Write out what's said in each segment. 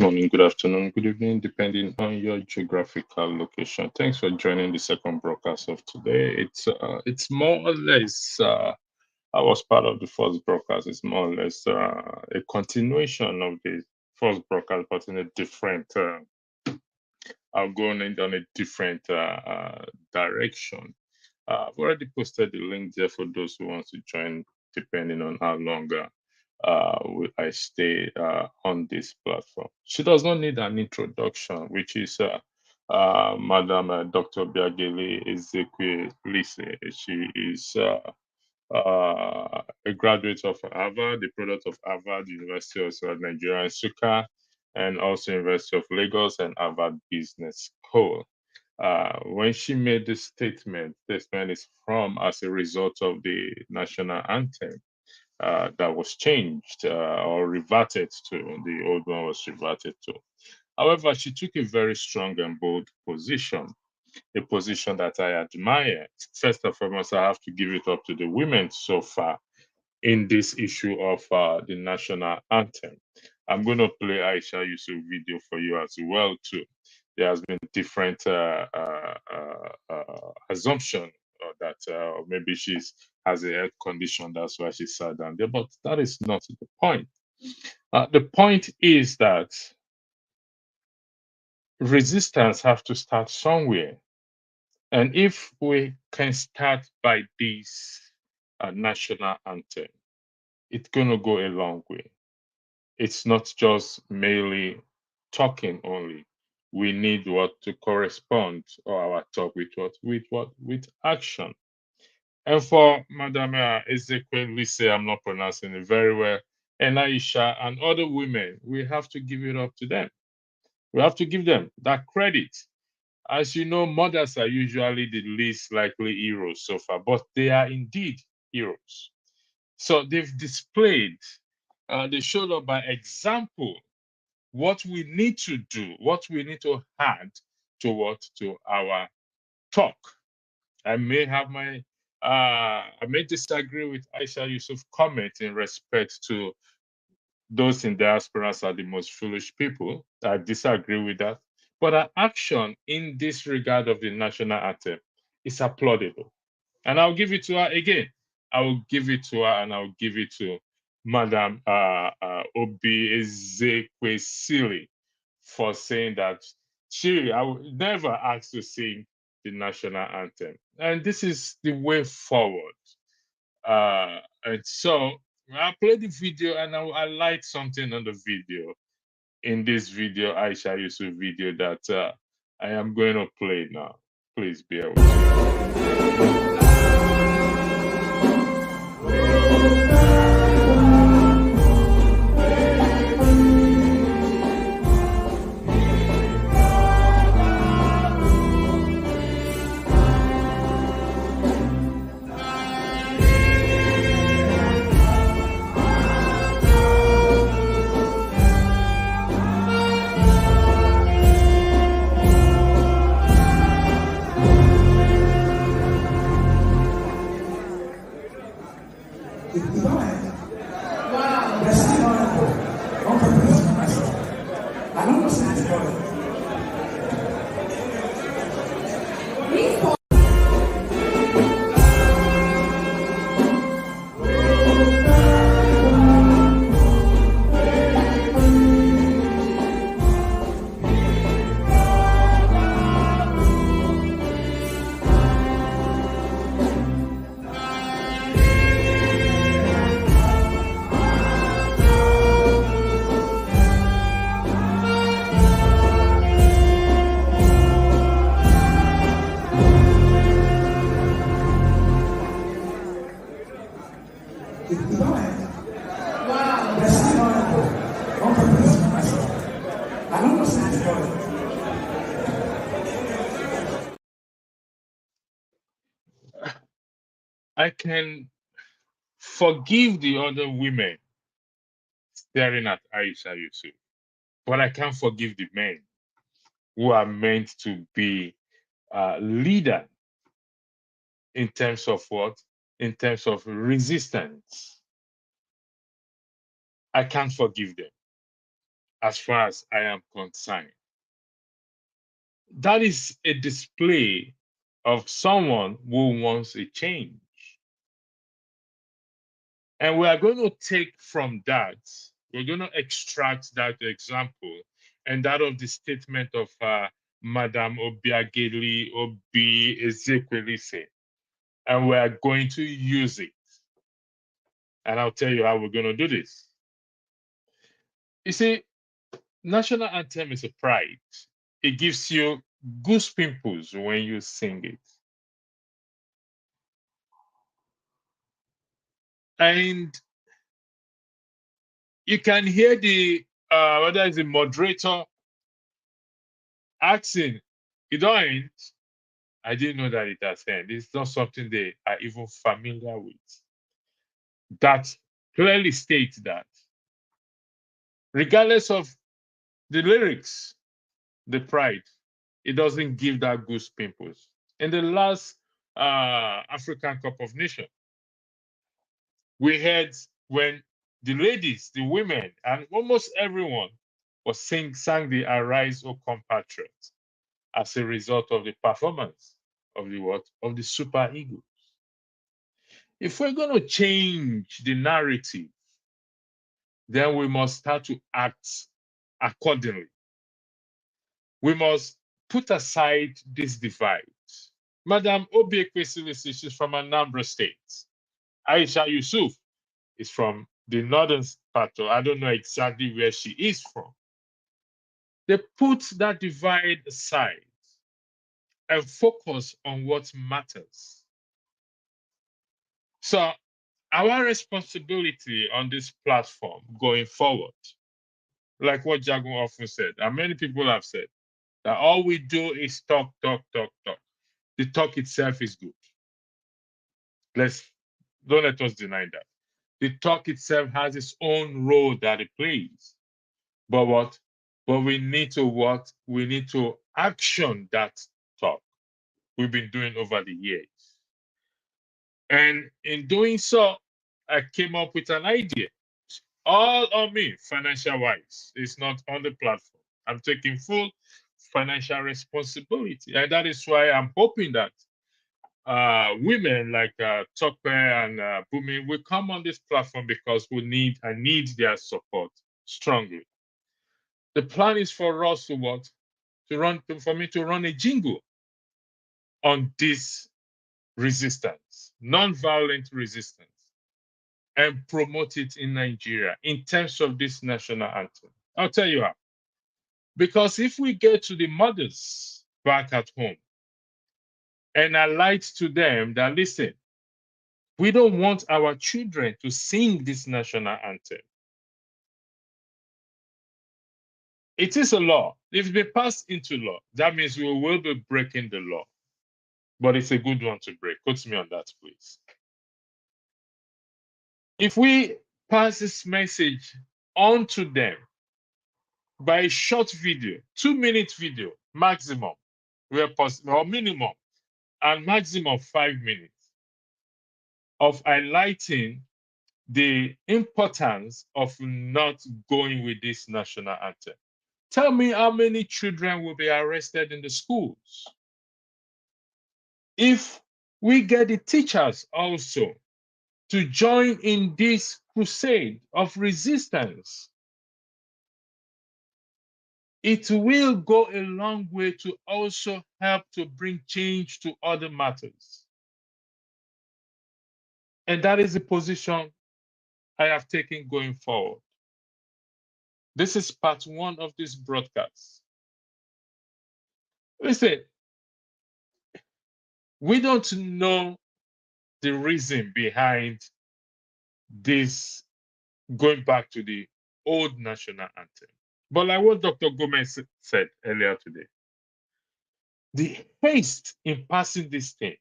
morning, good afternoon, good evening, depending on your geographical location. Thanks for joining the second broadcast of today. It's more or less I was part of the first broadcast. It's more or less a continuation of the first broadcast, but in a different. I'll go on a different direction. I've already posted the link there for those who want to join, depending on how long I stay on this platform. She does not need an introduction, which is Madam Dr. Biageli Ezekwe Lise. She is a graduate of Harvard, the product of Harvard, University of Nigeria, Nsukka, and also University of Lagos and Harvard Business School. When she made this statement is from as a result of the national anthem that was changed or reverted to. The old one was reverted to. However, she took a very strong and bold position, a position that I admire. First and foremost, I have to give it up to the women so far in this issue of the national anthem. I'm going to play Aisha Yusuf video for you as well too. There has been different assumption that maybe she's has a health condition, that's why she sat down there. But that is not the point. The point is that resistance have to start somewhere. And if we can start by this national anthem, it's going to go a long way. It's not just merely talking only. We need what to correspond or our talk with what with action. And for Madame Ezekiel Lise, I'm not pronouncing it very well, and Aisha and other women, we have to give it up to them. We have to give them that credit. As you know, mothers are usually the least likely heroes so far, but they are indeed heroes. So they've displayed, they showed up by example what we need to do, what we need to add to our talk. I may disagree with Aisha Yusuf's comment in respect to those in diasporas are the most foolish people. I disagree with that. But our action in this regard of the national anthem is applaudable. And I'll give it to her again. I will give it to her and I'll give it to Madam Obi Ezekwesili for saying that I would never ask to sing the national anthem. And this is the way forward. And so I played the video and I like something on the video. In this video, Aisha Yusuf video that I am going to play now. Please bear with me. I can forgive the other women staring at Aisha Yusuf, but I can't forgive the men who are meant to be leader in terms of what? In terms of resistance. I can't forgive them. as far as I am concerned. That is a display of someone who wants a change. And we are going to take from that, we're going to extract that example and that of the statement of Madame Obiageli Obi Ezekwelise, and we are going to use it. And I'll tell you how we're going to do this. You see, national anthem is a pride. It gives you goose pimples when you sing it. And you can hear the whether it's the moderator asking, you don't end. I didn't know that it has end. It's not something they are even familiar with. That clearly states that regardless of the lyrics, the pride, it doesn't give that goose pimples. In the last African Cup of Nations, we heard when the ladies, the women, and almost everyone was sang the Arise, O Compatriots as a result of the performance of the what? Of the Super Eagles. If we're going to change the narrative, then we must start to act accordingly. We must put aside this divide. Madam Obiekwesilisi, she's from Anambra State. Aisha Yusuf is from the northern part, I don't know exactly where she is from. They put that divide aside and focus on what matters. So, our responsibility on this platform going forward, like what Jagun often said, and many people have said, that all we do is talk, talk, talk, talk. The talk itself is good. Let's don't let us deny that. The talk itself has its own role that it plays. But what? But we need to what? We need to action that talk we've been doing over the years. And in doing so, I came up with an idea. All on me, financial wise. It's not on the platform. I'm taking full financial responsibility. And that is why I'm hoping that women like Tope and Bumi will come on this platform because I need their support strongly. The plan is for us to what? For me to run a jingle on this resistance, non-violent resistance, and promote it in Nigeria in terms of this national anthem. I'll tell you how. Because if we get to the mothers back at home and highlight to them that, listen, we don't want our children to sing this national anthem. It is a law. If it passed into law, that means we will be breaking the law. But it's a good one to break. Put me on that, please. If we pass this message on to them by a short video, 2-minute video maximum, where possible, or minimum, and maximum 5 minutes of highlighting the importance of not going with this national anthem. Tell me how many children will be arrested in the schools. If we get the teachers also to join in this crusade of resistance, it will go a long way to also help to bring change to other matters. And that is the position I have taken going forward. This is part one of this broadcast. Listen, we don't know the reason behind this going back to the old national anthem. But like what Dr. Gomez said earlier today, the haste in passing this thing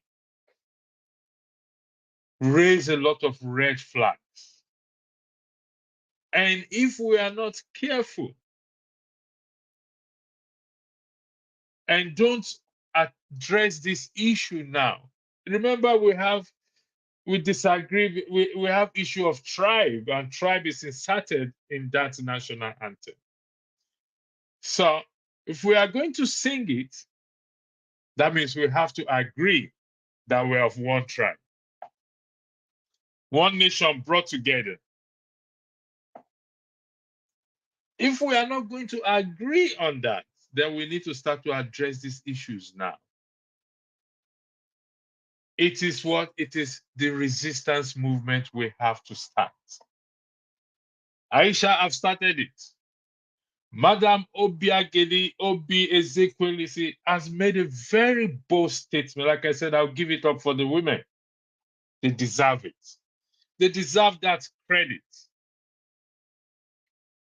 raised a lot of red flags. And if we are not careful and don't address this issue now, remember we disagree, we have issue of tribe, and tribe is inserted in that national anthem. So if we are going to sing it, that means we have to agree that we're of one tribe, one nation brought together. If we are not going to agree on that, then we need to start to address these issues now. It is what? It is the resistance movement we have to start. Aisha, I've started it. Madam Obiageli Obi Ezekwelisi has made a very bold statement. Like I said, I'll give it up for the women. They deserve it. They deserve that credit.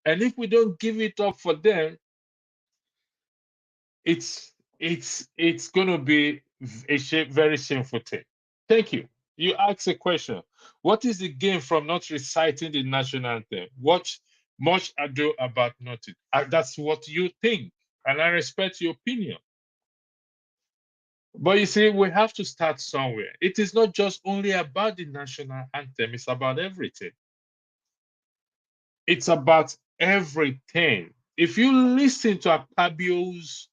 And if we don't give it up for them, it's going to be a very shameful thing. Thank you. You asked a question. What is the gain from not reciting the national anthem? What much ado about nothing. That's what you think, and I respect your opinion. But you see, we have to start somewhere. It is not just only about the national anthem, it's about everything. It's about everything. If you listen to Akpabio's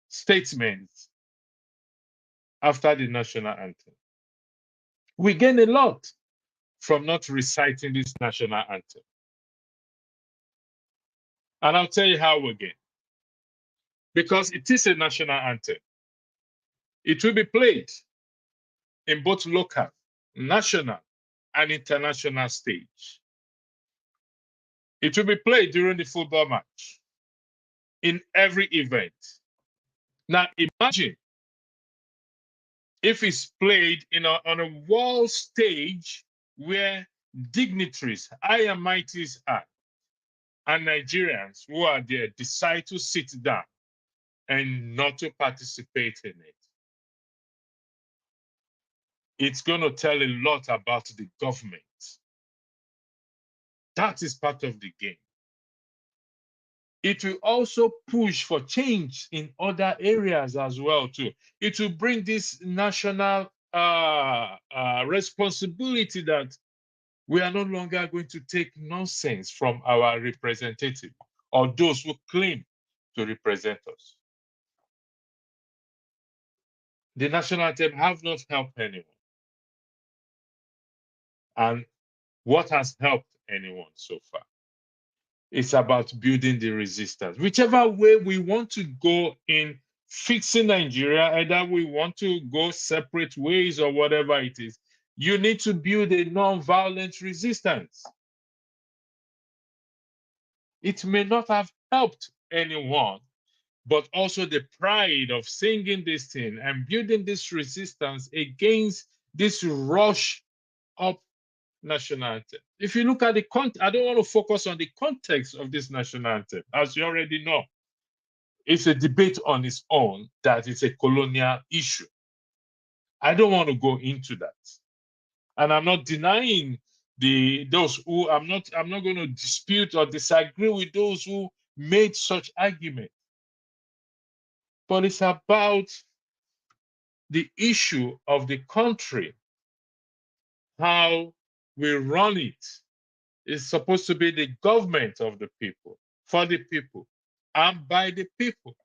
statements after the national anthem, we gain a lot from not reciting this national anthem. And I'll tell you how again. Because it is a national anthem. It will be played in both local, national, and international stage. It will be played during the football match, in every event. Now imagine if it's played on a world stage where dignitaries, high and mighties are, and Nigerians who are there decide to sit down and not to participate in it. It's going to tell a lot about the government. That is part of the game. It will also push for change in other areas as well too. It will bring this national responsibility that we are no longer going to take nonsense from our representative or those who claim to represent us. The national anthem have not helped anyone. And what has helped anyone so far? It's about building the resistance. Whichever way we want to go in fixing Nigeria, either we want to go separate ways or whatever it is, you need to build a non-violent resistance. It may not have helped anyone, but also the pride of singing this thing and building this resistance against this rush up national anthem. If you look at the content, I don't want to focus on the context of this national anthem. As you already know, it's a debate on its own that it's a colonial issue. I don't want to go into that. And I'm not denying those who I'm not going to dispute or disagree with those who made such argument. But it's about the issue of the country, how we run it. It's supposed to be the government of the people, for the people, and by the people.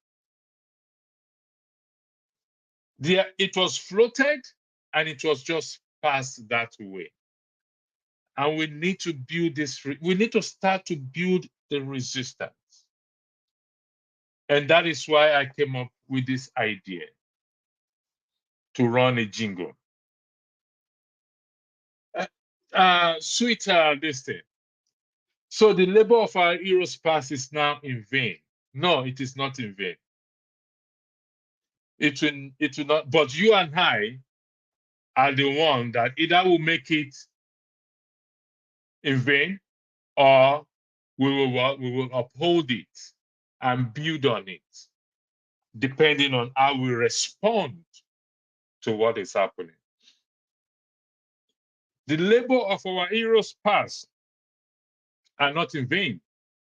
It was floated and it was just passed that way. And we need to build this, we need to start to build the resistance. And that is why I came up with this idea to run a jingle. This thing. So the labor of our heroes past is now in vain. No, it is not in vain. It will not, but you and I are the one that either will make it in vain or we will uphold it and build on it, depending on how we respond to what is happening. The labor of our heroes past are not in vain.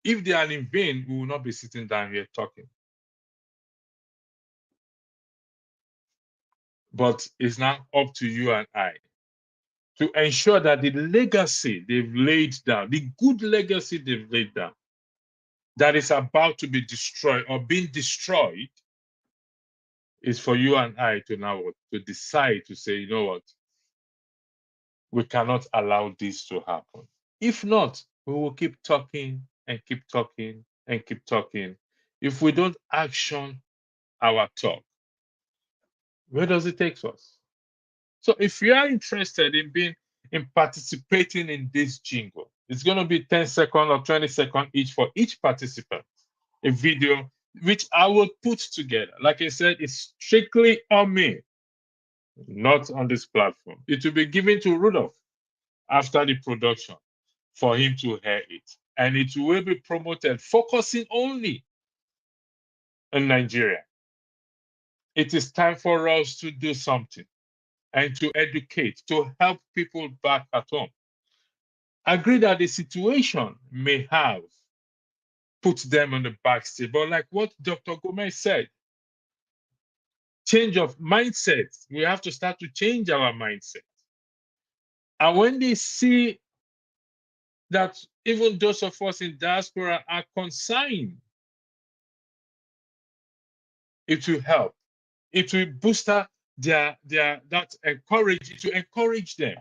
If they are in vain, we will not be sitting down here talking. But it's now up to you and I to ensure that the legacy they've laid down, the good legacy they've laid down, that is about to be destroyed or being destroyed is for you and I to now to decide to say, you know what, we cannot allow this to happen. If not, we will keep talking and keep talking and keep talking. If we don't action our talk, where does it take us? So if you are interested in being in participating in this jingle, it's going to be 10 seconds or 20 seconds each for each participant. A video which I will put together. Like I said, it's strictly on me, not on this platform. It will be given to Rudolph after the production for him to hear it. And it will be promoted, focusing only in Nigeria. It is time for us to do something and to educate, to help people back at home. I agree that the situation may have put them on the back seat, but like what Dr. Gomez said, change of mindset, we have to start to change our mindset. And when they see that even those of us in diaspora are concerned, it will help. It will boost their that encourage to encourage them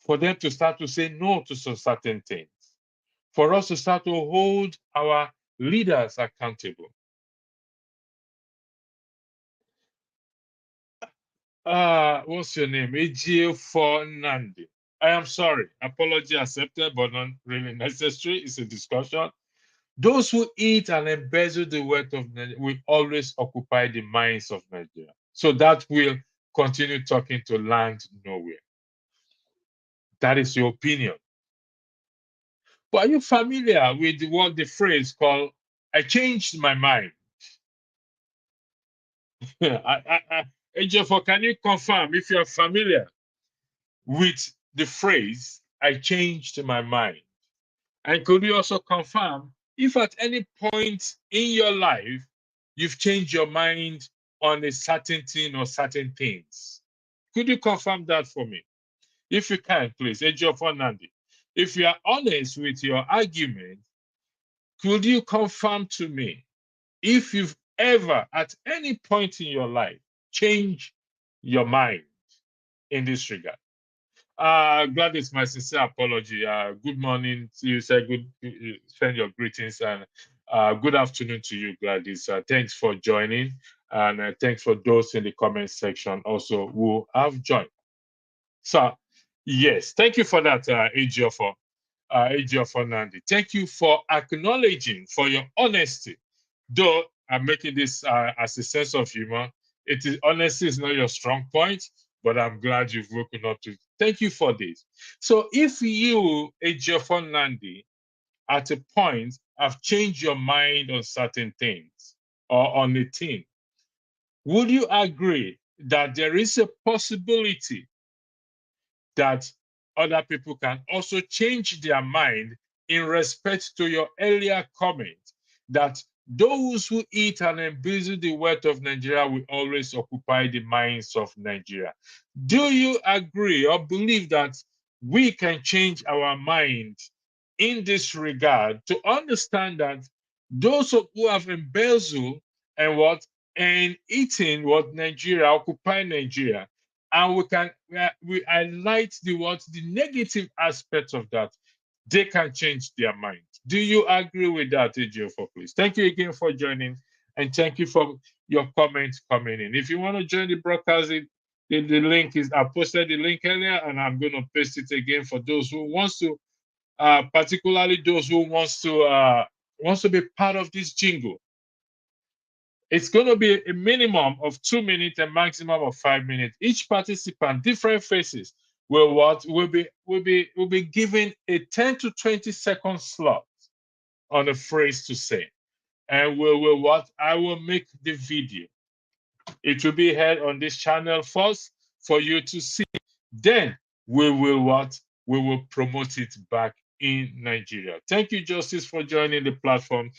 for them to start to say no to some certain things, for us to start to hold our leaders accountable. What's your name? AGA for Nandi. I am sorry. Apology accepted, but not really necessary. It's a discussion. Those who eat and embezzle the wealth of Nigeria will always occupy the minds of Nigeria. So that will continue talking to land nowhere. That is your opinion. But are you familiar with what the phrase called, I changed my mind? Ejiofor, can you confirm if you're familiar with the phrase, I changed my mind? And could you also confirm if at any point in your life you've changed your mind on a certain thing or certain things? Could you confirm that for me? If you can, please, Ejiofor Nandi. If you are honest with your argument, could you confirm to me if you've ever, at any point in your life, changed your mind in this regard? Gladys, my sincere apology. Good morning to you. Say good, send your greetings, and good afternoon to you, Gladys. Thanks for joining, and thanks for those in the comment section also who have joined. So, yes, thank you for that, Ejiofor Nandi. Thank you for acknowledging, for your honesty. Though I'm making this as a sense of humor, it is honesty is not your strong point, but I'm glad you've woken up to it. Thank you for this. So if you, Ejiofor Nandi, at a point have changed your mind on certain things or on a thing, would you agree that there is a possibility that other people can also change their mind in respect to your earlier comment that those who eat and embezzle the wealth of Nigeria will always occupy the minds of Nigeria? Do you agree or believe that we can change our mind in this regard to understand that those who have embezzled and what and eating what Nigeria occupy Nigeria, and we highlight the negative aspects of that, they can change their mind? Do you agree with that, Ejiofor, please? Thank you again for joining, and thank you for your comments coming in. If you want to join the broadcast, the link is, I posted the link earlier, and I'm going to paste it again for those who wants to, particularly those who wants to be part of this jingle. It's going to be a minimum of 2 minutes and maximum of 5 minutes. Each participant, different faces, will be given a 10 to 20 second slot on a phrase to say, and I will make the video. It will be heard on this channel first for you to see. Then we will promote it back in Nigeria. Thank you, Justice, for joining the platform.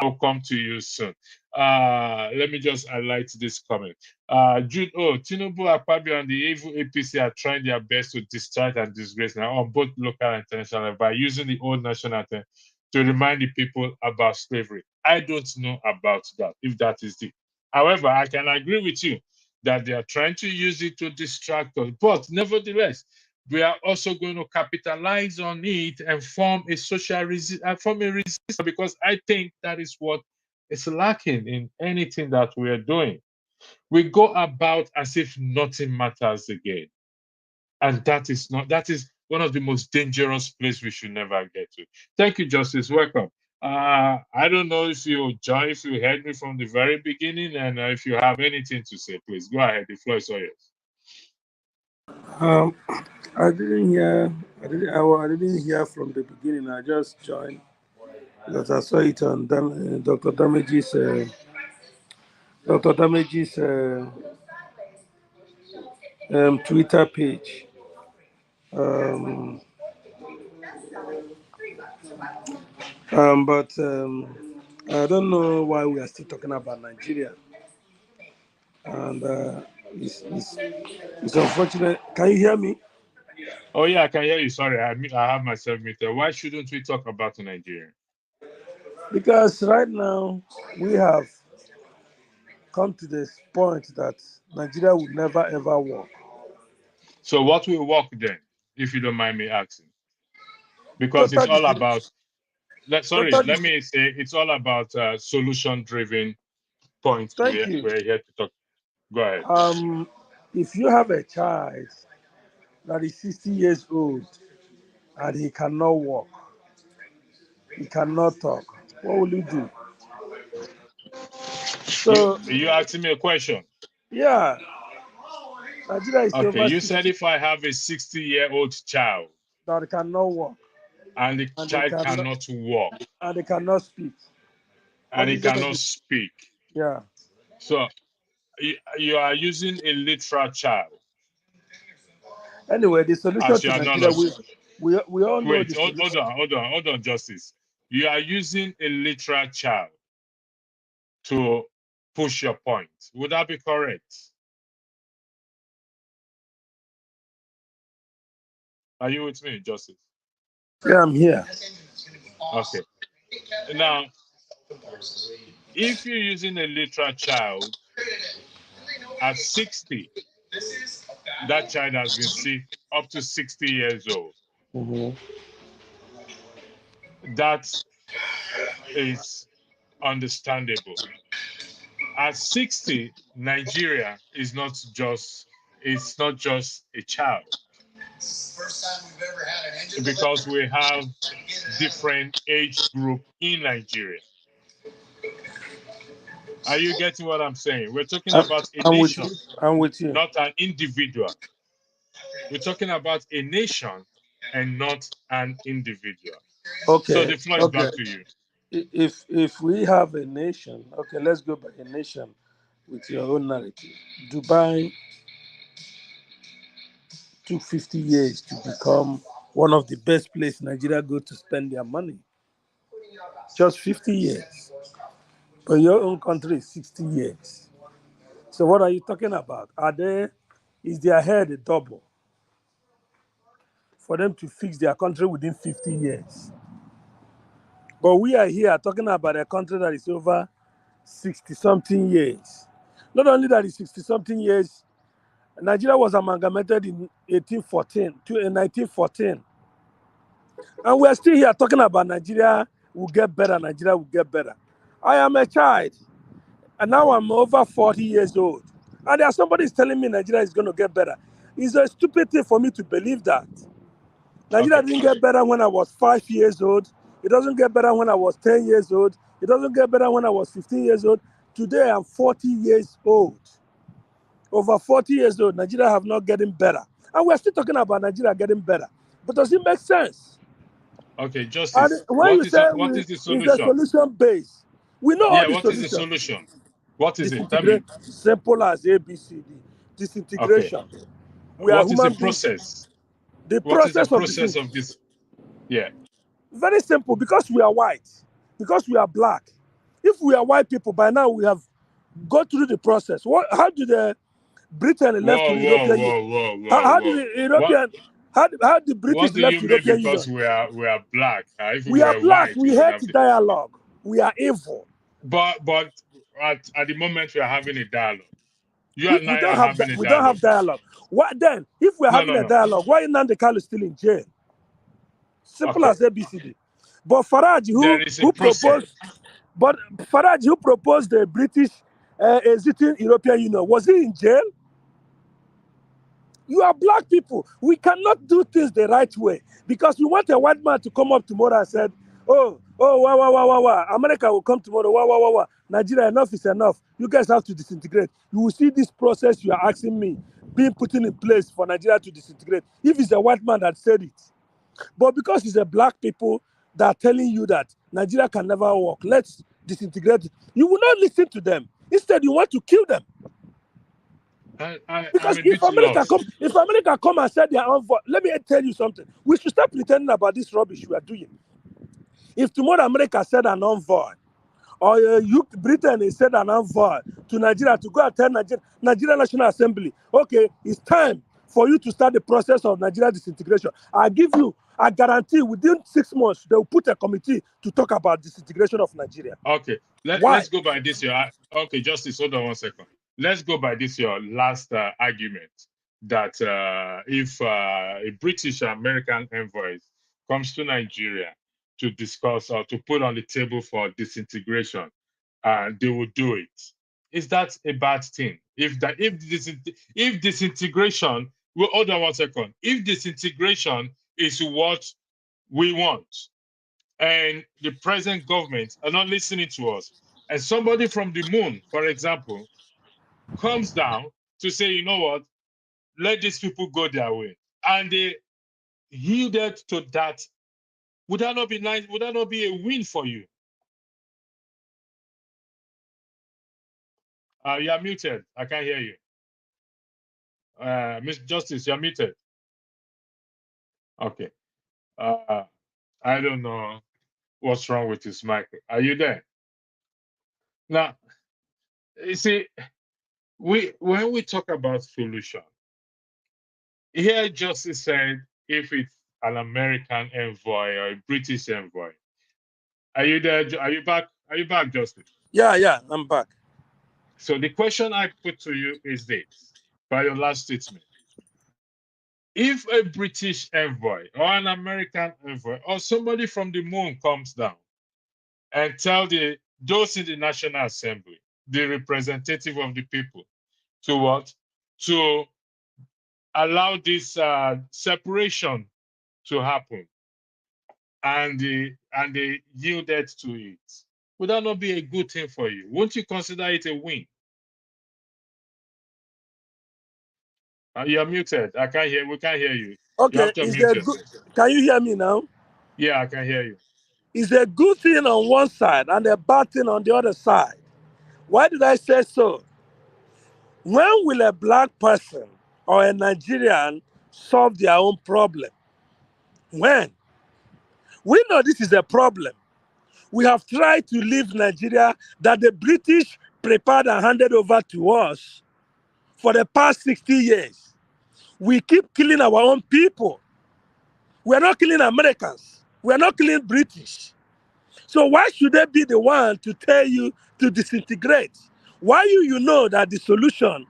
I'll come to you soon. Let me just highlight this comment. Jude, Tinubu, Akpabio, and the evil APC are trying their best to distract and disgrace now on both local and international by using the old national anthem to remind the people about slavery. I don't know about that, if that is the. However, I can agree with you that they are trying to use it to distract us. But nevertheless, we are also going to capitalize on it and form a resistance, because I think that is what is lacking in anything that we are doing. We go about as if nothing matters again. And that is one of the most dangerous places we should never get to. Thank you, Justice. Welcome. I don't know if you heard me from the very beginning, and if you have anything to say, please go ahead. The floor is all yours. Um, I didn't hear. I didn't hear from the beginning. I just joined because I saw it on Dr. Damage's Twitter page. Um, but I don't know why we are still talking about Nigeria, and it's, it's it's unfortunate. Can you hear me? Oh yeah, I can hear you. Sorry, I have myself muted. Why shouldn't we talk about Nigeria? Because right now we have come to this point that Nigeria will never ever work. So what will work then, if you don't mind me asking? Because it's Total, all dis- about. Sorry, total. let me say it's all about solution-driven points. Thank you. We're here to talk. Go ahead. Um, if you have a child that is 60 years old and he cannot walk, he cannot talk, what will you do? So, You asking me a question? yeah, Nigeria is Okay, over you said 60 if I have a 60-year-old child that cannot walk and the and child cannot walk they cannot speak. and What he is going to cannot do? speak, Yeah. so you are using a literal child Anyway, the solution as to your Nigeria, analogy. we all know Wait, the solution. hold on, Justice. You are using a literal child to push your point. Would that be correct? Are you with me, Justice? Yeah, I'm here. Okay. Now, if you're using a literal child at 60, that child has been sick up to 60 years old. Mhm. That is understandable. At 60, Nigeria is not just it's not just a child, because we have different age group in Nigeria. Are you getting what I'm saying? We're talking I'm, about a I'm with you. nation, I'm with you. not an individual. We're talking about a nation and not an individual. So Okay. the floor is Okay. back to you. If we have a nation, okay, let's go by a nation with your own narrative. Dubai took 50 years to become one of the best places Nigeria go to spend their money. Just 50 years. But your own country is 60 years. So what are you talking about? Is their head a double for them to fix their country within 50 years? But we are here talking about a country that is over 60 something years. Not only that is 60 something years, Nigeria was amalgamated in 1914. And we're still here talking about Nigeria will get better, Nigeria will get better. I am a child, and now I'm over 40 years old. And there's somebody is telling me Nigeria is going to get better. It's a stupid thing for me to believe that. Nigeria Okay. didn't get better when I was 5 years old. It doesn't get better when I was 10 years old. It doesn't get better when I was 15 years old. Today I'm 40 years old. Over 40 years old, Nigeria have not getting better. And we're still talking about Nigeria getting better. But does it make sense? Okay, And Justice. when you say What is the it's a solution? solution based, we know all Yeah, the what is the solutions. solution? What is it? Tell me. Disintegrate, simple as ABCD. Okay. Disintegration. We are What is the human beings. process? The What is the process of process of disintegration. this? Yeah. Very simple, because we are white, because we are black. If we are white people, by now we have gone through the process. How did the Britain left to Whoa, the whoa, European Union? whoa, whoa, How, whoa, how did whoa. the What? European How the British What do left you mean European because Union? we are black? If we We are were black. white, we We would hate have. dialogue. We are evil. But at the moment we are having a dialogue. You and We I don't are have having a we don't have dialogue. dialogue. What then? If we're No, having no, a no. dialogue, why Nnamdi Kanu still in jail? Simple Okay. as ABCD. But Farage, There is a who process. proposed, but Farage, who proposed the British exiting European Union, was he in jail? You are black people. We cannot do things the right way because we want a white man to come up tomorrow and said, wow, wow, wow, wow, wow. America will come tomorrow. Wow, wow, wow, wow. Nigeria, enough is enough. You guys have to disintegrate. You will see this process you are asking me being put in place for Nigeria to disintegrate. If it's a white man that said it, but because it's a black people that are telling you that Nigeria can never work, let's disintegrate it. You will not listen to them. Instead, you want to kill them. I'm Because a bit lost. if America come and said their own voice, let me tell you something. We should stop pretending about this rubbish we are doing. If tomorrow America said an envoy, or Britain is said an envoy to Nigeria to go and tell Nigeria National Assembly, okay, it's time for you to start the process of Nigeria disintegration. I guarantee within 6 months, they will put a committee to talk about disintegration of Nigeria. Okay. Why? Let's go by this your okay, Justice, hold on 1 second. Let's go by this your last argument that if a British or American envoy comes to Nigeria to discuss or to put on the table for disintegration, they will do it. Is that a bad thing? If disintegration, well, hold on 1 second. If disintegration is what we want, and the present government are not listening to us, and somebody from the moon, for example, comes down to say, you know what, let these people go their way, and they yielded to that, would that not be nice? Would that not be a win for you? You are muted. I can't hear you. Mr. Justice, you're muted. Okay. Uh, I don't know what's wrong with his mic. Are you there? Now, you see, when we talk about solution, here Justice said if it's an American envoy or a British envoy. Are you there? Are you back? Are you back, Justice? Yeah, I'm back. So the question I put to you is this, by your last statement. If a British envoy or an American envoy or somebody from the moon comes down and tell those in the National Assembly, the representative of the people, to what? To allow this separation to happen, and they yielded to it, would that not be a good thing for you? Won't you consider it a win? You're muted. I can't hear. We can't hear you. You Okay, have to unmute yourself. can you hear me now? Yeah, I can hear you. It's a good thing on one side and a bad thing on the other side. Why did I say so? When will a black person or a Nigerian solve their own problem? When? We know this is a problem. We have tried to leave Nigeria that the British prepared and handed over to us for the past 60 years. We keep killing our own people. We are not killing Americans. We are not killing British. So why should they be the one to tell you to disintegrate? Why you know that the solution,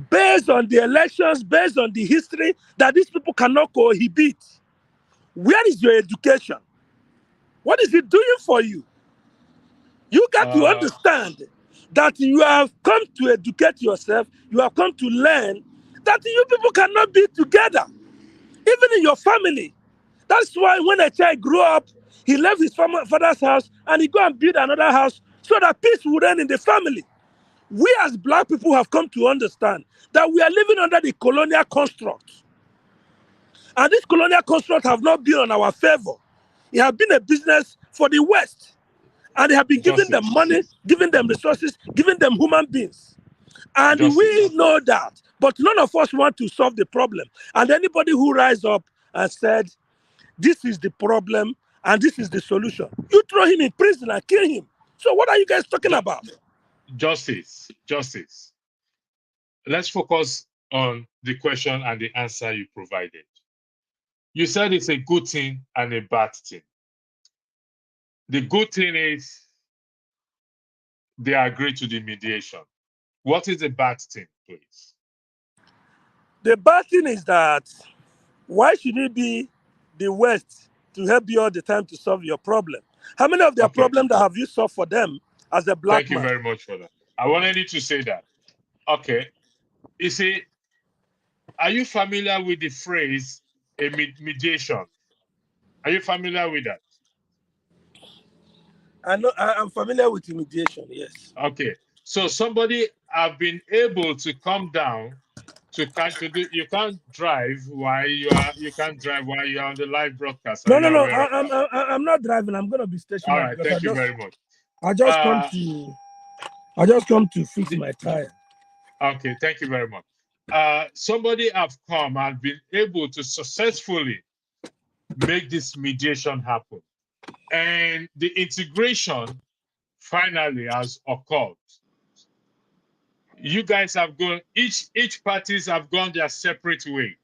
based on the elections, based on the history, that these people cannot cohabit? Where is your education? What is it doing for you? You got to Uh, understand that you have come to educate yourself, you have come to learn that you people cannot be together, even in your family. That's why when a child grew up, he left his father's house and he go and build another house so that peace would reign in the family. We as black people have come to understand that we are living under the colonial construct. And this colonial construct have not been on our favor. It has been a business for the West. And they have been giving them Justice, money, giving them resources, giving them human beings. And we Justice, know that. But none of us want to solve the problem. And anybody who rise up and said, this is the problem and this is the solution, you throw him in prison and kill him. So what are you guys talking Ju- about? Justice. Let's focus on the question and the answer you provided. You said it's a good thing and a bad thing. The good thing is they agree to the mediation. What is the bad thing, please? The bad thing is that why should it be the West to help you all the time to solve your problem? How many of their Okay. problems that have you solved for them as a black Thank you man? very much for that. I wanted you to say that. Okay. You see, are you familiar with the phrase a mediation? Are you familiar with that? I know I'm familiar with mediation, yes. Okay. So somebody have been able to come down to do. You can't drive while you can't drive while you're on the live broadcast No, and no, you're no. wearing. I'm not driving. I'm gonna be All stationary right. because Thank you very much. Uh, I just come to fix the, my tire. okay. Thank you very much. Somebody have come and been able to successfully make this mediation happen, and the integration finally has occurred. You guys have gone, each parties have gone their separate ways.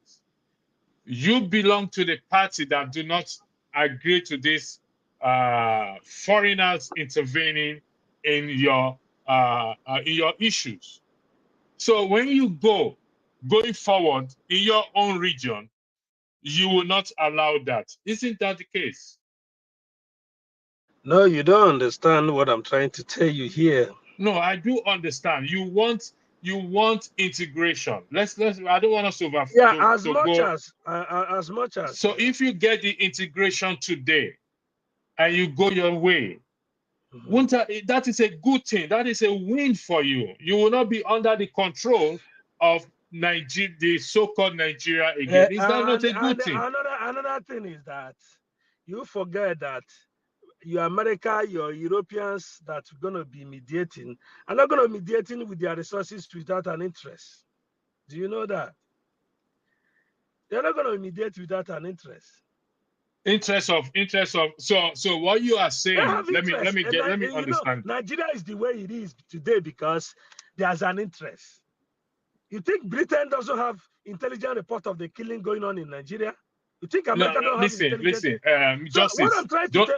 You belong to the party that do not agree to this foreigners intervening in your issues. So when you going forward in your own region, you will not allow that. Isn't that the case? No, you don't understand what I'm trying to tell you here. No, I do understand. You want integration. Let's. I don't want us Yeah, to go. as much as So if you get the integration today and you go your way, Mhm. won't that is a good thing. That is a win for you. You will not be under the control of Nigeria, the so-called Nigeria again. Is that not a good thing? Another thing is that you forget that your America, your Europeans that are going to be mediating are not going to be mediating with their resources without an interest. Do you know that? They're not going to mediate without an interest. Interest of so what you are They saying, have interest. let me You know, understand. Nigeria is the way it is today because there's an interest. You think Britain doesn't have intelligent report of the killing going on in Nigeria? You think No, America don't have intelligent? listen. So Justice, what I'm trying to tell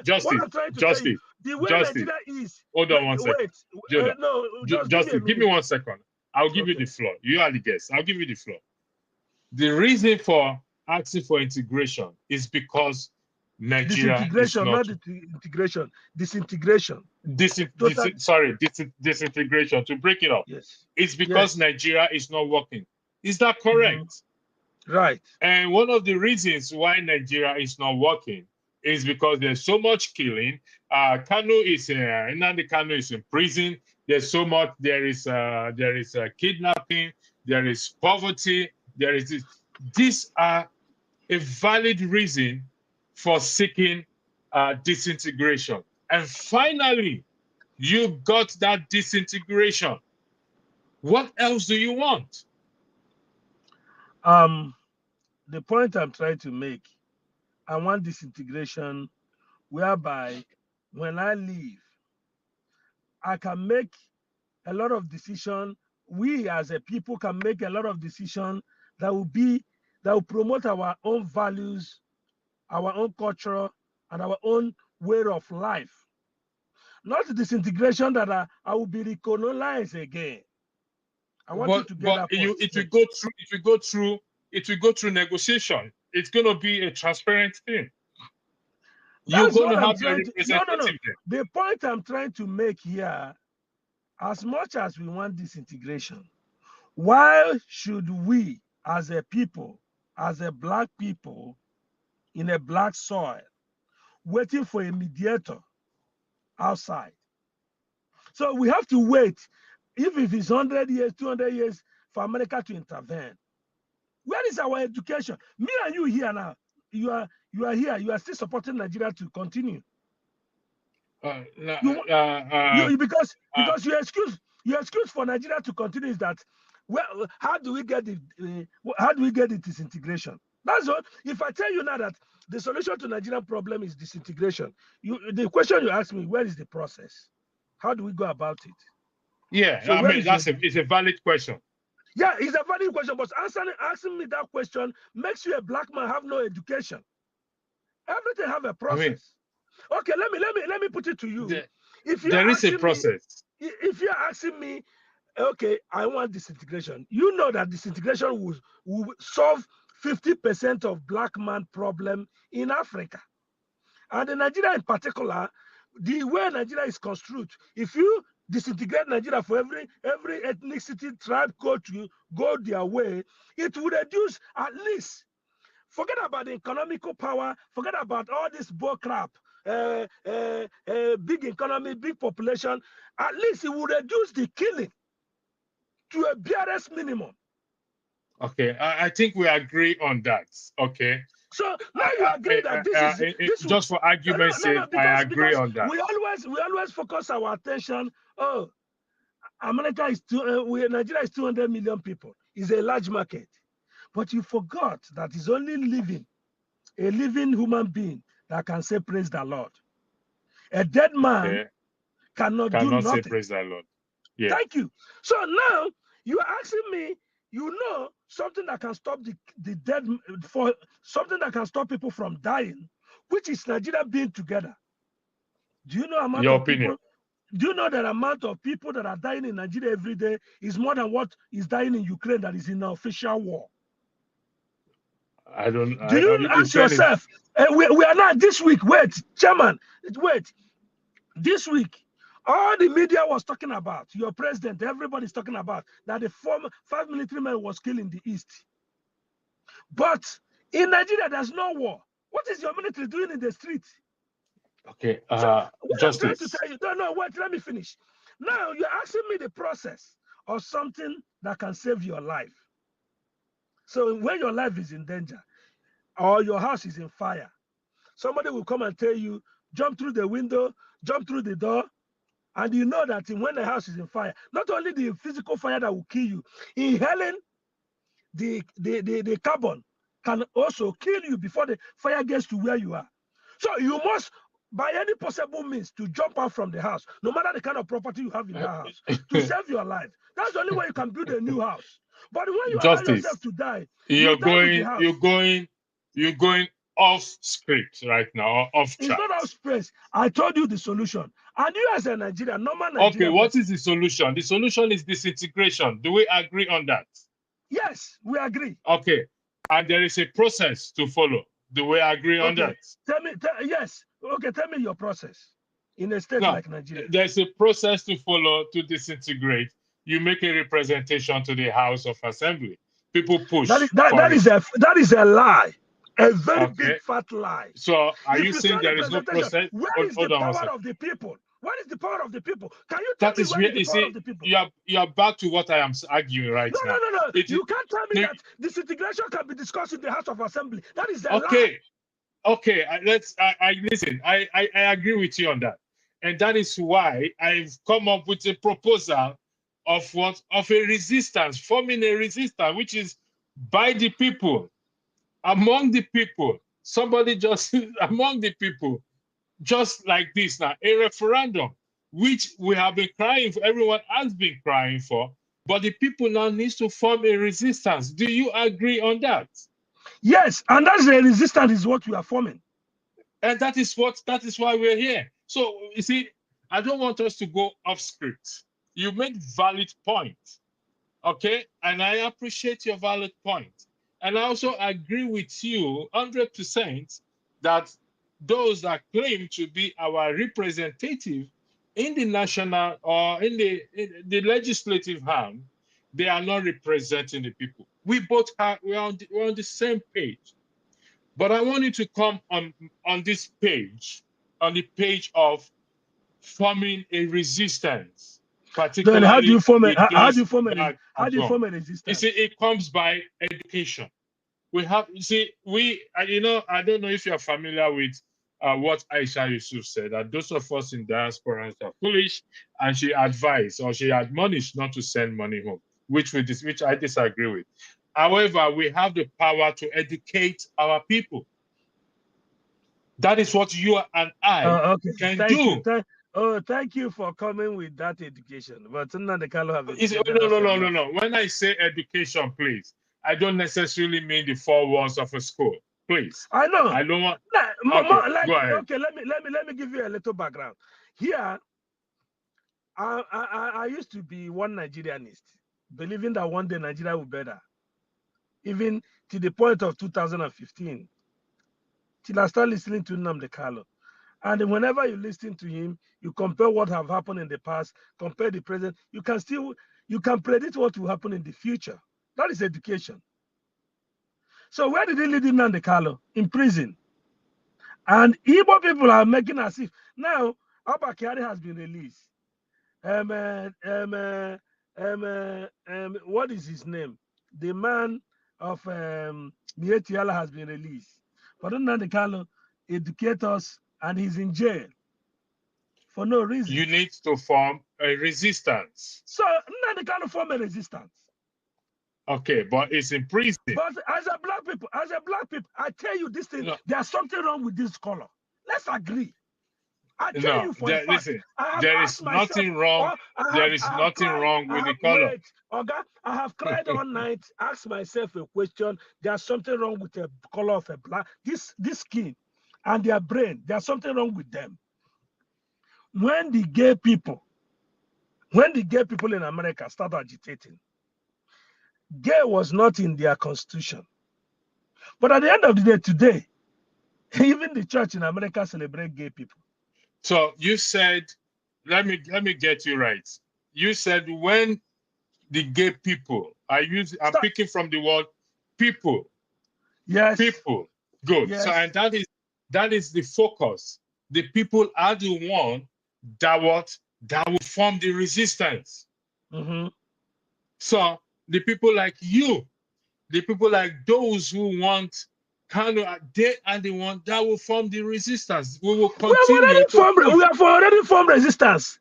you, justice, the way justice. Nigeria is. Hold on one second. Wait, Hold on. no, just give me a Justice, give me minute. 1 second. I'll give you Okay. the floor. You are the guest. I'll give you the floor. The reason for asking for integration is because Nigeria is Disintegration, not not integration. Disintegration. disintegration. To break it up, Yes. it's because Yes. Nigeria is not working. Is that Mhm. correct? Right. And one of the reasons why Nigeria is not working is because there's so much killing. Nnamdi Kanu is in prison. There's so much. There is kidnapping. There is poverty. There is this. These are a valid reason for seeking disintegration. And finally, you got that disintegration. What else do you want? The point I'm trying to make, I want disintegration whereby when I leave, I can make a lot of decisions. We as a people can make a lot of decisions that will promote our own values, our own culture, and our own way of life. Not disintegration that I will be recolonized again. I want you to get But that point it will straight. go through it will go through negotiation. It's going to be a transparent thing. You're That's going to what I'm have your trying to. No. representative there. The point I'm trying to make here, as much as we want disintegration, why should we, as a people, as a black people in a black soil, waiting for a mediator outside? So we have to wait. If it's 100 years, 200 years for America to intervene, where is our education? Me and you here now. You are here. You are still supporting Nigeria to continue. Uh, You uh, uh, because your excuse for Nigeria to continue is that, well, how do we get the disintegration? That's all. If I tell you now that the solution to Nigerian problem is disintegration, the question you ask me, where is the process? How do we go about it? yeah, So I where mean is your it's a valid question. Yeah, it's a valid question, but asking me that question makes you a black man have no education. Everything have a I process. mean, Okay, let me put it to you. the, If you're there is a asking me, process. if you're asking me, okay, I want disintegration. You know that disintegration will solve 50% of black man problem in Africa. And in Nigeria in particular, the way Nigeria is construed, if you disintegrate Nigeria for every ethnicity, tribe go their way, it would reduce at least. Forget about the economical power. Forget about all this bull crap. Big economy, big population. At least it will reduce the killing to a barest minimum. Okay, I think we agree on that. Okay, So now you agree that this will just for argument's sake, I agree because on that. we always focus our attention. Oh, America is Nigeria is 200 million people. It's a large market, but you forgot that it's only a living human being that can say praise the Lord. A dead man Okay, cannot do cannot say nothing. praise the Lord. Yeah. Thank you. So now you are asking me, something that can stop the dead, for something that can stop people from dying, which is Nigeria being together. Do you know amount Your of opinion. people? Do you know the amount of people that are dying in Nigeria every day is more than what is dying in Ukraine that is in an official war? I don't. Do you In ask fairness, yourself? We are not this week. Wait, Chairman. Wait. This week, all the media was talking about, your president, everybody's talking about that the former 5 military men was killed in the east. But in Nigeria, there's no war. What is your military doing in the street? okay. So what I'm trying to Justice. tell you, no, wait, let me finish. Now you're asking me the process of something that can save your life. So when your life is in danger or your house is in fire, somebody will come and tell you, jump through the window, jump through the door. And you know that when the house is in fire, not only the physical fire that will kill you, inhaling the carbon can also kill you before the fire gets to where you are. So you must, by any possible means, to jump out from the house, no matter the kind of property you have in that house, to save your life. That's the only way you can build a new house. But when you allow yourself Justice. to die, you You're die with the going. house. You're going off script right now, or off It's track. not our space. I told you the solution. And you as a Nigerian, normal Okay, Nigerian what person. is the solution? The solution is disintegration. Do we agree on that? Yes, we agree. Okay, and there is a process to follow. Do we agree on Okay, that? yes. Okay, tell me your process in a state Now, like Nigeria. there's a process to follow to disintegrate. You make a representation to the House of Assembly. People push for it. That is a lie, a very big Okay. fat lie. So, are If you you say saying there is no representation, process? where is the Hold on one power second. of the people? Where is the power of the people? Can you tell That me is where where is the you power see of the people? you are back to what I am arguing right now. No. It is You can't tell me that disintegration can be discussed in the House of Assembly. That is a lie. okay. Okay, I listen. I agree with you on that, and that is why I've come up with a proposal of a resistance, forming a resistance, which is by the people, among the people. Somebody just among the people, just like this now, a referendum, which we have been crying for. Everyone has been crying for, but the people now needs to form a resistance. Do you agree on that? Yes, and that's the resistance is what we are forming. And that is why we're here. So you see, I don't want us to go off script. You made valid points, okay? And I appreciate your valid point. And I also agree with you 100% that those that claim to be our representative in the national or in the legislative arm, they are not representing the people. We're on the same page. But I want you to come on this page, on the page of forming a resistance, Then how do you particularly form with those that how are do you gone. form a You see, resistance? it comes by education. I don't know if you're familiar with what Aisha Yusuf said, that those of us in diaspora are foolish, and she advised or she admonished not to send money home, which I disagree with. However, we have the power to educate our people. That is what you and I Okay, can thank you. do. Oh, thank you for coming with that education. But Nnamdi Kanu have educated No, us no, a no, no, lot. no. When I say education, please, I don't necessarily mean the four walls of a school. Please, I know. I don't want. Okay, Like, go ahead. okay, let me give you a little background. Here, I used to be one Nigerianist, believing that one day Nigeria will be better. Even to the point of 2015, till I started listening to Nnamdi Kanu. And whenever you listen to him, you compare what have happened in the past, compare the present, you can predict what will happen in the future. That is education. So where did he lead Nnamdi Kanu? In prison. And Igbo people are making as if now Abba Kyari has been released. What is his name? The man of Mietiala has been released. But Nnamdi Kanu educate us, and he's in jail for no reason. You need to form a resistance. So Nnamdi Kanu form a resistance. Okay, but it's in prison. But as a black people, I tell you this thing, No. there's something wrong with this color. Let's agree. I tell No, you for a fact. listen, I have there asked is myself, nothing wrong. There is nothing wrong with the color. Wait, okay, I have cried all night, asked myself a question. There's something wrong with the color of a black, this skin and their brain. There's something wrong with them. When the gay people in America start agitating, gay was not in their constitution. But at the end of the day, today, even the church in America celebrate gay people. So you said, let me get you right. You said when the gay people, I'm picking from the word people. Yes. People. Good. Yes. So and that is the focus. The people are the one that will form the resistance. Mm-hmm. So the people like you, the people like those who want they are the one that will form the resistance. We will continue we have already formed resistance.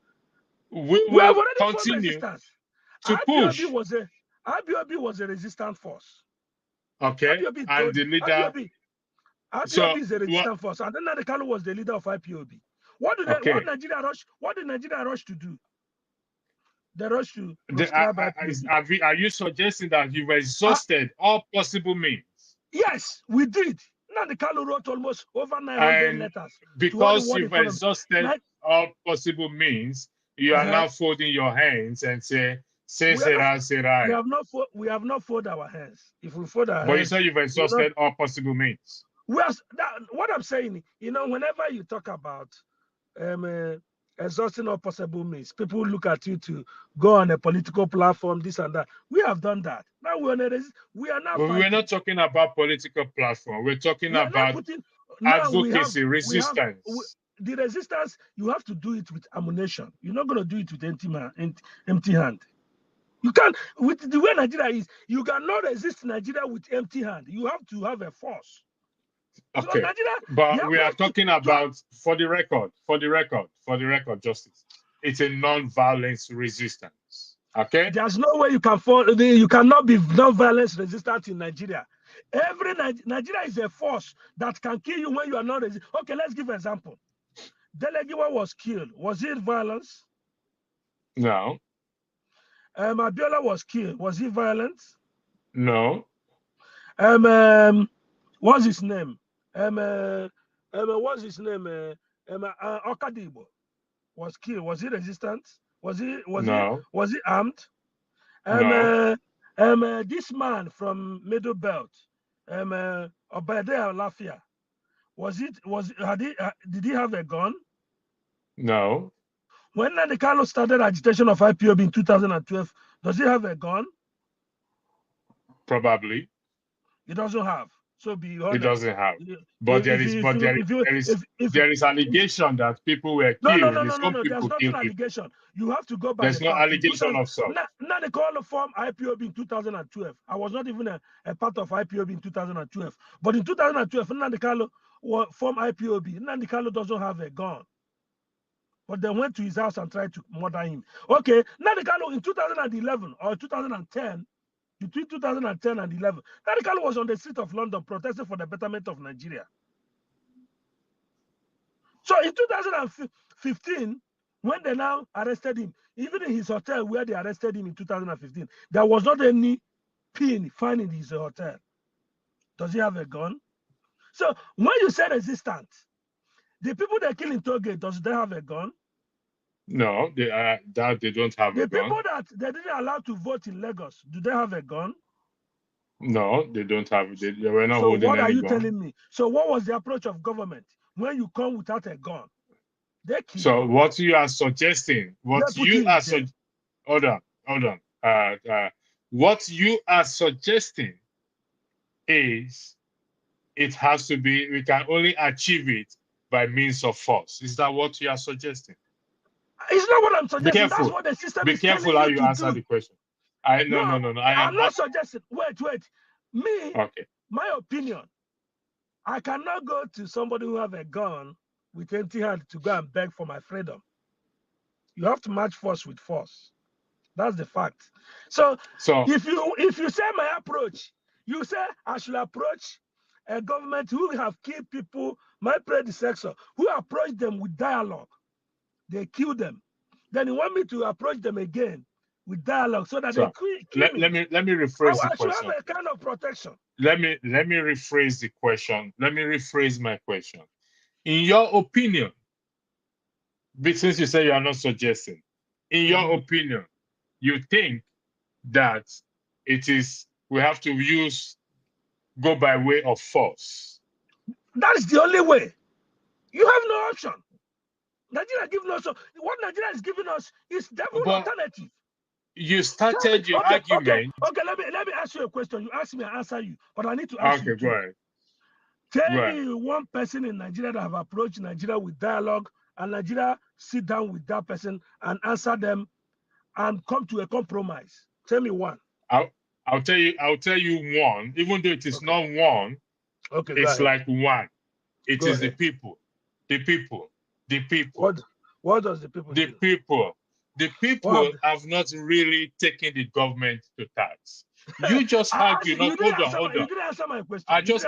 We will continue to push. IPOB was a resistant force. Okay. IPOB and the leader. IPOB is a resistant force, and then Nnamdi Kanu was the leader of IPOB. What did Nigeria rush to do? They rushed to proscribe IPOB. Are you suggesting that you've exhausted all possible means? Yes, we did. Nnamdi Kanu wrote almost over 900 letters. Because you've exhausted all possible means, you are now folding your hands and say right. We have not folded our hands. If we fold our hands. But you said you've exhausted all possible means. What I'm saying, whenever you talk about exhausting all possible means, people look at you to go on a political platform, this and that. We have done that. Now we are now fighting. We're not talking about political platform. We're talking about advocacy, resistance. The resistance, you have to do it with ammunition. You're not going to do it with empty hand. You can't, with the way Nigeria is, you cannot resist Nigeria with empty hand. You have to have a force. Okay, so Nigeria, but we are talking about, for the record, Justice, it's a non-violence resistance. Okay, there's no way you cannot be non-violence resistant in Nigeria. Nigeria is a force that can kill you when you are not resistant. Okay, let's give an example. Delegiwa was killed. Was it violence? No. Abiola was killed. Was he violent? No. What's his name? What's his name? Okadibo was killed. Was he resistant? Was he armed? No. This man from Middle Belt, Obade Lafia, did he have a gun? No. When Nnamdi Kanu started agitation of IPOB in 2012, does he have a gun? Probably. He doesn't have. So be honest. He doesn't have. But there is allegation that people were killed. No. There's nothing allegation. You have to go by There's no allegation of such. Nnamdi Kanu formed IPOB in 2012. I was not even a part of IPOB in 2012. But in 2012, Nnamdi Kanu formed IPOB. Nnamdi Kanu doesn't have a gun. But they went to his house and tried to murder him. Okay, Nnamdi Kanu in 2011 or 2010, between 2010 and 11, Nnamdi Kanu was on the street of London protesting for the betterment of Nigeria. So in 2015, When they now arrested him, even in his hotel where they arrested him in 2015, there was not any pin found in his hotel. Does he have a gun? So when you say resistant, the people that kill in Toge, does they have a gun? No, they don't have a The gun. people that they didn't allow to vote in Lagos, do they have a gun? No, they don't have. They were not So holding what are any you gun. telling me? So what was the approach of government when you come without a gun? They kill So you. what you are suggesting, They put you in jail. hold on. What you are suggesting is it has to be. We can only achieve it by means of force. Is that what you are suggesting? It's not what I'm Be suggesting. That's careful. what the system Be is telling careful how you you to answer do. the question. No, No. I I'm am not suggesting. Wait. Me, okay. my opinion. I cannot go to somebody who have a gun with empty hand to go and beg for my freedom. You have to match force with force. That's the fact. So if you say my approach, you say I should approach a government who have killed people, my predecessor, who approached them with dialogue. They kill them. Then you want me to approach them again with dialogue so that they kill me. let me rephrase the I should have question. a kind of protection. Let me rephrase the question. Let me rephrase my question. In your opinion, since you say you are not suggesting, in your opinion, you think that we have to go by way of force. That is the only way. You have no option. Nigeria gives no option. What Nigeria is giving us is devil alternative. You started your argument. Okay. Let me ask you a question. You ask me, I answer you. But I need to ask you too. Go ahead. Tell me one person in Nigeria that have approached Nigeria with dialogue, and Nigeria sit down with that person and answer them and come to a compromise. Tell me one. I'll tell you one, even though it is not one. Okay, it's like one. It is the people. What does the people do? The people have not really taken the government to tax. You just argue. Hold on. You didn't answer my question. I just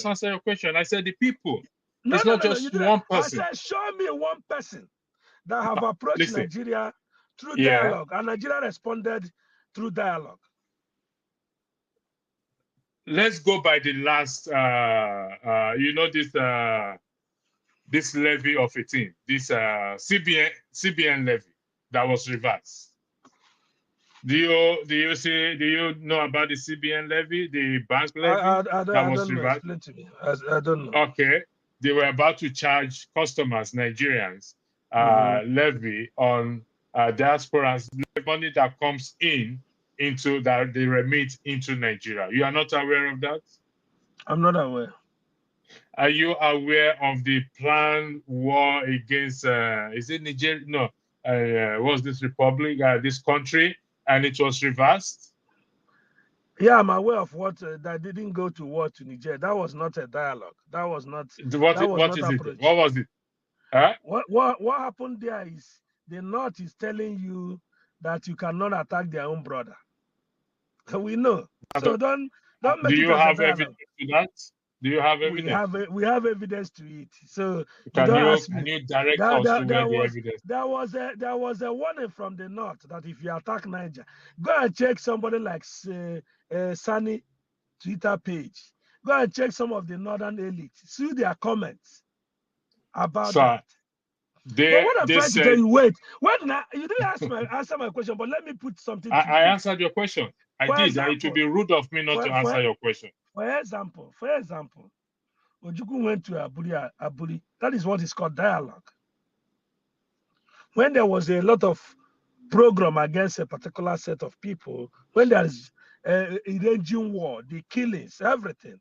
answered your question. I said the people. It's not just one person. I said, show me one person that have approached Nigeria through dialogue, and Nigeria responded through dialogue. Let's go by the last, this levy of 18, this CBN levy that was reversed. Do you know about the CBN levy, the bank levy that was reversed? Explain to me. I don't know. Okay, they were about to charge customers, Nigerians, levy on diasporans, money that comes into that they remit into Nigeria. You are not aware of that? I'm not aware. Are you aware of the planned war against is it Nigeria? No, was this republic, this country, and it was reversed? Yeah, I'm aware of what that didn't go to war to Niger. That was not a dialogue. That was not. What is it? What was it? Huh? What happened there is the North is telling you that you cannot attack their own brother. We know. So don't make it as a dialogue. Do you have evidence to that? Do you have evidence? We have evidence to it. So can you direct us to where the evidence? There was a warning from the North that if you attack Niger, go and check somebody like Sani Twitter page. Go and check some of the northern elites. See their comments about that. But what I'm trying to tell you, wait now, you didn't answer my question, but let me put something to you. I answered your question. I did. It would be rude of me not to answer your question. For example, Ojukwu went to Aburi. That is what is called dialogue. When there was a lot of program against a particular set of people, when there is a raging war, the killings, everything,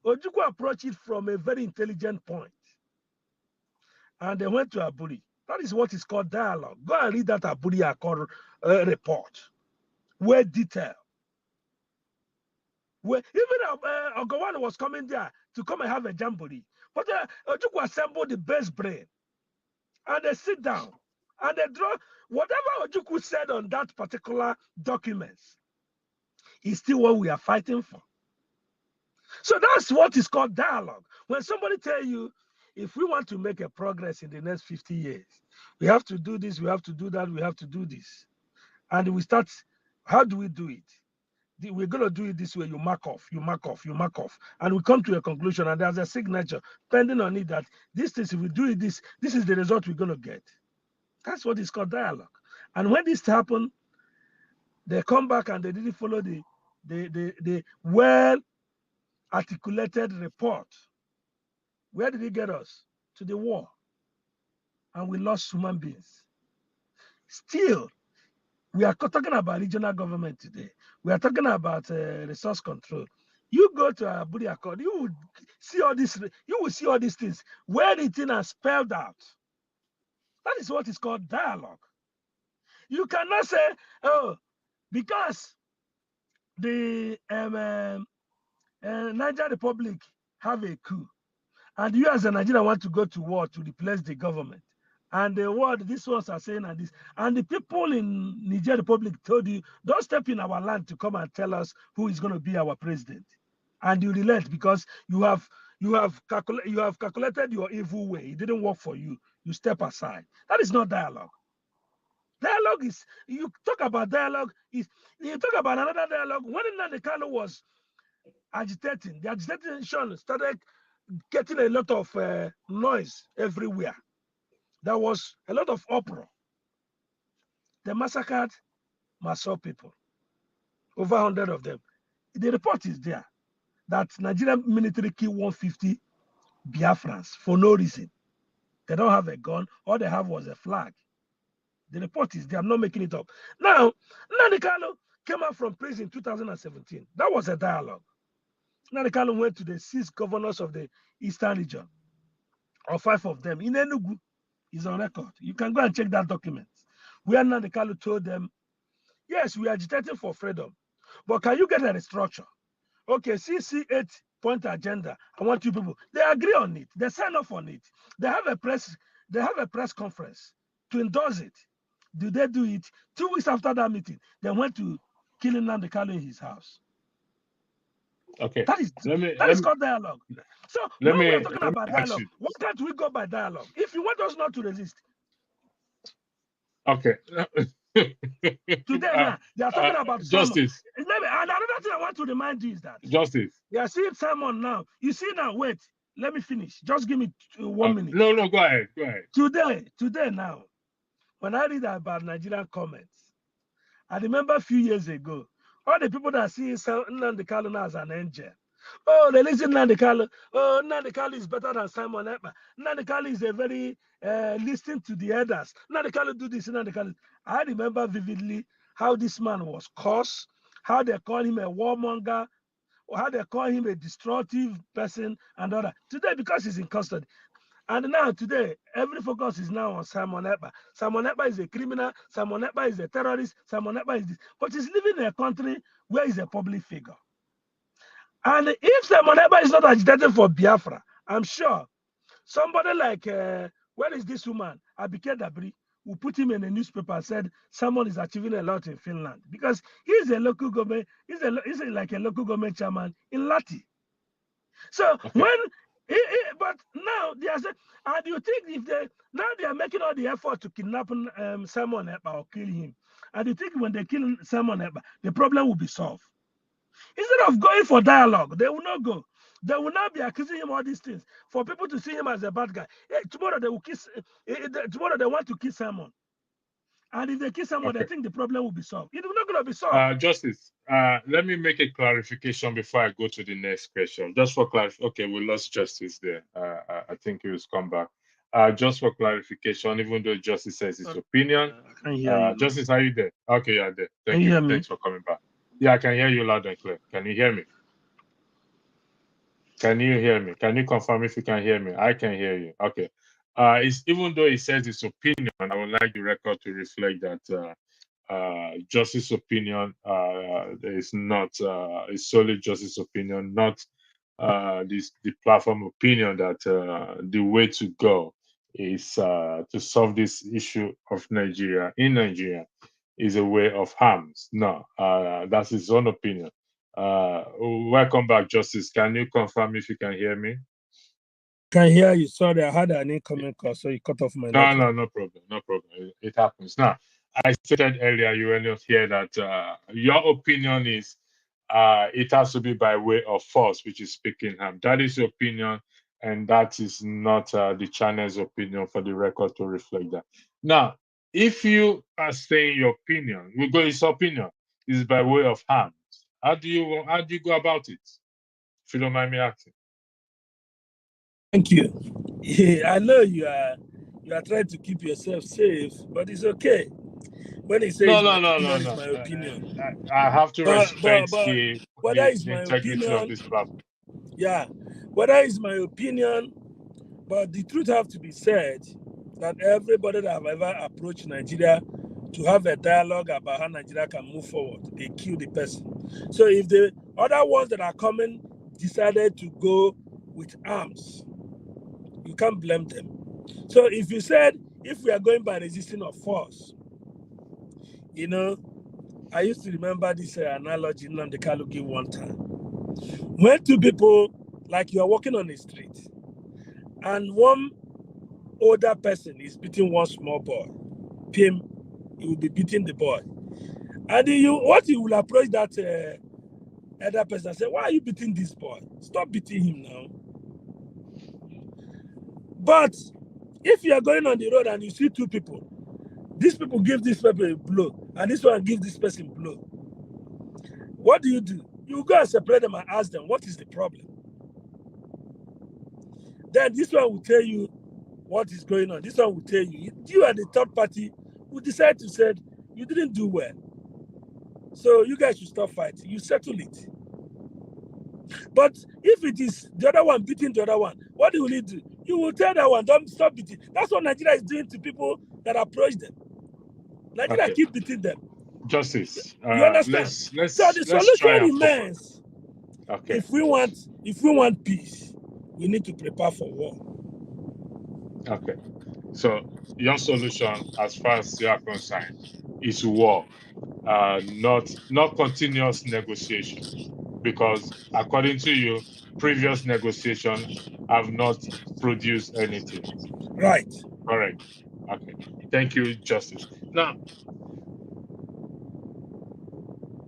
Ojukwu approached it from a very intelligent point. And they went to Aburi. That is what is called dialogue. Go and read that Aburi Accord report. Where detail. Where even Ogawan was coming there to come and have a jamboree. But Ojukwu assembled the best brain. And they sit down. And they draw whatever Ojukwu said on that particular documents is still what we are fighting for. So that's what is called dialogue. When somebody tell you, if we want to make a progress in the next 50 years, We have to do this, we have to do that, we have to do this. And we start, how do we do it? We're going to do it this way. You mark off, you mark off, you mark off. And we come to a conclusion, and there's a signature pending on it that this thing, if we do it, this is the result we're going to get. That's what is called dialogue. And when this happened, they come back and they didn't follow the well articulated report. Where did it get us? To the war. And we lost human beings. Still, we are talking about regional government today. We are talking about resource control. You go to Abuja Accord, you will see all this. You will see all these things where the thing is spelled out. That is what is called dialogue. You cannot say, oh, because the Niger Republic have a coup, and you as a Nigerian want to go to war to replace the government. And the word these ones are saying and this, and the people in Niger Republic told you, don't step in our land to come and tell us who is going to be our president. And you relent because you have calculated your evil way. It didn't work for you. You step aside. That is not dialogue. Dialogue is, you talk about dialogue, is you talk about another dialogue. When Nnamdi Kanu was agitating, the agitation started getting a lot of noise everywhere. There was a lot of uproar. They massacred Maso people, over 100 of them. The report is there that Nigerian military killed 150 Biafrans for no reason. They don't have a gun. All they have was a flag. The report is there. I'm not making it up. Now, Nnamdi Kanu came out from prison in 2017. That was a dialogue. Nnamdi Kanu went to the 6 governors of the Eastern region, or 5 of them, in Enugu. Is on record. You can go and check that document. Where Nnamdi Kanu told them, yes, we are agitating for freedom, but can you get a restructure? Okay, CC 8-point agenda. I want you people. They agree on it. They sign off on it. They have a press conference to endorse it. Do they do it? 2 weeks after that meeting, they went to killing Nnamdi Kanu in his house. Okay. That is called dialogue. So when we are talking about dialogue, why can't we go by dialogue? If you want us not to resist. Okay. Today now, they are talking about justice. And another thing I want to remind you is that justice. They are seeing Simon now. You see now, wait, let me finish. Just give me 1 minute. No, go ahead. Today now, when I read about Nigerian comments, I remember a few years ago, all the people that see Nnamdi Kanu as an angel. Oh, they listen to Nnamdi Kanu. Oh, Nnamdi Kanu is better than Simon Ekpa. Nnamdi Kanu is a very listening to the elders. Nnamdi Kanu do this, Nnamdi Kanu. I remember vividly how this man was cursed, how they call him a warmonger, or how they call him a destructive person and all that. Today, because he's in custody. And now today, every focus is now on Simon Ekpa. Simon Ekpa is a criminal. Simon Ekpa is a terrorist. Simon Ekpa is this. But he's living in a country where he's a public figure. And if Simon Ekpa is not agitating for Biafra, I'm sure somebody like, where is this woman? Abike Dabri, who put him in a newspaper and said someone is achieving a lot in Finland because he's a local government, he's like a local government chairman in Lati. So okay. But now they are saying, and you think if they are making all the effort to kidnap Simon Ekpa or kill him, and you think when they kill Simon Ekpa, the problem will be solved. Instead of going for dialogue, they will not go. They will not be accusing him of all these things for people to see him as a bad guy. Tomorrow they will kiss. Tomorrow they want to kiss Simon, and if they kiss Simon, they think the problem will be solved. It's not going to be solved. Justice, let me make a clarification before I go to the next question. Just for clarification, okay, we lost Justice there. I think he will come back. Just for clarification, even though Justice says his opinion, I can hear you. Justice, are you there? Okay, you're there. Thank you. Thanks for coming back. Yeah, I can hear you loud and clear. Can you hear me? Can you hear me? Can you confirm if you can hear me? I can hear you. Okay. It's even though he says his opinion, I would like the record to reflect that Justice's opinion is not is solely Justice's opinion, not the platform opinion that the way to go is to solve this issue of Nigeria in Nigeria is a way of harms. No, that's his own opinion. Welcome back, Justice. Can you confirm if you can hear me? can't hear you. Sorry, I had an incoming call, so you cut off my network. No problem. No problem. It happens. Now, I stated earlier, you were not here, that your opinion is it has to be by way of force, which is speaking harm. That is your opinion, and that is not the channel's opinion, for the record to reflect that. Now, if you are saying your opinion, we go, his opinion is by way of harm. How do you go about it? If you don't mind me asking. Thank you. I know you are trying to keep yourself safe, but it's okay. When he says No. it's my opinion. I have to respect But the whether it's my integrity opinion, of this platform. yeah, whether it's my opinion, but the truth have to be said that everybody that have ever approached Nigeria to have a dialogue about how Nigeria can move forward, they kill the person. So if the other ones that are coming decided to go with arms, you can't blame them. So if you said, if we are going by resisting of force, you know, I used to remember this analogy Nnamdi Kanu gave one time. When two people, like you are walking on the street, and one older person is beating one small boy, PM, he will be beating the boy. And you will approach that elder person and say, why are you beating this boy? Stop beating him now. But if you are going on the road and you see two people, these people give this person a blow, and this one gives this person a blow, what do? You go and separate them and ask them, what is the problem? Then this one will tell you what is going on. This one will tell you. You and the third party will decide to say, you didn't do well, so you guys should stop fighting. You settle it. But if it is the other one beating the other one, what will you do? You will tell that one, don't stop beating. That's what Nigeria is doing to people that approach them. Nigeria keep beating them. Justice. You understand? So the solution remains. Okay. If we want peace, we need to prepare for war. Okay. So your solution, as far as you are concerned, is war, not continuous negotiation, because according to you, previous negotiation have not produced anything. Right. Correct. Okay. Thank you, Justice. Now,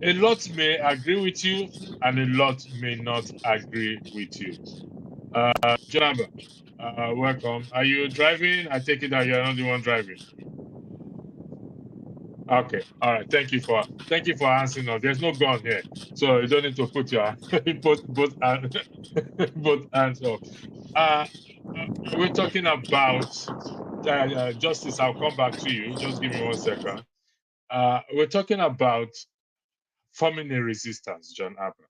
a lot may agree with you, and a lot may not agree with you. Jonaba, welcome. Are you driving? I take it that you're not the one driving. Okay. All right. Thank you for answering. There's no gun here, so you don't need to put your both hands up. We're talking about Justice. I'll come back to you. Just give me 1 second. We're talking about forming a resistance, John Abba.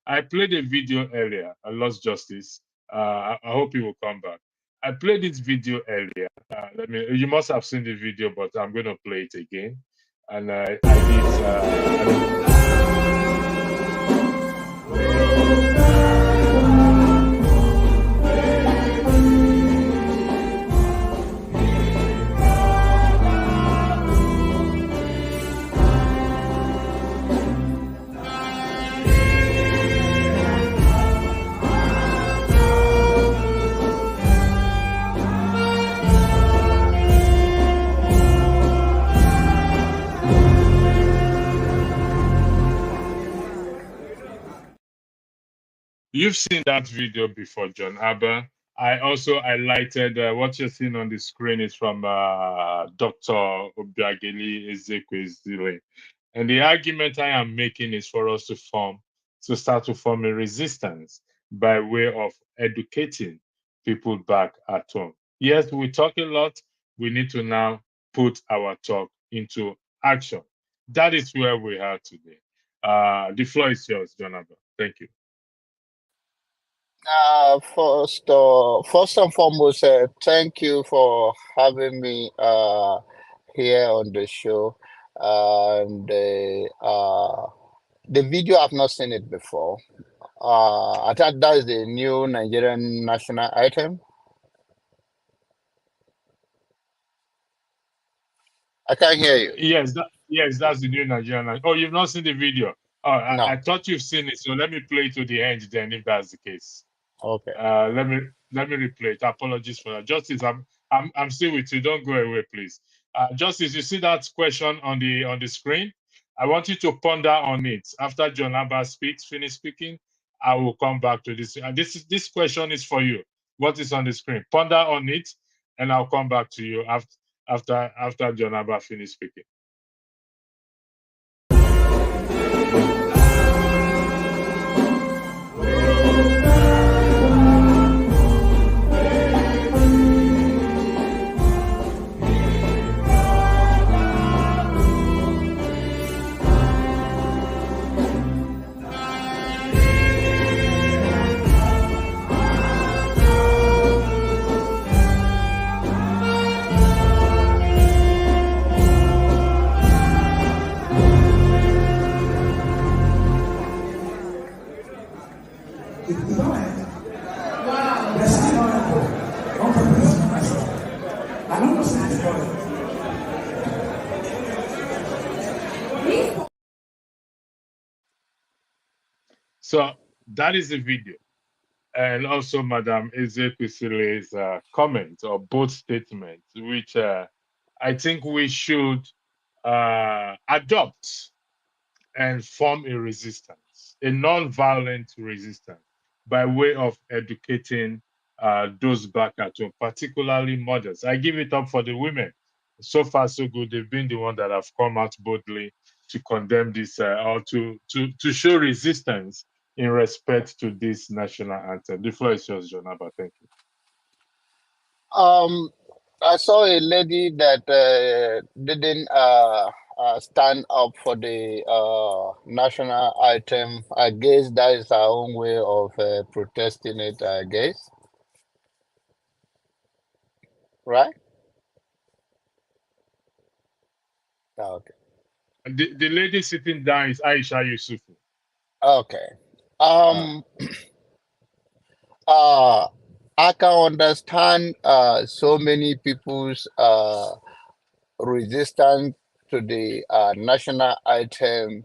I played a video earlier. I lost Justice. I hope he will come back. I played this video earlier. You must have seen the video, but I'm going to play it again. And I did. You've seen that video before, John Abba. I also highlighted what you're seeing on the screen is from Dr. Obiageli Ezekwesili. And the argument I am making is for us to start to form a resistance by way of educating people back at home. Yes, we talk a lot. We need to now put our talk into action. That is where we are today. The floor is yours, John Abba. Thank you. First and foremost, thank you for having me here on the show. And the video, I've not seen it before. I thought that is the new Nigerian national item. I can't hear you. Yes, that's the new Nigerian. Oh, you've not seen the video? Oh, No. I thought you've seen it, so let me play to the end then, if that's the case. Okay. Let me replay it. Apologies for that. Justice, I'm still with you. Don't go away, please. Justice, you see that question on the screen? I want you to ponder on it. After John Abba finish speaking, I will come back to this. And this question is for you. What is on the screen? Ponder on it, and I'll come back to you after John Abba finish speaking. So that is the video. And also Madam Ezekwesile's comment or both statements, which I think we should adopt and form a resistance, a non-violent resistance, by way of educating those back at home, particularly mothers. I give it up for the women. So far, so good. They've been the one that have come out boldly to condemn this or to show resistance in respect to this national anthem. The floor is yours, John Abba. Thank you. I saw a lady that didn't stand up for the national item. I guess that is her own way of protesting it, I guess. Right? Okay. The lady sitting down is Aisha Yusufu. Okay. Uh, I can understand so many people's resistance to the national item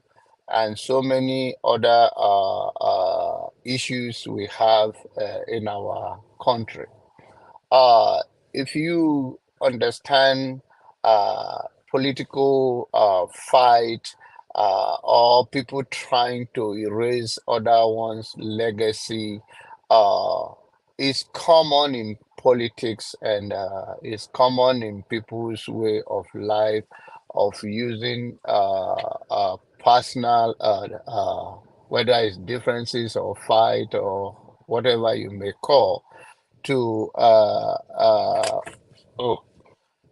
and so many other issues we have in our country. If you understand uh, political fight or people trying to erase other one's legacy, uh, is common in politics and is common in people's way of life of using personal, whether it's differences or fight or whatever you may call, to oh,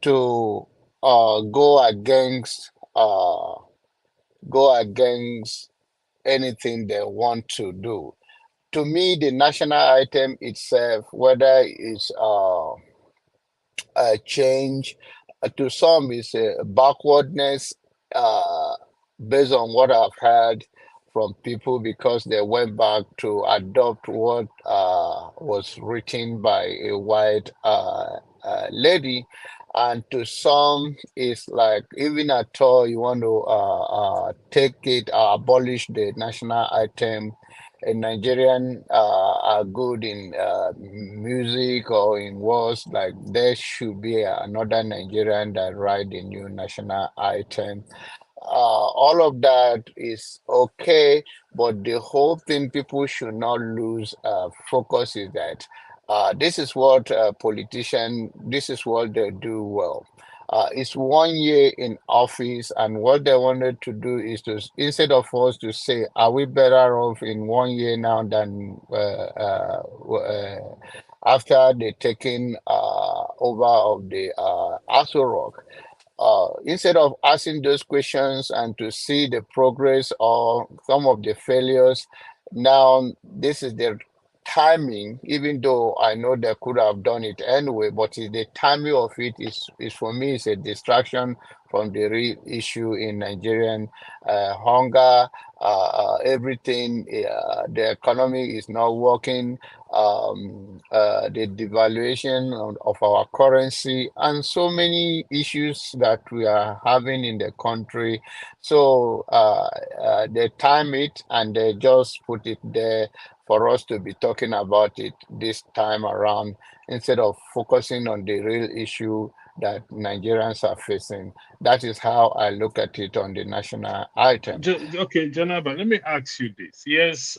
to go against anything they want to do. To me, the national item itself, whether it's a change, to some is a backwardness, uh, based on what I've heard from people because they went back to adopt what was written by a white lady. And to some, it's like even at all you want to take it, abolish the national item. A Nigerian are good in music or in words, like there should be another Nigerian that write the new national item. All of that is okay, but the whole thing people should not lose focus is that this is what politicians, this is what they do well. It's 1 year in office, and what they wanted to do is to, instead of us to say, are we better off in 1 year now than after they taking over of the Aso Rock? Instead of asking those questions and to see the progress or some of the failures, now this is the timing, even though I know they could have done it anyway, but the timing of it is for me is a distraction from the real issue in Nigerian hunger, everything, the economy is not working, the devaluation of our currency, and so many issues that we are having in the country. So they time it and they just put it there for us to be talking about it this time around instead of focusing on the real issue that Nigerians are facing. That is how I look at it on the national item. Okay, Janaba, let me ask you this. Yes,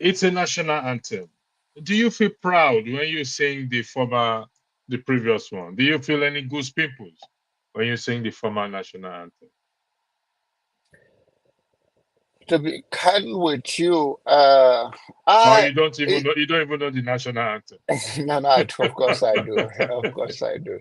it's a national anthem. Do you feel proud when you sing the previous one? Do you feel any goose pimples when you sing the former national anthem? To be candid with you, Or I you don't even know the national anthem? no, no, of course I do. Of course I do.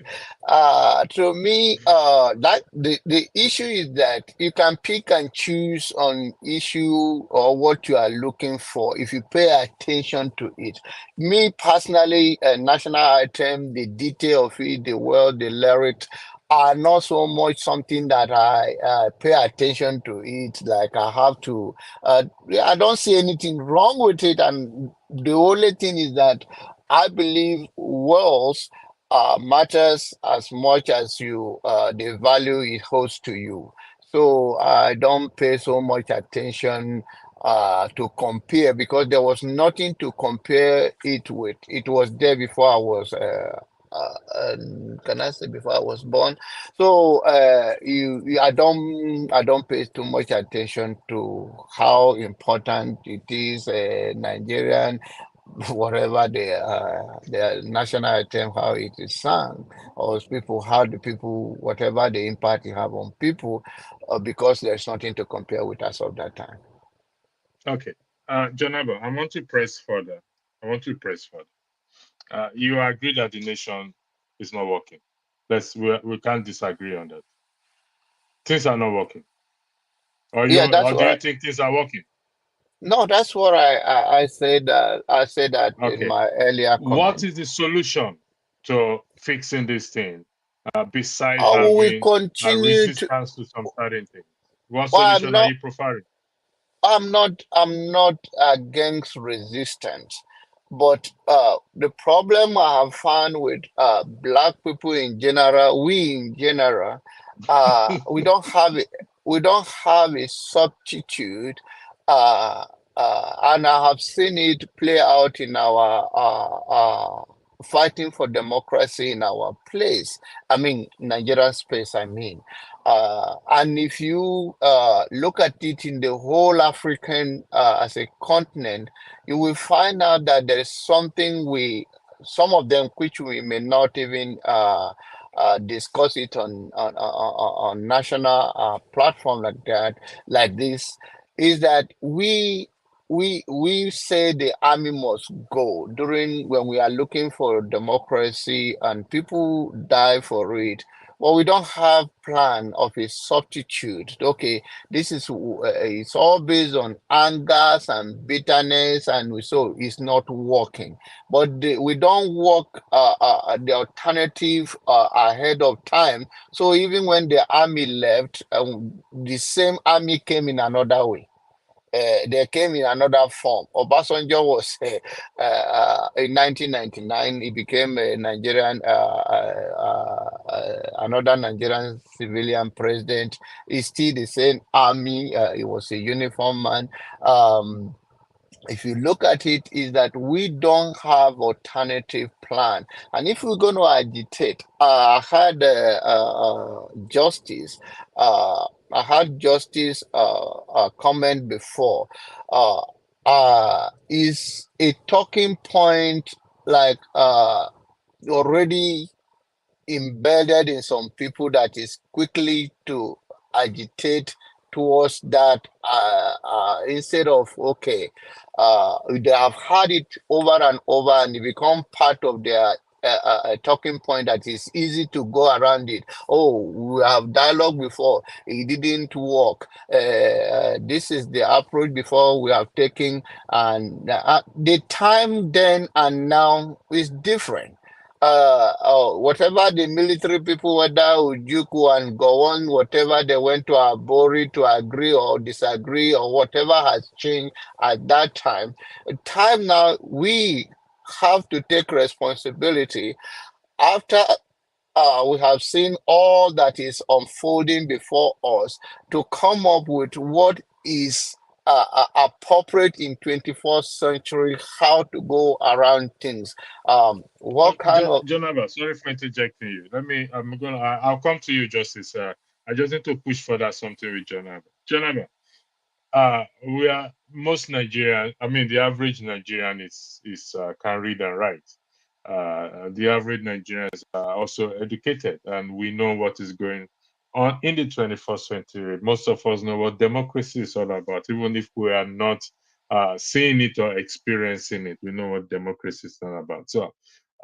To me, that the issue is that you can pick and choose on issue or what you are looking for if you pay attention to it. Me personally, a national item, the detail of it, the word, the lyrics are not so much something that I pay attention to it. Like I have to, yeah, I don't see anything wrong with it, and the only thing is that I believe words matters as much as you the value it holds to you. So I don't pay so much attention to compare because there was nothing to compare it with. It was there before I was. Can I say before I was born? So I don't pay too much attention to how important it is. Nigerian whatever the national anthem, how it is sung, or people, how the people, whatever the impact it have on people, because there's nothing to compare with as of that time. Okay. Janaba, I want to press further. I want to press further. You agree that the nation is not working. We can't disagree on that. Things are not working. Yeah, that's Or do you what. think things are working? No, that's what I said. I said that in Okay. my earlier What comment. is the solution to fixing this thing beside How we having a continue to? resistance to some certain things? What Well, solution are you preferring? I'm not against resistance, but the problem I have found with black people in general, we in general, we don't have a substitute, uh, and I have seen it play out in our fighting for democracy in our place. I mean, Nigerian space. I mean. And if you look at it in the whole African as a continent, you will find out that there is something some of them which we may not even discuss it on national platform like that, like this, is that we say the army must go during when we are looking for democracy and people die for it, well, we don't have plan of a substitute. Okay, this is it's all based on angers and bitterness, and so it's not working. But we don't work the alternative ahead of time. So even when the army left, the same army came in another way. They came in another form. Obasanjo was in 1999. He became a Nigerian, another Nigerian civilian president. He's still the same army. He was a uniform man. Um, if you look at it, is that we don't have alternative plan, and if we're going to agitate, I had justice I had justice comment before, uh, is a talking point like already embedded in some people that is quickly to agitate towards that instead of okay, they have had it over and over and it become part of their talking point that is easy to go around it. Oh, we have dialogue before, it didn't work. This is the approach before we have taken, and the time then and now is different. Whatever the military people, whether Ujuku and Gowon, whatever they went to Abori to agree or disagree or whatever has changed at that time. Time now, we have to take responsibility after we have seen all that is unfolding before us to come up with what is appropriate in 21st century, how to go around things. What kind of Jonaba, sorry for interjecting you. I'll come to you, Justice. I just need to push further something with Jonaba. Jonaba, we are most Nigerian. I mean, the average Nigerian is can read and write. The average Nigerians are also educated, and we know what is going on in the 21st century. Most of us know what democracy is all about, even if we are not seeing it or experiencing it. We know what democracy is all about. So,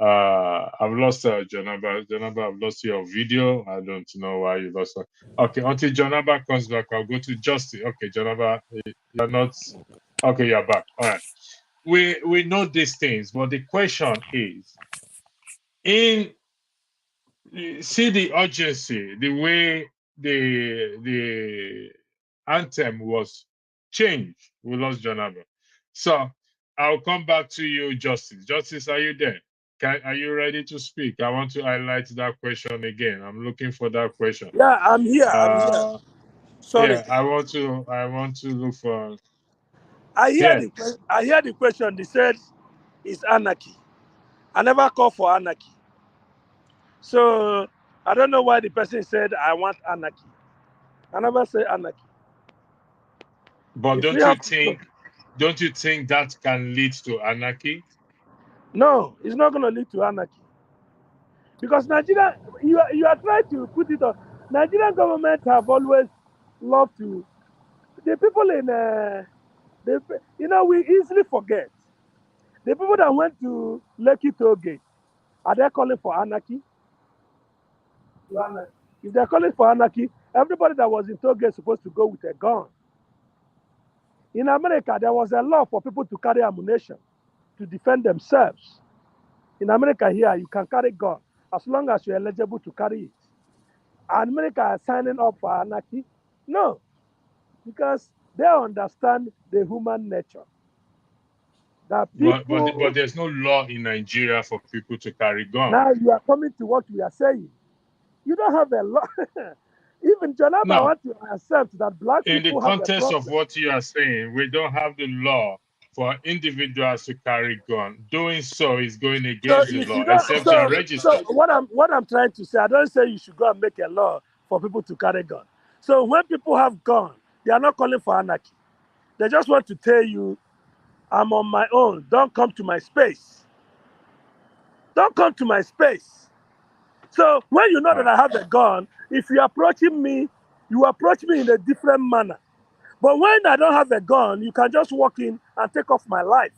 I've lost Jonaba. Jonaba, I've lost your video. I don't know why you lost. Okay, until Jonaba comes back, I'll go to Justin. Okay, Jonaba, you're not. Okay, you're back. All right. We know these things, but the question is, in see the urgency, the way the anthem was changed. We lost Jonaba. So I'll come back to you, Justice. Justice, are you there? Are you ready to speak? I want to highlight that question again. I'm looking for that question. Yeah, I'm here. I'm here. Uh, Sorry. yeah, I want to look for. I hear Yeah, the question. They said it's anarchy. I never call for anarchy. So I don't know why the person said I want anarchy. I never say anarchy. but If we have to go. don't you think that can lead to anarchy? No, it's not going to lead to anarchy. Because Nigeria, you are trying to put it on. Nigerian government have always loved to. The people in, we easily forget. The people that went to Lekki toll gate, are they calling for anarchy? If they're calling for anarchy, everybody that was in toll gate is supposed to go with a gun. In America, there was a law for people to carry ammunition to defend themselves. In America here, you can carry gun as long as you're eligible to carry it. And America are signing up for anarchy? No, because they understand the human nature. That But people, there's no law in Nigeria for people to carry gun. now you are coming to what we are saying. You don't have a law. Even Jonaba Now, want to accept that black in the people have a context of problem. what you are saying, we don't have the law for individuals to carry gun. Doing so is going So against the if you law, don't, except you are so registered. what I'm trying to say, I don't say you should go and make a law for people to carry gun. So when people have gun, they are not calling for anarchy. They just want to tell you, I'm on my own. Don't come to my space. Don't come to my space. So when you know that Ah, I have a gun, if you approaching me, you approach me in a different manner. But when I don't have a gun, you can just walk in and take off my life.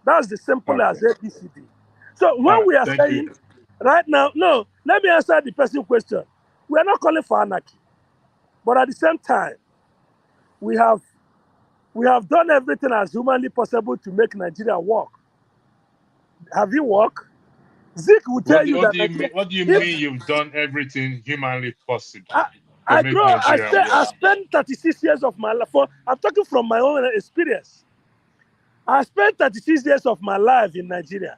That's the simple as okay. ABCD. So All when right. we are Thank you. saying right now, no, let me answer the person question. We are not calling for anarchy, but at the same time, we have we have done everything as humanly possible to make Nigeria work. Have you worked? Zeke will tell you What that do you Nigeria. mean? What do you If mean you've done everything humanly possible I, to I make grow, Nigeria I work? spent 36 years of my life. I'm talking from my own experience. I spent 36 years of my life in Nigeria.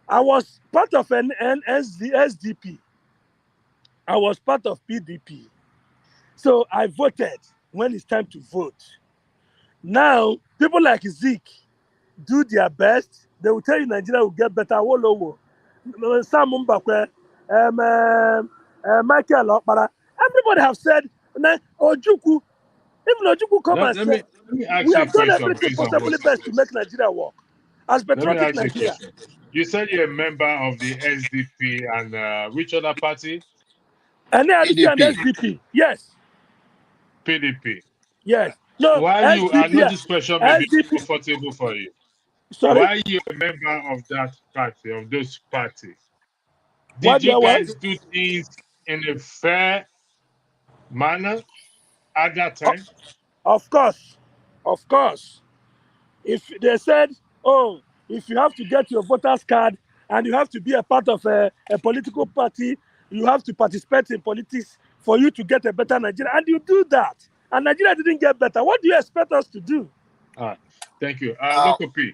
I was part of an SDP. I was part of PDP. So I voted when it's time to vote. Now, people like Zeke do their best. They will tell you Nigeria will get better. Sam Mbakwe, Michael Okpara. Everybody have said, Ojukwu, even Ojukwu come Let, and let say, me let me we ask you a have done question everything based on what possibly you best said. to make Nigeria work. As Let me patriotic ask you a Nigeria. question. You said you're a member of the SDP and which other party? And then RDP and PDP? SDP. Yes. PDP. Yes. No, Why you? I know SDP. this question may be SDP. comfortable for you. Sorry? Why you a member of that party, of those parties? Why Did do you I what? guys do things in a fair manner at that O- time? Of course. Of course. If they said, oh, if you have to get your voter's card and you have to be a part of a political party, you have to participate in politics for you to get a better Nigeria. And you do that. And Nigeria didn't get better. What do you expect us to do? All right. Thank you. Uh, Local P.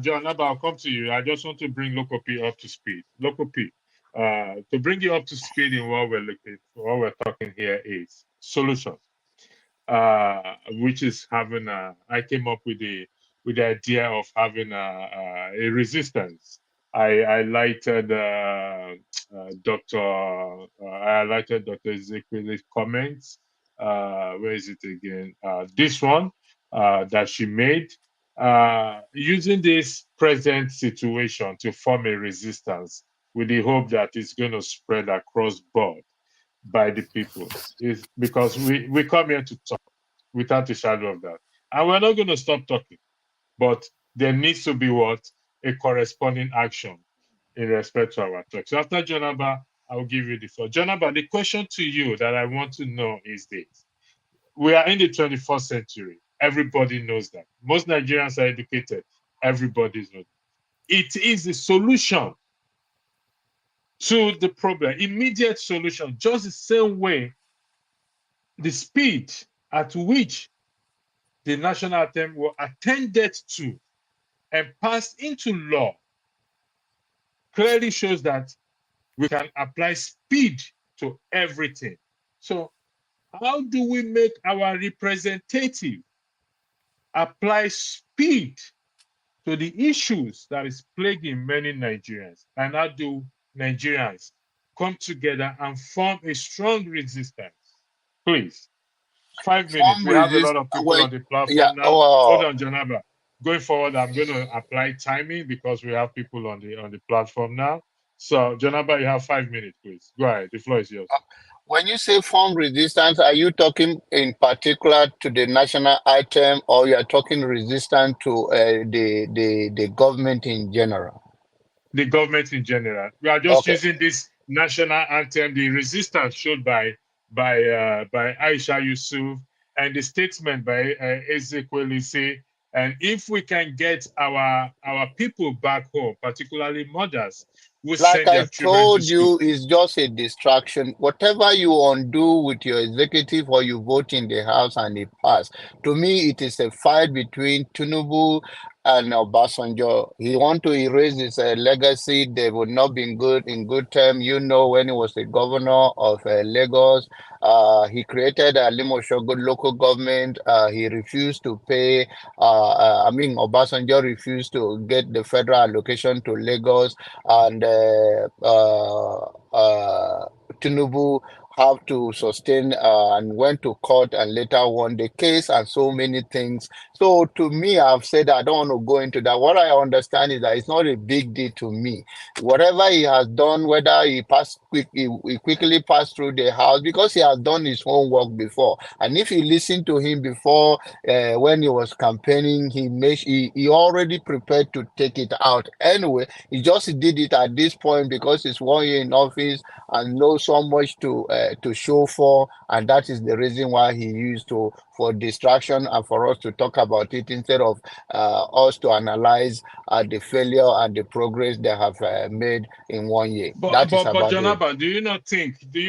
John, Abba, I'll come to you. I just want to bring Local P up to speed. Local P. To bring you up to speed in what we're talking here is solutions. which is having a. I came up with the idea of having a resistance. I highlighted Dr. Ezekiel's comments. Where is it again? This one that she made, using this present situation to form a resistance with the hope that it's going to spread across board by the people. Is because we come here to talk without a shadow of doubt, and we're not going to stop talking. But there needs to be what, a corresponding action in respect to our talk. So after Jonaba, I'll give you the floor. Jonaba, the question to you that I want to know is this: we are in the 21st century. Everybody knows that. Most Nigerians are educated. Everybody knows. It is the solution to the problem, immediate solution, just the same way the speed at which the national anthem were attended to and passed into law clearly shows that we can apply speed to everything. So, how do we make our representative apply speed to the issues that is plaguing many Nigerians? And how do Nigerians come together and form a strong resistance? Please, 5 minutes. Form We have a resist lot of people when on the yeah, platform now. Hold oh, on, Janaba. Going forward, I'm going to apply timing because we have people on the platform now. So, Janaba, you have 5 minutes, please. Go ahead. The floor is yours. when you say form resistance, are you talking in particular to the national item, or you are talking resistance to the government in general? The government in general. We are just Okay. using this national anthem, the resistance showed by Aisha Yusuf, and the statement by Ezekiel say. And if we can get our people back home, particularly mothers who Like send I their children to told school. you, it's just a distraction. Whatever you undo with your executive or you vote in the House and it pass, to me, it is a fight between Tinubu and Obasanjo. He want to erase his legacy. They would not be in good term. You know, when he was the governor of Lagos, he created a Limoshogo local government. He refused to pay. Obasanjo refused to get the federal allocation to Lagos, and Tinubu have to sustain and went to court and later won the case and so many things. So to me, I've said I don't want to go into that. What I understand is that it's not a big deal to me. Whatever he has done, whether he quickly passed through the house because he has done his homework before. And if you listen to him before, when he was campaigning, he already prepared to take it out anyway. He just did it at this point because he's 1 year in office and knows so much to show for, and that is the reason why he used to for distraction and for us to talk about it instead of us to analyze the failure and the progress they have made in 1 year. But That is but but about it. Janaba, do you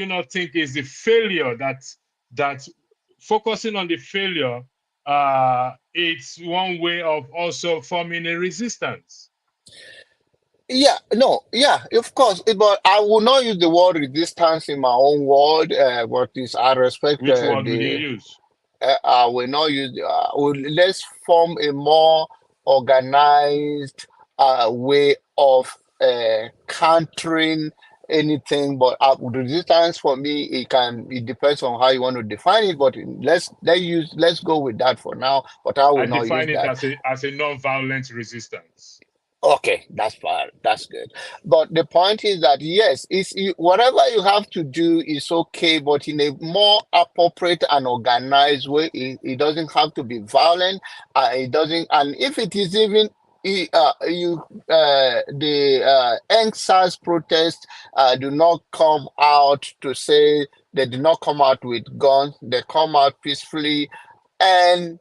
not think is the failure that focusing on the failure it's one way of also forming a resistance? Yeah, no, yeah, of course. But I will not use the word resistance in my own word. But is I respect Which word will you the use? will not use let's form a more organized way of countering anything. But resistance for me, it depends on how you want to define it, but let's go with that for now, but I I will not use define it that. as a non-violent resistance. Okay, that's fine. That's good. But the point is that yes, whatever you have to do is okay, but in a more appropriate and organized way. It doesn't have to be violent. It doesn't, and if it is even the NSAS protest do not come out to say they do not come out with guns. They come out peacefully, and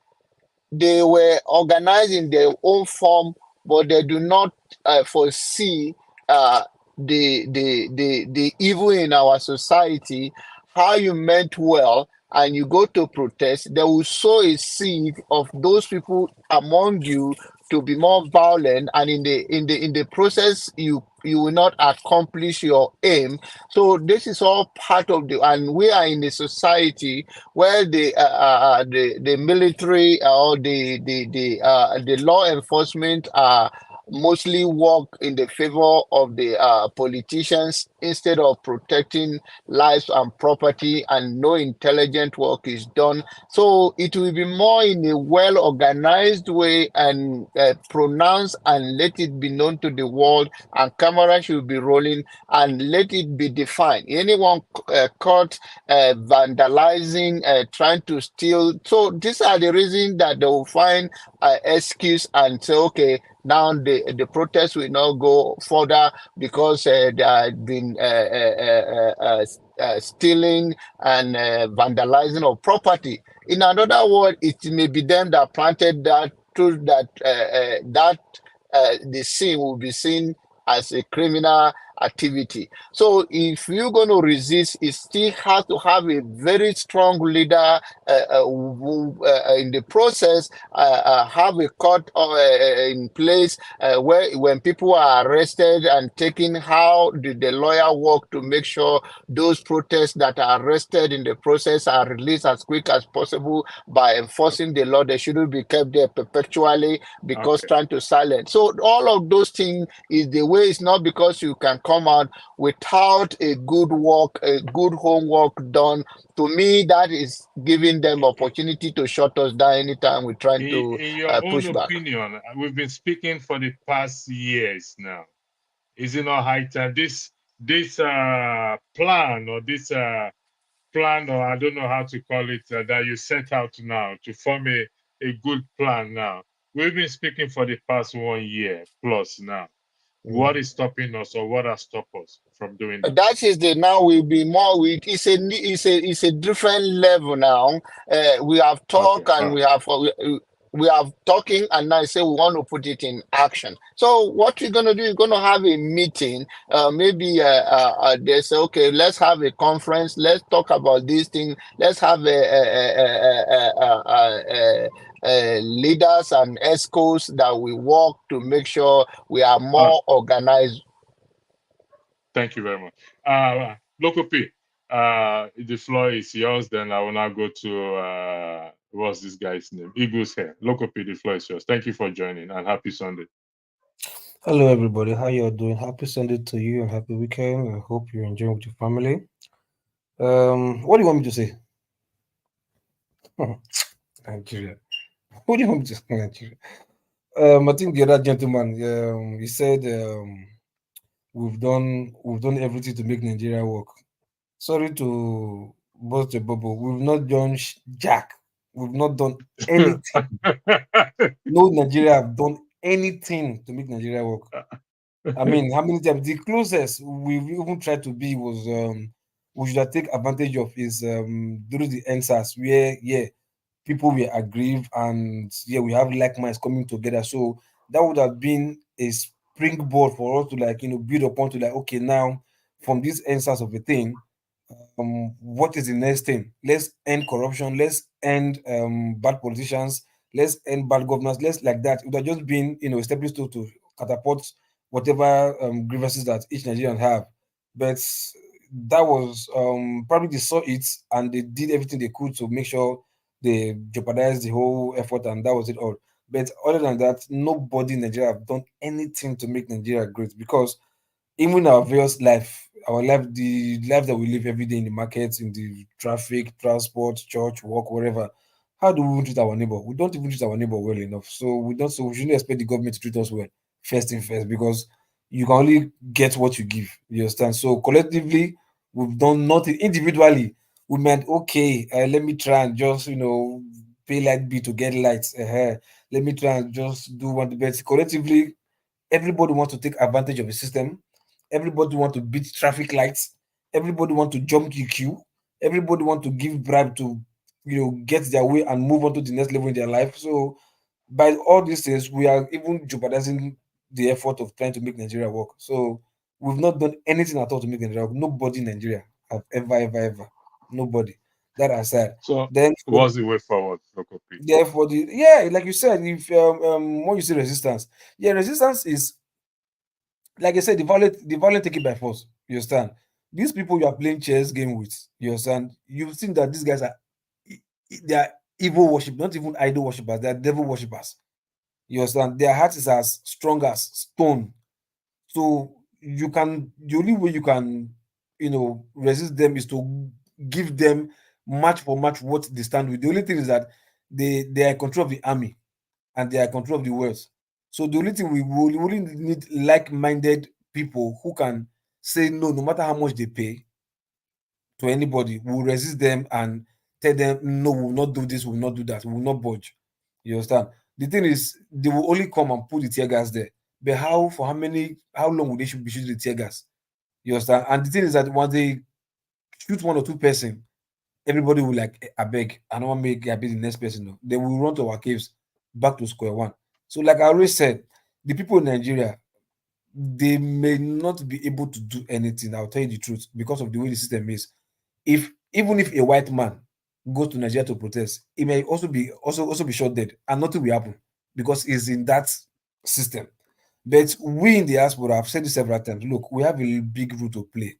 they were organized in their own form, but they do not foresee the evil in our society. How you meant well, and you go to protest, they will sow a seed of those people among you to be more violent, and in the process you will not accomplish your aim. So this is all part of the, and we are in a society where the military or the law enforcement are mostly work in the favor of the politicians instead of protecting lives and property, and no intelligent work is done. So it will be more in a well organized way, and pronounced and let it be known to the world, and camera should be rolling and let it be defined. Anyone caught vandalizing, trying to steal. So these are the reasons that they will find excuse and say, okay, now the protest will not go further because they have been stealing and vandalizing of property. In another word, it may be them that planted that, to that the scene will be seen as a criminal activity. So if you're going to resist, it still has to have a very strong leader in the process, have a court in place where when people are arrested and taken, how did the lawyer work to make sure those protests that are arrested in the process are released as quick as possible by enforcing the law. They shouldn't be kept there perpetually because Okay. trying to silence. So all of those things is the way. It's not because you can come out without a good work, a good homework done. To me, that is giving them opportunity to shut us down anytime we're trying to In your own push back. opinion, we've been speaking for the past years now. Is it not high time this plan, or this plan, or I don't know how to call it, that you set out now to form a good plan now? We've been speaking for the past 1 year plus now. What Mm. is stopping us, or what has stopped us from doing that? That is the, now will be more with, it's a different level now. We have Okay, talked all and right. we have talking, and now say we want to put it in action. So what we're gonna do is gonna have a meeting. Maybe they say, okay, let's have a conference. Let's talk about this thing. Let's have leaders and escorts that we work to make sure we are All right. more organized. Thank you very much. Local P, the floor is yours. Then I will now go to what's this guy's name? Eagles here. Local P, the floor is yours. Thank you for joining, and happy Sunday. Hello, everybody. How you all doing? Happy Sunday to you and happy weekend. I hope you're enjoying with your family. What do you want me to say? Nigeria. What do you want me to say, Nigeria? I think the other gentleman, he said, we've done everything to make Nigeria work. Sorry to burst the bubble. We've not done jack. We've not done anything. No Nigeria have done anything to make Nigeria work. I mean, how many times the closest we've even tried to be was we should have take advantage of is during the NSAS where people were aggrieved and we have like minds coming together. So that would have been a springboard for us to build upon to okay, now from this NSAS of a thing, what is the next thing? Let's end corruption, let's end bad politicians, let's end bad governance, let's like that. It would have just been a stepping stone to catapult whatever grievances that each Nigerian have. But that was probably they saw it and they did everything they could to make sure they jeopardized the whole effort, and that was it all. But other than that, nobody in Nigeria have done anything to make Nigeria great, because even our various life, our life, the life that we live every day in the markets, in the traffic, transport, church, work, wherever. How do we even treat our neighbor? We don't even treat our neighbor well enough. So we don't. So we shouldn't expect the government to treat us well. First thing first, because you can only get what you give. You understand? So collectively, we've done nothing. Individually, we meant okay. Let me try and just pay light bill to get lights. Let me try and just do one best. Collectively, everybody wants to take advantage of the system. Everybody wants to beat traffic lights. Everybody wants to jump the queue. Everybody wants to give bribe to get their way and move on to the next level in their life. So by all these things, we are even jeopardizing the effort of trying to make Nigeria work. So we've not done anything at all to make Nigeria work. Nobody in Nigeria have ever, ever, ever. Nobody. That aside, So then what's the way forward, Local P? therefore yeah, like you said, if when you say resistance, yeah, resistance is, like I said, the violent take it by force. You understand? These people you are playing chess game with, you understand? You've seen that these guys are they are evil worship, not even idol worshippers, they are devil worshippers. You understand? Their heart is as strong as stone. So the only way you can, resist them is to give them match for match what they stand with. The only thing is that they are in control of the army and they are in control of the wealth. So the only thing we will only need like-minded people who can say no, no matter how much they pay to anybody. We will resist them and tell them no, we will not do this, we will not do that, we will not budge. You understand? The thing is, they will only come and put the tear gas there. But how long will they should be shooting the tear gas? You understand? And the thing is that once they shoot one or two person, everybody will like, I beg, I don't want to make I be the next person. No. They will run to our caves, back to square one. So, like I always said, the people in Nigeria, they may not be able to do anything. I'll tell you the truth because of the way the system is. If even if a white man goes to Nigeria to protest, he may also be shot dead, and nothing will happen because he's in that system. But we in the diaspora, I've said this several times. Look, we have a big role to play.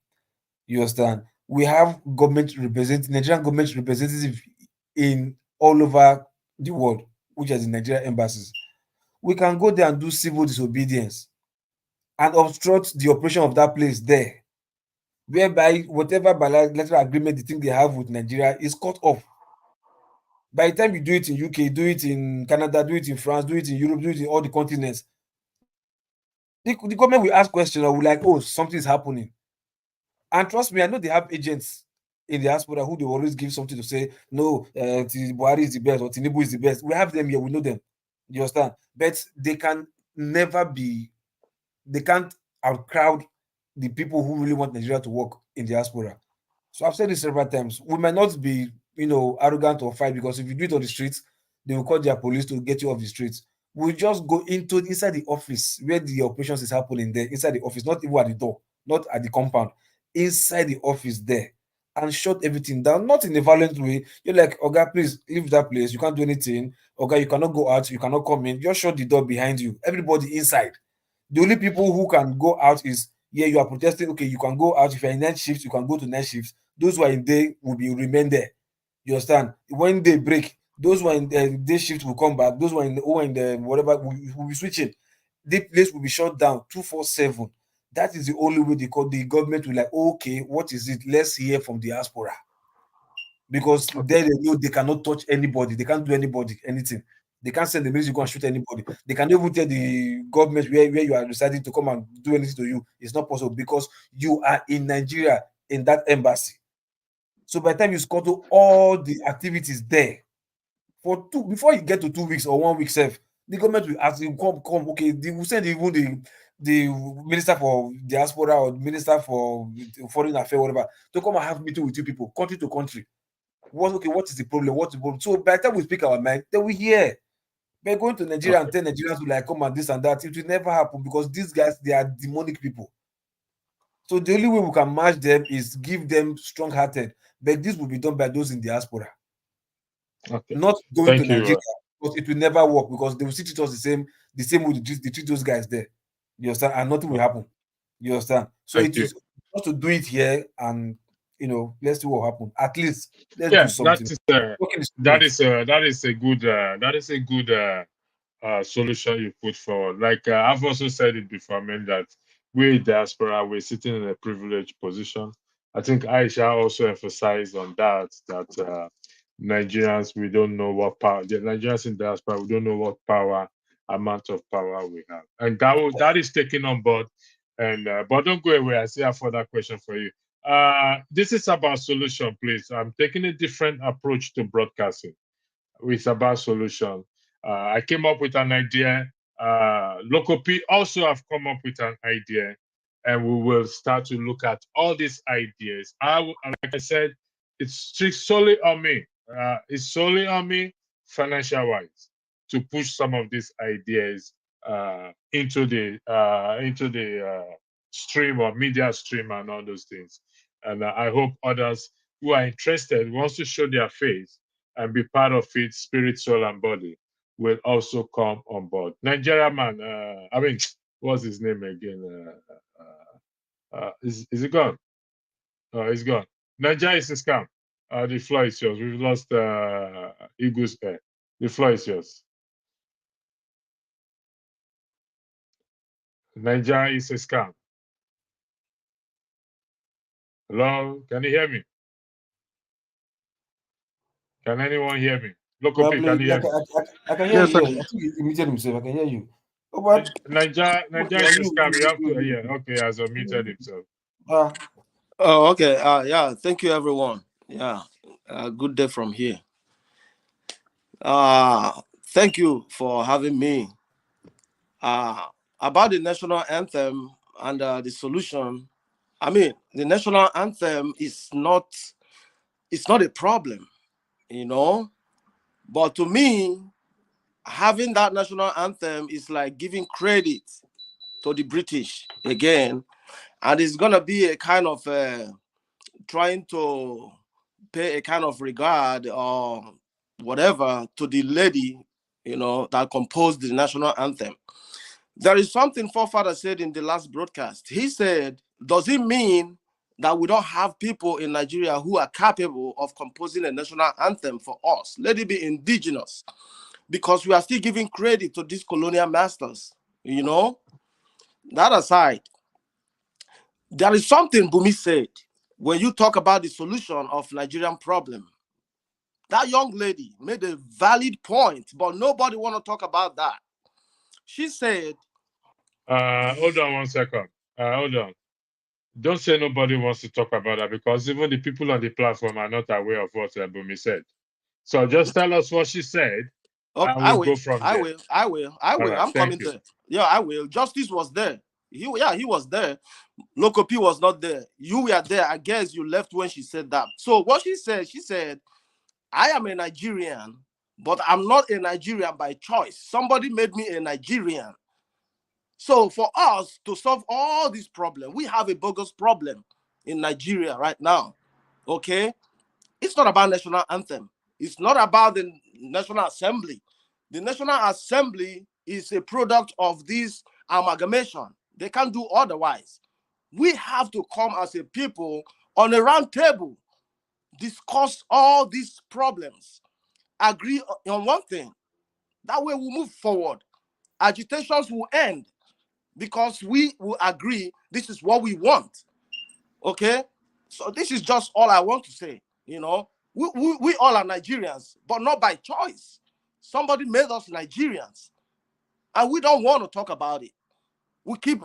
You understand? We have Nigerian government representative in all over the world, which is the Nigerian embassies. We can go there and do civil disobedience and obstruct the operation of that place there, whereby whatever bilateral agreement the thing they have with Nigeria is cut off. By the time you do it in UK, do it in Canada, do it in France, do it in Europe, do it in all the continents, the government will ask questions or will like, oh, something is happening. And trust me, I know they have agents in the diaspora who they always give something to say, no, Buhari is the best or Tinubu is the best. We have them here, we know them. You understand? But never be, they can't outcrowd the people who really want Nigeria to work in the diaspora. So I've said this several times. We might not be, arrogant or fight because if you do it on the streets, they will call their police to get you off the streets. We just go inside the office where the operations is happening there, inside the office, not even at the door, not at the compound, inside the office there, and shut everything down, not in a violent way. You're like, Oga, please leave that place. You can't do anything. Oga, you cannot go out, you cannot come in. Just shut the door behind you. Everybody inside. The only people who can go out is, yeah, you are protesting. Okay, you can go out. If you're in night shifts, you can go to night shifts. Those who are in day will be remain there. You understand? When they break, those who are in the day shift will come back. Those who are in the whatever will be switching. The place will be shut down 247. That is the only way the government will like, okay, what is it? Let's hear from the diaspora. Because Okay. there they know they cannot touch anybody, they can't do anybody anything. They can't send the military to go and shoot anybody. They can even tell the government where you are residing to come and do anything to you. It's not possible because you are in Nigeria in that embassy. So by the time you scuttle all the activities there for two before you get to 2 weeks or 1 week self, the government will ask you come. Okay, they will send even the minister for diaspora or minister for foreign affairs, whatever, to come and have meeting with you people, country to country. What is the problem? What's the problem? So by the time we speak our mind, then we hear. But going to Nigeria and Okay. tell Nigerians to like come and this and that, it will never happen because these guys they are demonic people. So the only way we can match them is give them strong-hearted. But this will be done by those in diaspora, Okay. not going to Thank Nigeria, you. because it will never work because they will see treat us the same way they treat those guys there. You understand? And nothing will Okay. happen. You understand? So Thank it you. is just to do it here and let's see what happens. At least let's do Yeah, that something. is Talking is that great. is that is a good solution you put forward. Like I've also said it before, I mean that we in diaspora we're sitting in a privileged position. I think Aisha also emphasized on that Nigerians we don't know what power the Nigerians in diaspora we don't know what amount of power we have, and that is taken on board. And but don't go away. I see a further question for you. This is about solution, please. I'm taking a different approach to broadcasting with about solution. I came up with an idea. Local P also have come up with an idea, and we will start to look at all these ideas. Like I said, solely on me. It's solely on me, financial wise, to push some of these ideas into the stream or media stream and all those things. And I hope others who are interested, wants to show their face and be part of it, spirit, soul, and body, will also come on board. Nigeria man, I mean, what's his name again? Is it gone? It's gone. Nigeria is a scam. The floor is yours. We've lost Eagles there. The floor is yours. Nigeria is a scam. Hello, can you hear me? Can anyone hear me? Local Yeah, P, can please. you Yeah, hear me? I can hear Yes, you. sir. Yeah, I think he muted himself. I can hear you. Oh, but Nigeria yeah, is a scam. You have to, yeah, okay, he has unmuted himself. uh, Oh, okay. Yeah. Thank you, everyone. Yeah. Good day from here. Thank you for having me. About the national anthem and the solution. I mean, the national anthem is not. It's not a problem, you know. But to me, having that national anthem is like giving credit to the British again, and it's gonna be a kind of trying to pay a kind of regard or whatever to the lady, that composed the national anthem. There is something forefather said in the last broadcast. He said, "Does it mean that we don't have people in Nigeria who are capable of composing a national anthem for us? Let it be indigenous, because we are still giving credit to these colonial masters." That aside, there is something Bumi said when you talk about the solution of Nigerian problem. That young lady made a valid point, but nobody want to talk about that. She said, Hold on 1 second. Hold on. Don't say nobody wants to talk about that, because even the people on the platform are not aware of what Bumi said. So just tell us what she said, "Okay, and I we'll will, go from I there. will, I will, I All will. right. I'm Thank coming you. to. Yeah, I will. Justice was there. He was there. Local P was not there. You were there. I guess you left when she said that. So what she said, I am a Nigerian, but I'm not a Nigerian by choice. Somebody made me a Nigerian. So for us to solve all these problems, we have a bogus problem in Nigeria right now. Okay? It's not about national anthem. It's not about the National Assembly. The National Assembly is a product of this amalgamation. They can't do otherwise. We have to come as a people on a round table, discuss all these problems, agree on one thing. That way we move forward. Agitations will end because we will agree this is what we want. Okay? So this is just all I want to say. We all are Nigerians, but not by choice. Somebody made us Nigerians, and we don't want to talk about it. We keep,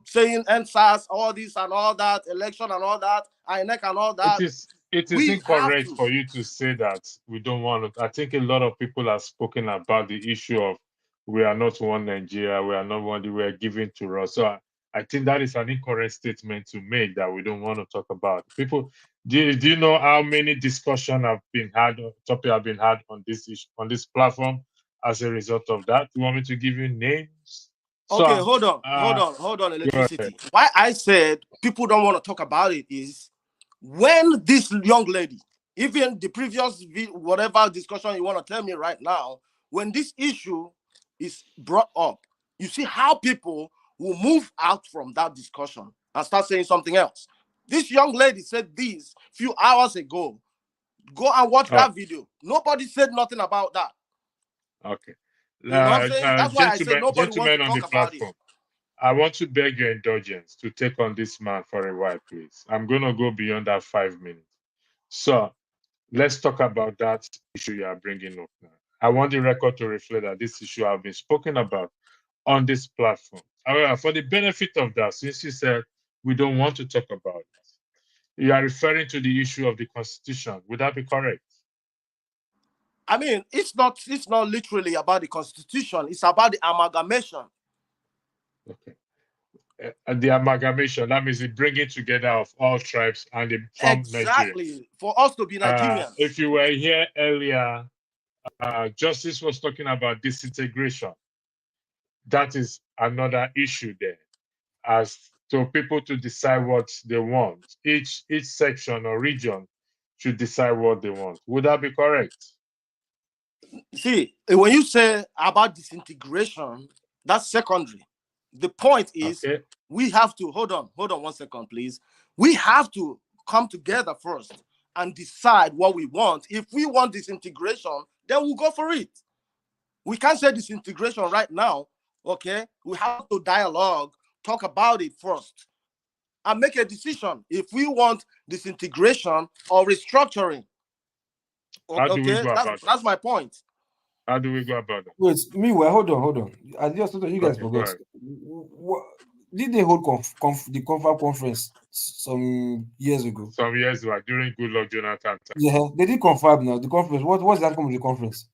saying NSAS, all this and all that, election and all that, INEC and all It that. is it is We have incorrect to. for you to say that we don't want to. I think a lot of people have spoken about the issue of we are not one Nigeria, we are not one, we are giving to us. So I think that is an incorrect statement to make, that we don't want to talk about. People, do you know how many discussion have been had, topic have been had on this issue, on this platform as a result of that? You want me to give you names? Okay, So hold on, electricity. Why I said people don't want to talk about it is when this young lady, even the previous whatever discussion you want to tell me right now, when this issue is brought up, you see how people will move out from that discussion and start saying something else. This young lady said this few hours ago. Go and watch uh, that video. Nobody said nothing about that. okay. You know what I'm saying? That's why I said nobody wants to Gentlemen on the talk about it. platform, I want to beg your indulgence to take on this man for a while, please. I'm going to go beyond that 5 minutes. So let's talk about that issue you are bringing up now. I want the record to reflect that this issue has been spoken about on this platform. However, for the benefit of that, since you said we don't want to talk about it, you are referring to the issue of the Constitution. Would that be correct? I mean, it's not literally about the constitution, it's about the amalgamation. Okay. And the amalgamation, that means the bringing together of all tribes and they form Nigeria. Exactly. For us to be Nigerians. If you were here earlier, Justice was talking about disintegration. That is another issue there, as to people to decide what they want. Each section or region should decide what they want. Would that be correct? See, when you say about disintegration, that's secondary. The point is, Okay. we have to hold on 1 second, please. We have to come together first and decide what we want. If we want disintegration, then we'll go for it. We can't say disintegration right now. Okay, we have to dialogue, talk about it first, and make a decision if we want disintegration or restructuring. How do we Okay, go about that? that's my point. How do we go about that? Wait, meanwhile, hold on. I just thought you guys Okay, go forgot. ahead. Did they hold the confab conference some years ago? Some years ago, during Goodluck Jonathan time. Yeah, they did confab now. The conference. What's the outcome of the conference?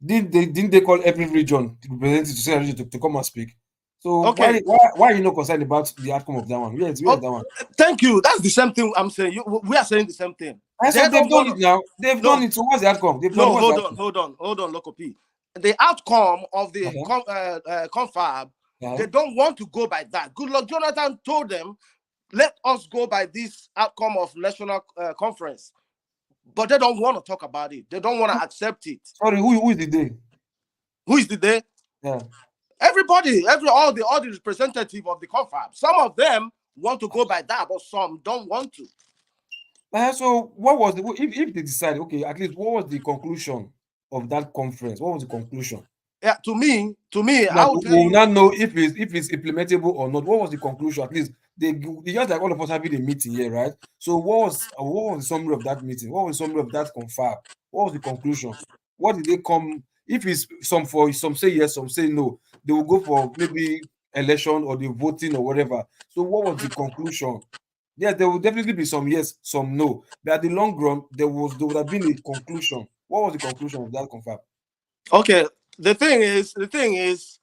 Didn't they call every region to represent to say region to come and speak? So Okay. why are you not concerned about the outcome of that one? Where's that one? Thank you. That's the same thing I'm saying. We are saying the same thing. I said they've done it now. They've done it. So what's the outcome? They've done. No, What's the hold outcome? on, Loco P. The outcome of the confab, they don't want to go by that. Goodluck Jonathan told them, let us go by this outcome of national conference. But they don't want to talk about it. They don't want to accept it. Sorry, who is the they? Who is the they? Yeah. Everybody, all the representative of the confab. Some of them want to go by that, but some don't want to. So what was if they decided, okay, at least what was the conclusion of that conference? What was the conclusion? Yeah, to me, Now, I will we tell will you. not know if it's implementable or not. What was the conclusion? At least they just like all of us having a meeting here, right? So what was the summary of that meeting? What was the summary of that confab? What was the conclusion? What did they come? If it's some say yes, some say no, they will go for maybe election or the voting or whatever. So what was the conclusion? Yes, there will definitely be some yes, some no. But at the long run, there would have been a conclusion. What was the conclusion of that confab? Okay, the thing is,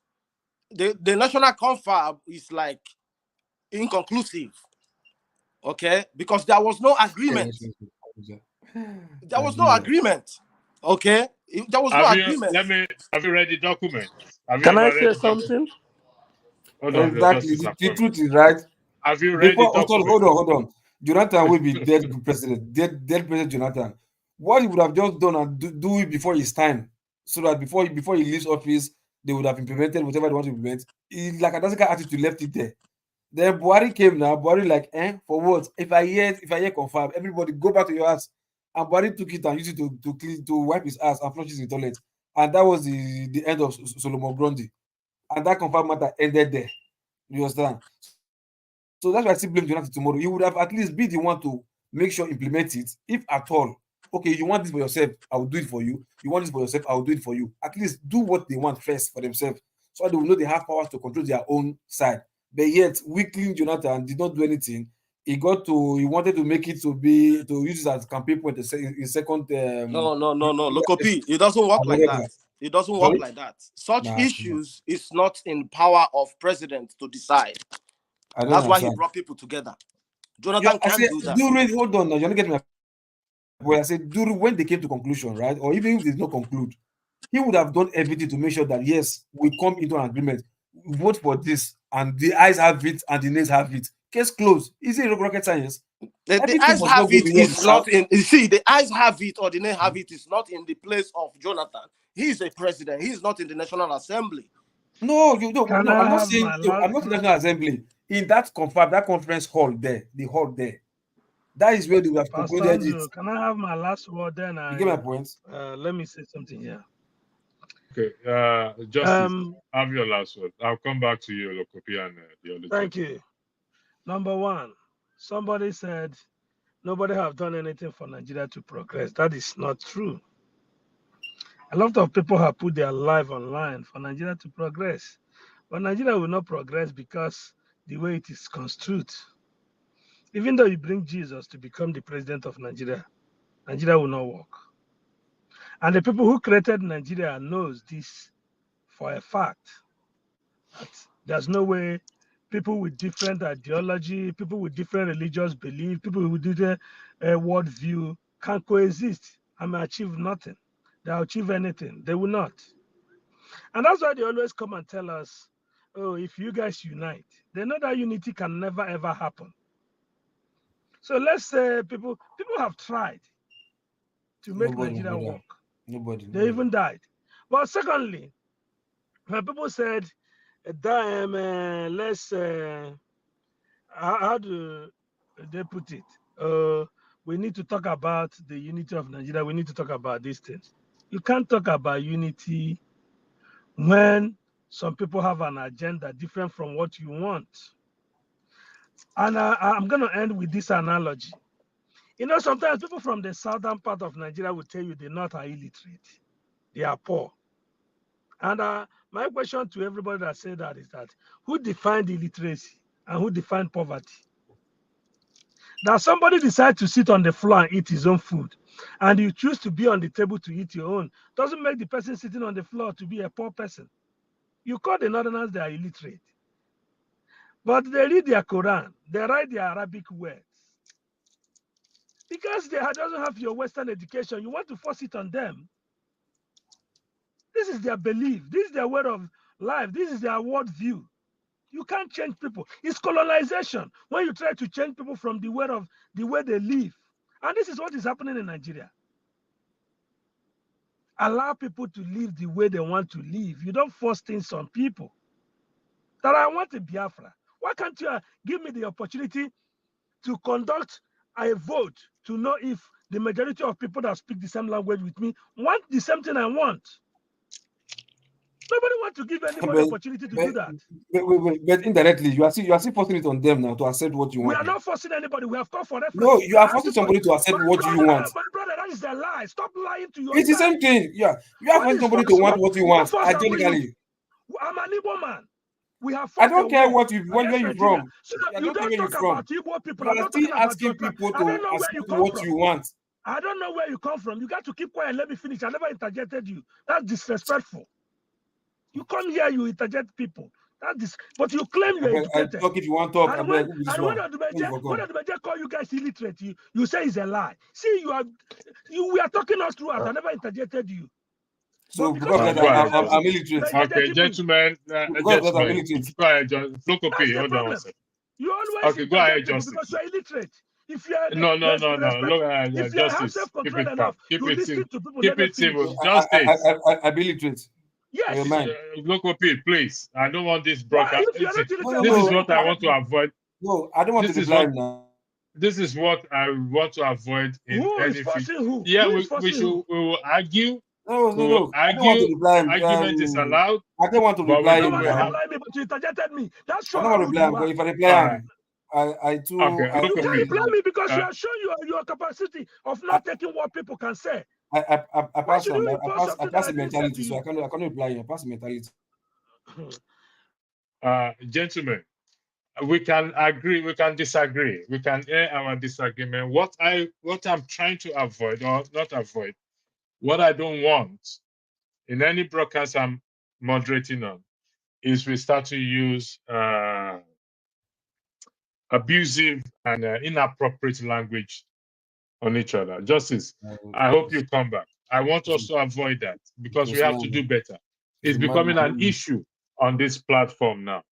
the national confab is like inconclusive. Okay, because there was no agreement. There was no agreement. Okay, there was no agreement. Have you read the document? Have you Can I ever read say the document? something? Hold on, there's Exactly. justice The appointment. truth is right. Have you read the Before, document? hold on. Jonathan will be dead president, dead President Jonathan. What he would have just done and do it before his time, so that before he leaves office, they would have implemented whatever they want to implement. He, like a doesn't attitude, left it there. Then Buhari came now. Buhari like, for what? If I hear confirm, everybody go back to your house. And Buhari took it and used it to wipe his ass and flush it in the toilet. And that was the end of Solomon Grundy. And that confirm matter ended there. You understand? So that's why I still blame Jonathan tomorrow. You would have at least be the one to make sure implement it, if at all. Okay, you want this for yourself, I will do it for you. You want this for yourself, I will do it for you. At least do what they want first for themselves, so they will know they have powers to control their own side. But yet, weakling Jonathan did not do anything. He wanted to make it to use it as campaign point in second. No. Loco P, it doesn't work like that. It doesn't work Sorry? like that. Such issues is not in power of president to decide. That's why he brought people together. Jonathan can't do that. Hold on now, you're not getting my point. I said when they came to conclusion, right? Or even if they did not conclude, he would have done everything to make sure that yes, we come into an agreement, vote for this, and the eyes have it and the nays have it. Case closed. Is it rocket science? The eyes have it is not in. You see, the eyes have it or the name have it is not in the place of Jonathan. He is a president. He is not in the National Assembly. No, you don't. No, I'm not saying. I'm not in the National Assembly. In that conference hall there, the hall there, that is where they have concluded it. Can I have my last word then? You get my point? Let me say something here. Okay, Justice, have your last word. I'll come back to you, Lokopi, and the other. Thank you. Number one, somebody said nobody have done anything for Nigeria to progress. That is not true. A lot of people have put their life online for Nigeria to progress. But Nigeria will not progress because the way it is construed. Even though you bring Jesus to become the president of Nigeria, Nigeria will not work. And the people who created Nigeria knows this for a fact. That there's no way people with different ideology, people with different religious belief, people with different worldview can coexist and achieve nothing. They'll achieve anything. They will not. And that's why they always come and tell us, oh, if you guys unite, they know that unity can never ever happen. So let's say people have tried. to make Nobody, Nigeria brother. work. Nobody. They even died. But secondly, when people said, let's, how do they put it? We need to talk about the unity of Nigeria. We need to talk about these things. You can't talk about unity when some people have an agenda different from what you want. And I'm going to end with this analogy. You know, sometimes people from the southern part of Nigeria will tell you the north are illiterate. They are poor. And my question to everybody that said that is that who defined illiteracy and who defined poverty? That somebody decides to sit on the floor and eat his own food, and you choose to be on the table to eat your own, doesn't make the person sitting on the floor to be a poor person. You call the northerners they are illiterate. But they read their Quran, they write their Arabic words. Because they doesn't have your Western education, you want to force it on them. This is their belief. This is their way of life. This is their world view. You can't change people. It's colonization when you try to change people from the way they live. And this is what is happening in Nigeria. Allow people to live the way they want to live. You don't force things on people. That I want a Biafra. Why can't you give me the opportunity to conduct a vote to know if the majority of people that speak the same language with me want the same thing I want? Nobody wants to give anybody opportunity to do that. But indirectly, you are still forcing it on them now to accept what you We want. are not forcing anybody. We have called for reference. No, you are forcing somebody to accept what you want. My brother, that is a lie. Stop lying to yourself. It's the same thing. Yeah, you are forcing somebody to want what you want. Ideally, I'm an Igbo man. We have I don't care what you where you're from. So I you don't don't care talk where you're about Igbo people. You I'm are not still talking about asking people I don't to know where you accept come what from. you want. I don't know where you come from. You got to keep quiet. Let me finish. I never interjected you. That's disrespectful. You come here, you interject people. But you claim you're educated. I talk if you want to talk. And when the call you guys illiterate, you say it's a lie. See, we are talking us throughout. I never interjected you. So because I'm illiterate. Okay, gentlemen, because I'm illiterate. Go ahead, John. Flocopy, hold on one second. You always okay, go ahead, Justice. Because you're illiterate. If you're no. Look, if you have self-control enough, you listen to people. Keep it civil. Justice. I be illiterate. Yes. Flocopy, please. I don't want this broadcast. This is what I want to avoid. No, I don't want to be blind now. This is what I want to avoid in who any is forcing who? Yeah, who we will argue. No. I don't want to be blind. Argument is allowed. I don't want to be blind. You don't want to me, but you interjected me. That's I don't want to be blind, but if I reply, I too. Okay, you can't reply me because you are showing your capacity of not taking what people can say. I pass the mentality, so I can't reply you. I pass the mentality. Gentlemen, we can agree, we can disagree, we can air our disagreement. What I'm trying to avoid, or not avoid, what I don't want in any broadcast I'm moderating on, is we start to use abusive and inappropriate language on each other. Justice, I hope you come back. I want us to avoid that because we have to do better. It's becoming an issue on this platform now,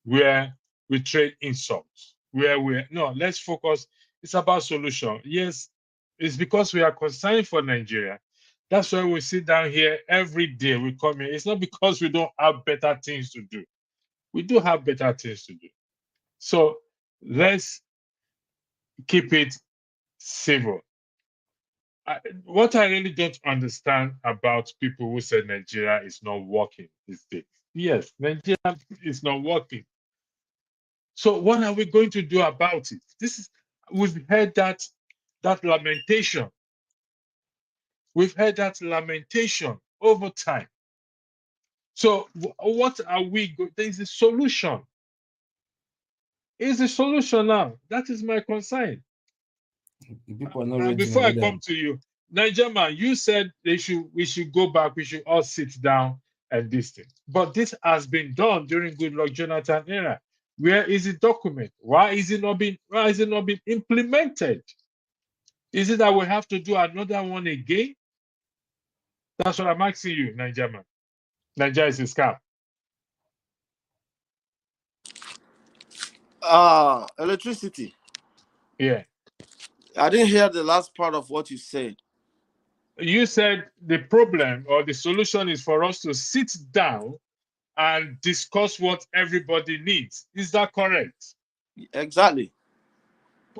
where we trade insults, let's focus. It's about solution. Yes, it's because we are concerned for Nigeria. That's why we sit down here every day. We come here. It's not because we don't have better things to do. We do have better things to do. So let's keep it civil. What I really don't understand about people who say Nigeria is not working these days. Yes, Nigeria is not working. So what are we going to do about it? We've heard that lamentation. We've heard that lamentation over time. So what are we going? There is a solution. Is a solution now? That is my concern. People are not ready. Before I come to you, Nigerian, you said we should go back. We should all sit down and this thing. But this has been done during Goodluck Jonathan era. Where is the document? Why is it not being implemented? Is it that we have to do another one again? That's what I'm asking you, Nigerian. Nigeria is a scam. Electricity. Yeah. I didn't hear the last part of what you said. You said the problem or the solution is for us to sit down and discuss what everybody needs. Is that correct? Exactly.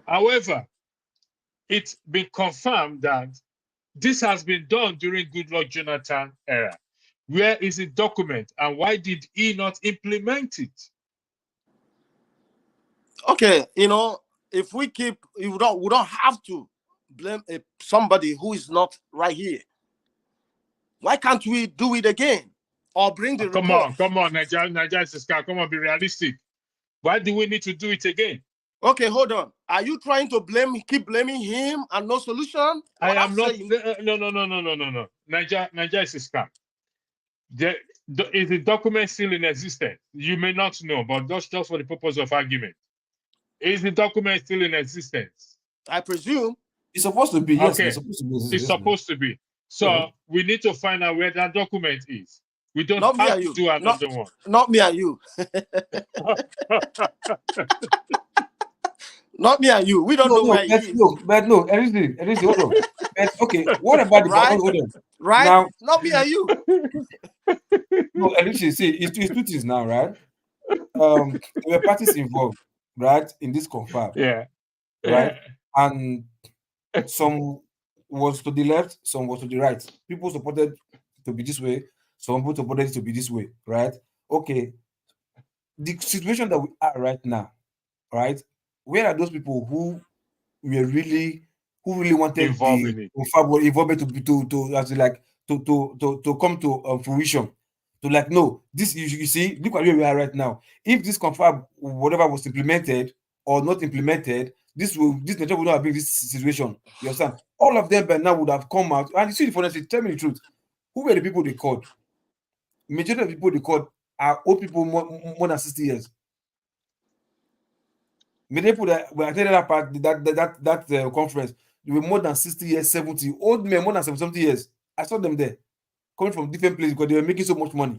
However, it's been confirmed that this has been done during Goodluck Jonathan era. Where is the document and why did he not implement it? Okay, if we don't have to blame somebody who is not right here. Why can't we do it again or bring the report? Come on, Nigeria Siska, come on, be realistic. Why do we need to do it again? Okay, hold on. Are you trying to keep blaming him and no solution? I am not. No. Nigeria is a scam. Is the document still in existence? You may not know, but just for the purpose of argument, is the document still in existence? I presume it's supposed to be. Yes, okay. It's supposed to be. It's supposed to be. So we need to find out where that document is. We don't have to do another one. Not me and you. Not me and you. We don't know where it is. But no, everything, hold on. But, okay, what about the hold on. Right? Now, not me and you. No, Alicia, see, it's two things now, right? There were parties involved, right, in this confab. Yeah. Right? And some was to the left, some was to the right. People supported to be this way, some people supported to be this way, right? Okay. The situation that we are right now, right? Where are those people who really wanted the confab involvement to come to fruition? To like, no, this you see, look at where we are right now. If this confab, whatever was implemented or not implemented, this nature would not have been this situation. You understand? All of them by now would have come out. And you see, honestly, tell me the truth. Who were the people they called? Majority of the people they called are old people more than 60 years. Many people that were attending that part, that conference, they were more than 60 years, 70. Old men more than 70 years. I saw them there, coming from different places because they were making so much money.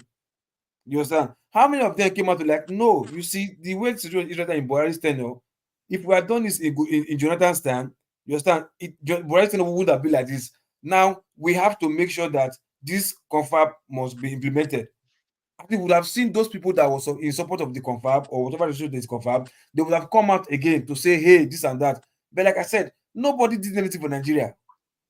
You understand? How many of them came out to like, no, you see, the way the situation is in Buhari's tenure, if we had done this in Jonathan's time, you understand, Buhari's tenure would have been like this. Now, we have to make sure that this confab must be implemented. I think we would have seen those people that was in support of the confab or whatever the is confab, they would have come out again to say, hey, this and that. But like I said, nobody did anything for Nigeria.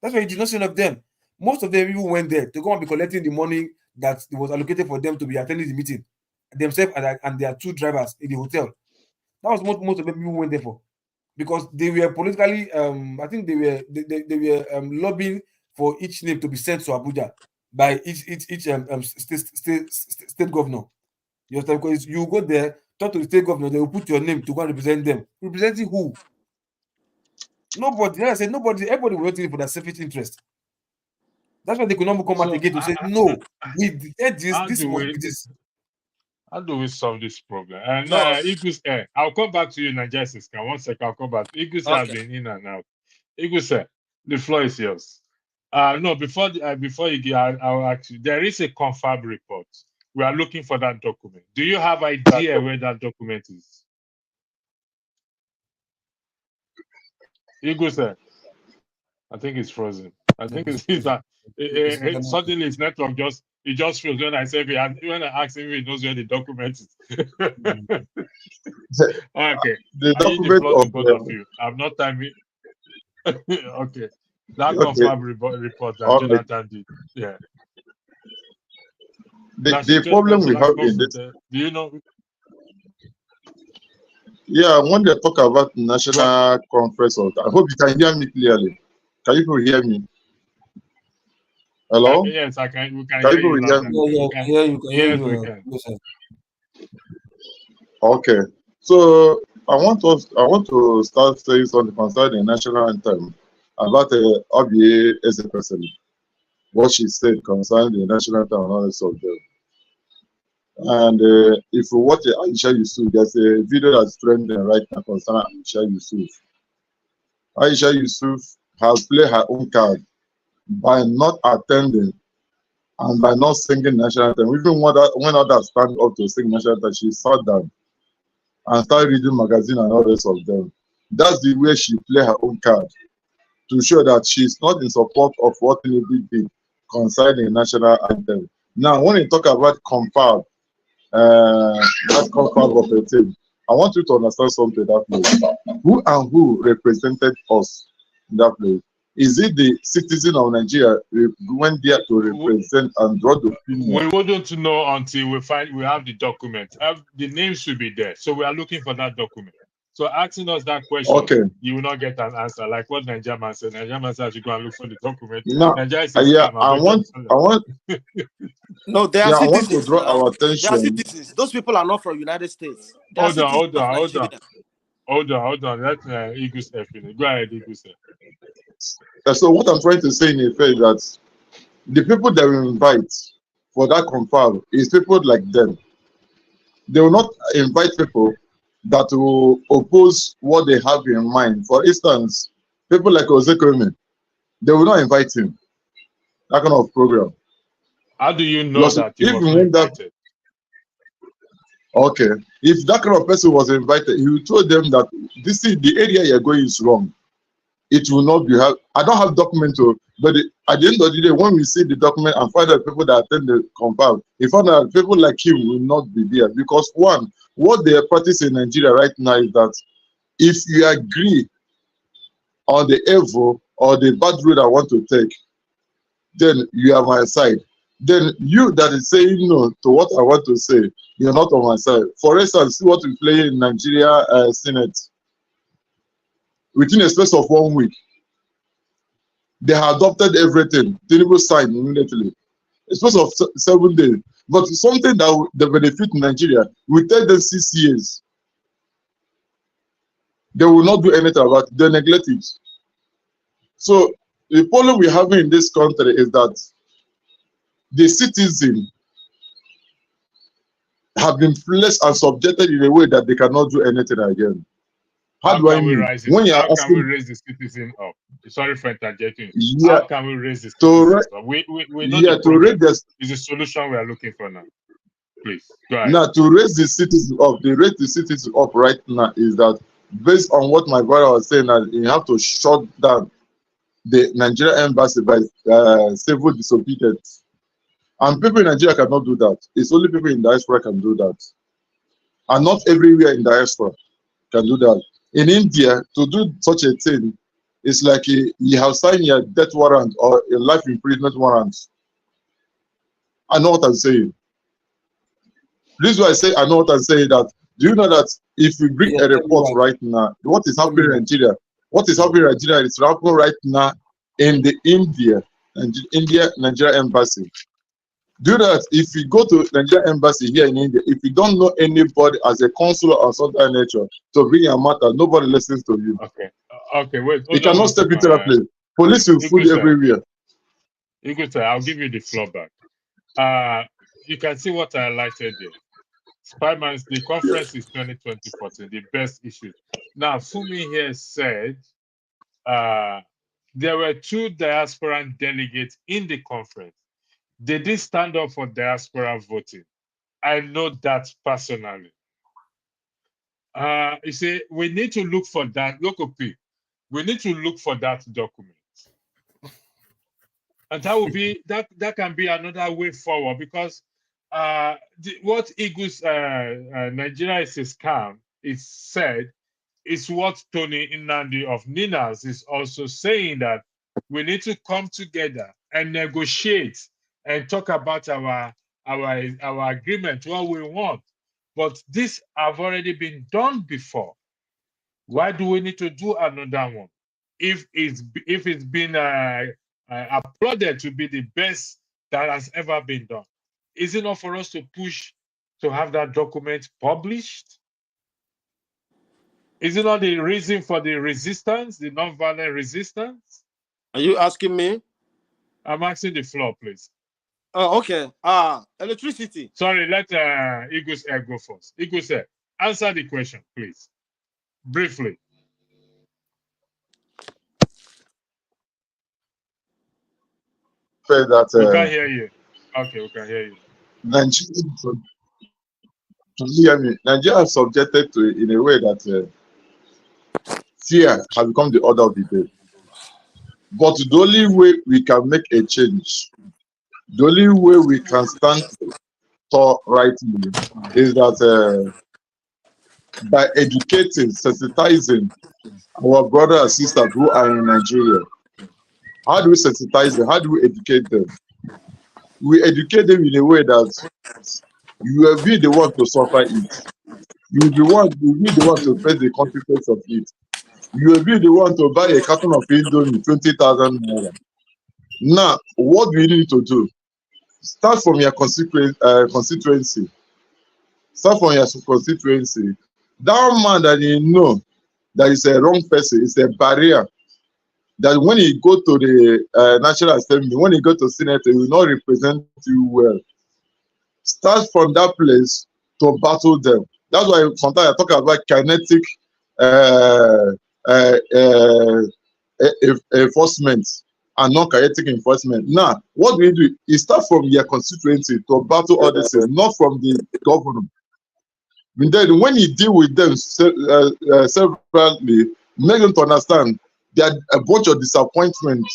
That's why you did not see any of them. Most of them even went there to go and be collecting the money that was allocated for them to be attending the meeting themselves and their two drivers in the hotel. That was most of them people went there for, because they were politically. I think they were lobbying for each name to be sent to Abuja by each state governor. You understand? Because you go there, talk to the state governor, they will put your name to go and represent them. Representing who? Nobody. Like I said, nobody. Everybody was waiting for their selfish interest. That's why they could not come out again to say, no, we did this. This must be this. How do we solve this problem? And Igus, I'll come back to you, Nigeria Siska. 1 second, I'll come back. Igus has been in and out. Igus, the floor is yours. No, before you get, I'll ask you. There is a confab report. We are looking for that document. Do you have idea where that document is? Igus, I think it's frozen. I think it's that. Suddenly his network just froze when I said when I asked him if he knows where the document is. Okay. The document of both of you. I'm not timing. Okay. That confirmed report that Jonathan did. Yeah. The problem we have in this. Do you know? Yeah, when they talk about national conference, I hope you can hear me clearly. Can you hear me? Hello? Yes, I can. We can hear you. Yes, we can. Okay. So I want to start saying something concerning the national anthem about Obi as a person. What she said concerning the national anthem and all this of them. And if you watch Aisha Yusuf, there's a video that's trending right now concerning Aisha Yusuf. Aisha Yusuf has played her own card by not attending and by not singing national anthem. Even when others stand up to sing national anthem, she sat down and started reading magazine and all the rest of them. That's the way she play her own card. to show that she's not in support of what Tinubu did concerning the national anthem. Now, when you talk about confab, that confab of a thing, I want you to understand something that place. Who and who represented us in that place? Is it the citizen of Nigeria who went there to represent and draw the opinion? We wouldn't know until we have the document. The name should be there. So we are looking for that document. So asking us that question, Okay. you will not get an answer. Like what Nigerian man said. Nigerian man said I should go and look for the document. Now, Nigeria is a yeah, scam. I want No, they are yeah, I want to citizens draw now. our They are attention. citizens. Those people are not from United States. They are Hold on, citizens hold of on, hold on. Nigeria. Hold on. Let Eagles finish. Go ahead, Eagles. So what I'm trying to say in effect is that the people that we invite for that confab is people like them. They will not invite people that will oppose what they have in mind. For instance, people like Ozekreme, they will not invite him. That kind of program. How do you know Because that he was even not when that invited? okay, if that kind of person was invited, he will told them that this is the area you're going is wrong. It will not be have. I don't have document to, but at the end of the day, when we see the document and find out people that attend the confab, we find out people like him will not be there because one, what they practice in Nigeria right now is that if you agree on the evil or the bad road I want to take, then you are my side. Then you that is saying no to what I want to say, you're not on my side. For instance, see what we play in Nigeria Senate. Within a space of 1 week, they have adopted everything. Tinubu signed immediately. A space of 7 days. But something that will benefit Nigeria, we tell them 6 years. They will not do anything about it. They neglect it. So the problem we have in this country is that the citizen have been placed and subjected in a way that they cannot do anything again. How do I mean? When you are How can we asking, raise the citizen up? Sorry for interjecting. yeah, How can we raise the citizens up? We know the to raise problem. the It's the solution we are looking for now. Please, go ahead. now to raise the citizens up, the raise the citizens up right now is that based on what my brother was saying, that you have to shut down the Nigerian embassy by civil disobedience. And people in Nigeria cannot do that. It's only people in diaspora can do that. And not everywhere in diaspora can do that. In India, to do such a thing, it's like you have signed your death warrant or a life imprisonment warrant. I know what I'm saying. This is why I say I know what I'm saying. That do you know that if we bring Yeah, a report right now, what is happening in Nigeria? What is happening in Nigeria is happening right now in the Nigeria embassy. Do you know that if you go to Nigeria embassy here in India, if you don't know anybody as a consular or something nature to bring your matter, nobody listens to you. Okay, wait. You cannot step into that place. Police will fool everywhere. I'll give you the floor back. You can see what I highlighted there. Spyman's, the conference is 2020-14, the best issues. Now, Fumi here said there were 2 diaspora delegates in the conference. They did stand up for diaspora voting. I know that personally. You see, we need to look for that. We need to look for that document. And that will be that can be another way forward because what Eagles Nigeria is a scam is said is what Tony Inandi of Ninas is also saying, that we need to come together and negotiate and talk about our agreement, what we want. But this have already been done before. Why do we need to do another one? If it's been applauded to be the best that has ever been done, is it not for us to push to have that document published? Is it not the reason for the resistance, the nonviolent resistance? Are you asking me? I'm asking the floor, please. Oh, okay. Electricity. Sorry, let Eagles Air go first. Eagles Air, answer the question, please, briefly. Say that We can't hear you. Okay, we can hear you. Nigeria is subjected to it in a way that fear has become the order of the day. But the only way we can make a change, the only way we can stand tall rightly is that by educating, sensitizing our brothers and sisters who are in Nigeria. How do we sensitize them? How do we educate them? We educate them in a way that you will be the one to suffer it. You will be the one to face the consequence of it. You will be the one to buy a carton of Indomie, 20,000 naira. Now, what do you need to do? Start from your constituency. Start from your constituency. That man that you know that is a wrong person, is a barrier. That when you go to the National Assembly, when you go to Senate, he will not represent you well. Start from that place to battle them. That's why sometimes I talk about kinetic uh, uh, uh, enforcement and non-kinetic enforcement. Now, what we do is start from your constituency to battle all these things, not from the governor. And then when you deal with them separately, make them to understand there are a bunch of disappointment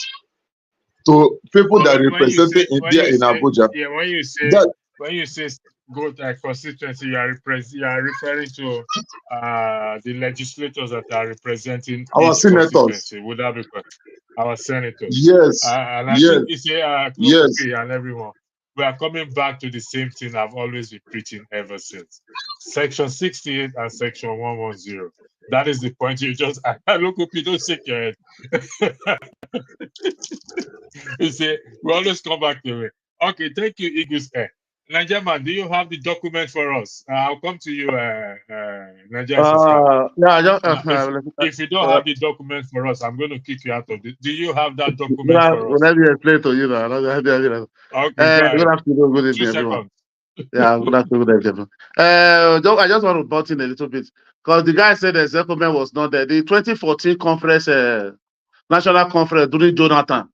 to people that represented India in Abuja. Yeah, That when you say go to constituency, you are referring to the legislators that are representing our each senators, constituency. Would that be correct? Our senators. yes, And I yes, think it's a yes. and everyone. We are coming back to the same thing I've always been preaching ever since. Section 68 and Section 110. That is the point you just. Look, you don't shake your head. You see, we always come back to it. Okay, thank you, Eagles Air. Nigerian, do you have the document for us? I'll come to you, Nigerian sister. Yeah, I just, Now, if you don't have the document for us, I'm going to kick you out of it. Do you have that document for us? let me explain to you now. Okay, go ahead. Good afternoon, good 2 evening, everyone. seconds. Yeah, good afternoon, good evening. I just want to butt in a little bit because the guy said the Zekomen was not there. The 2014 conference, national conference during Jonathan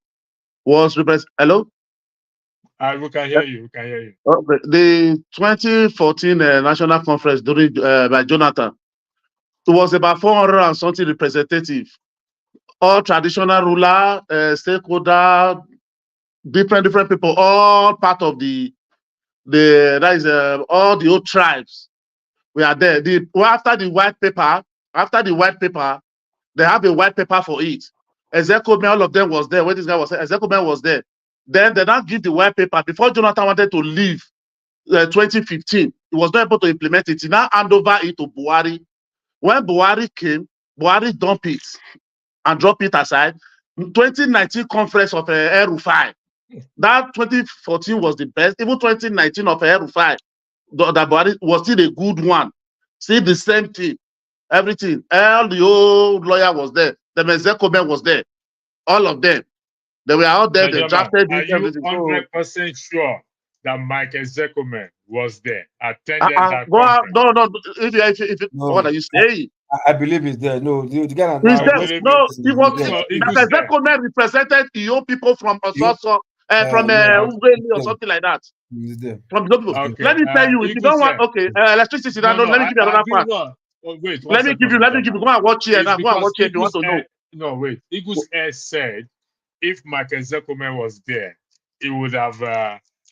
was represented. Hello? We can hear you. We can hear you. The 2014 national conference during by Jonathan, it was about 400 and something representative, all traditional ruler, stakeholder, different people, all part of all the old tribes. We are there. After the white paper, they have a white paper for it. Ezekomen, all of them was there. When this guy was there, Ezekomen was there. Then they now give the white paper before Jonathan wanted to leave 2015. He was not able to implement it. He now hand over it to Buhari. When Buhari came, Buhari dumped it and dropped it aside. 2019 conference of El-Rufai. That 2014 was the best. Even 2019 of El-Rufai, that Buhari was still a good one. Still the same thing. Everything. All the old lawyer was there. The Mezekomen was there. All of them. They were out there. They drafted Are it. you Everything. 100% sure that Mike Ezekomen was there, attended that Go out. conference? No. If No, what are you saying? I believe it's there. No, the guy that He's now there. just No, he was. So That Ezekomen represented the young people from Ososo, from Ughelli or something like that. He's there. From the people. Okay. Let me tell you, if you don't want, okay, electricity. No, let me give you another fact. Wait, Let me give you. Go and watch here now. Go and watch here if you want to know. No, wait. Eagles Air said if Mike Ezekomen was there, he would have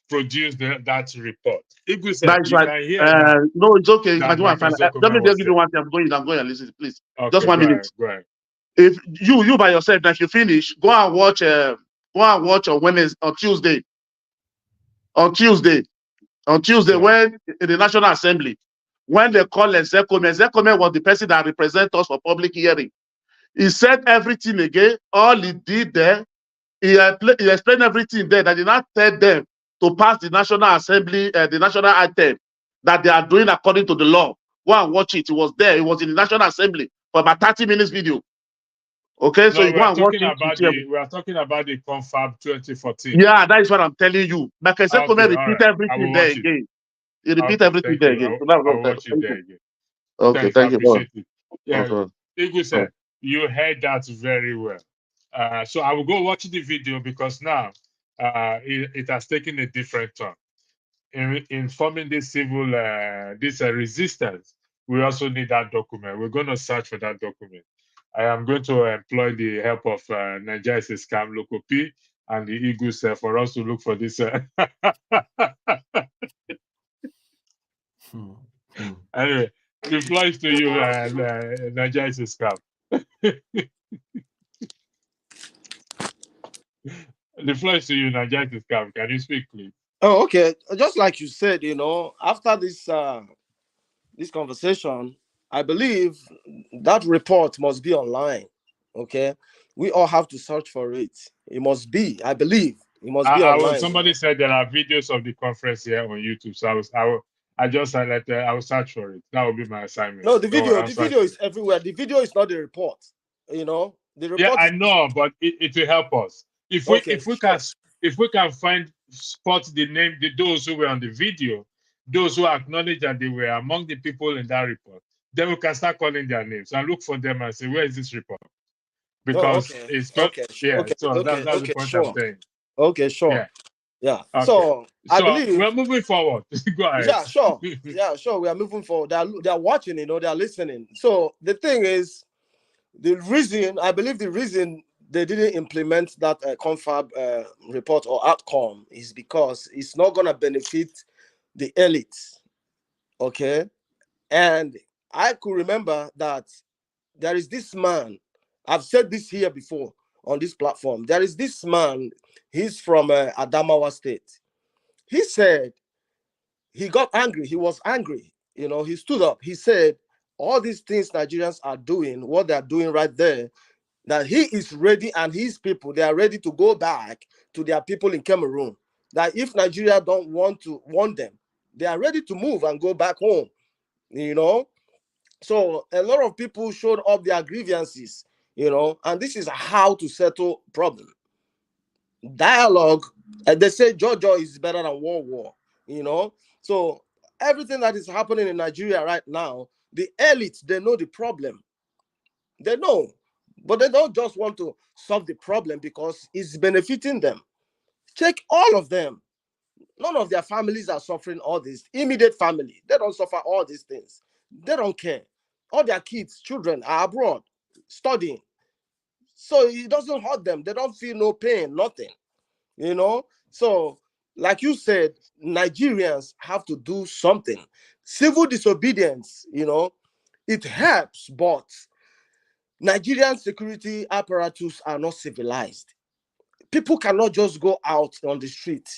produced that report. Eagles Air, That's you right. can hear now. No, it's okay. That Mike Let me Ezekomen give you one thing. I'm going and listen, please. Okay, Just 1 minute. Go ahead. If you by yourself, now if you finish, go and watch on Wednesday, on Tuesday. On Tuesday, Yeah. when in the National Assembly, when they call Ezekomen was the person that represents us for public hearing. He said everything again. All he did there, he explained everything there. That he not tell them to pass the National Assembly, the national anthem that they are doing according to the law. Go and watch it. It was there. It was in the National Assembly for about 30 minutes video. Okay, so you go and watch it. We are talking about the Confab 2014. Yeah, that is what I'm telling you. But Ezekomen repeat everything there again. He repeat everything there again. I'll watch it there again. Okay, thank you. Appreciate it. Yeah, Okay. Igwe said, you heard that very well. So I will go watch the video because now it has taken a different turn. In forming this civil resistance, we also need that document. We're going to search for that document. I am going to employ the help of Nigeria is a Scam, Local P, and the Eagles for us to look for this. Anyway, the floor is to you, Nigeria is a Scam. The floor is to you, Nigeria is a Scam. Can you speak, please? Oh, okay. Just like you said, after this this conversation, I believe that report must be online. Okay, we all have to search for it. It must be. I believe it must be online. Somebody said there are videos of the conference here on YouTube, so I just highlighted. I will search for it. That will be my assignment. No, the video is everywhere. The video is not the report. The report. Yeah, I know, but it will help us if we can find spot the name those who were on the video, those who acknowledge that they were among the people in that report. Then we can start calling their names and look for them and say, where is this report? Because it's got So that's the point I'm saying. Okay, sure. Yeah. Okay. So I believe we're moving forward. Go ahead. Yeah, sure. Yeah, sure. We are moving forward. They're watching, they're listening. So the thing is, I believe the reason they didn't implement that confab report or outcome is because it's not gonna benefit the elites. Okay. And I could remember that there is this man. I've said this here before on this platform. There is this man. He's from Adamawa State. He said he got angry. He was angry. He stood up. He said, all these things Nigerians are doing, what they're doing right there, that he is ready and his people, they are ready to go back to their people in Cameroon. That if Nigeria don't want them, they are ready to move and go back home. So a lot of people showed up their grievances, and this is how to settle problem. Dialogue, and they say Jojo is better than war. So everything that is happening in Nigeria right now, the elites, they know the problem. They know, but they don't just want to solve the problem because it's benefiting them. Check all of them. None of their families are suffering all this. Immediate family, they don't suffer all these things. They don't care. All their kids, children are abroad studying. So it doesn't hurt them. They don't feel no pain, nothing. So like you said, Nigerians have to do something. Civil disobedience, it helps, but Nigerian security apparatus are not civilized. People cannot just go out on the street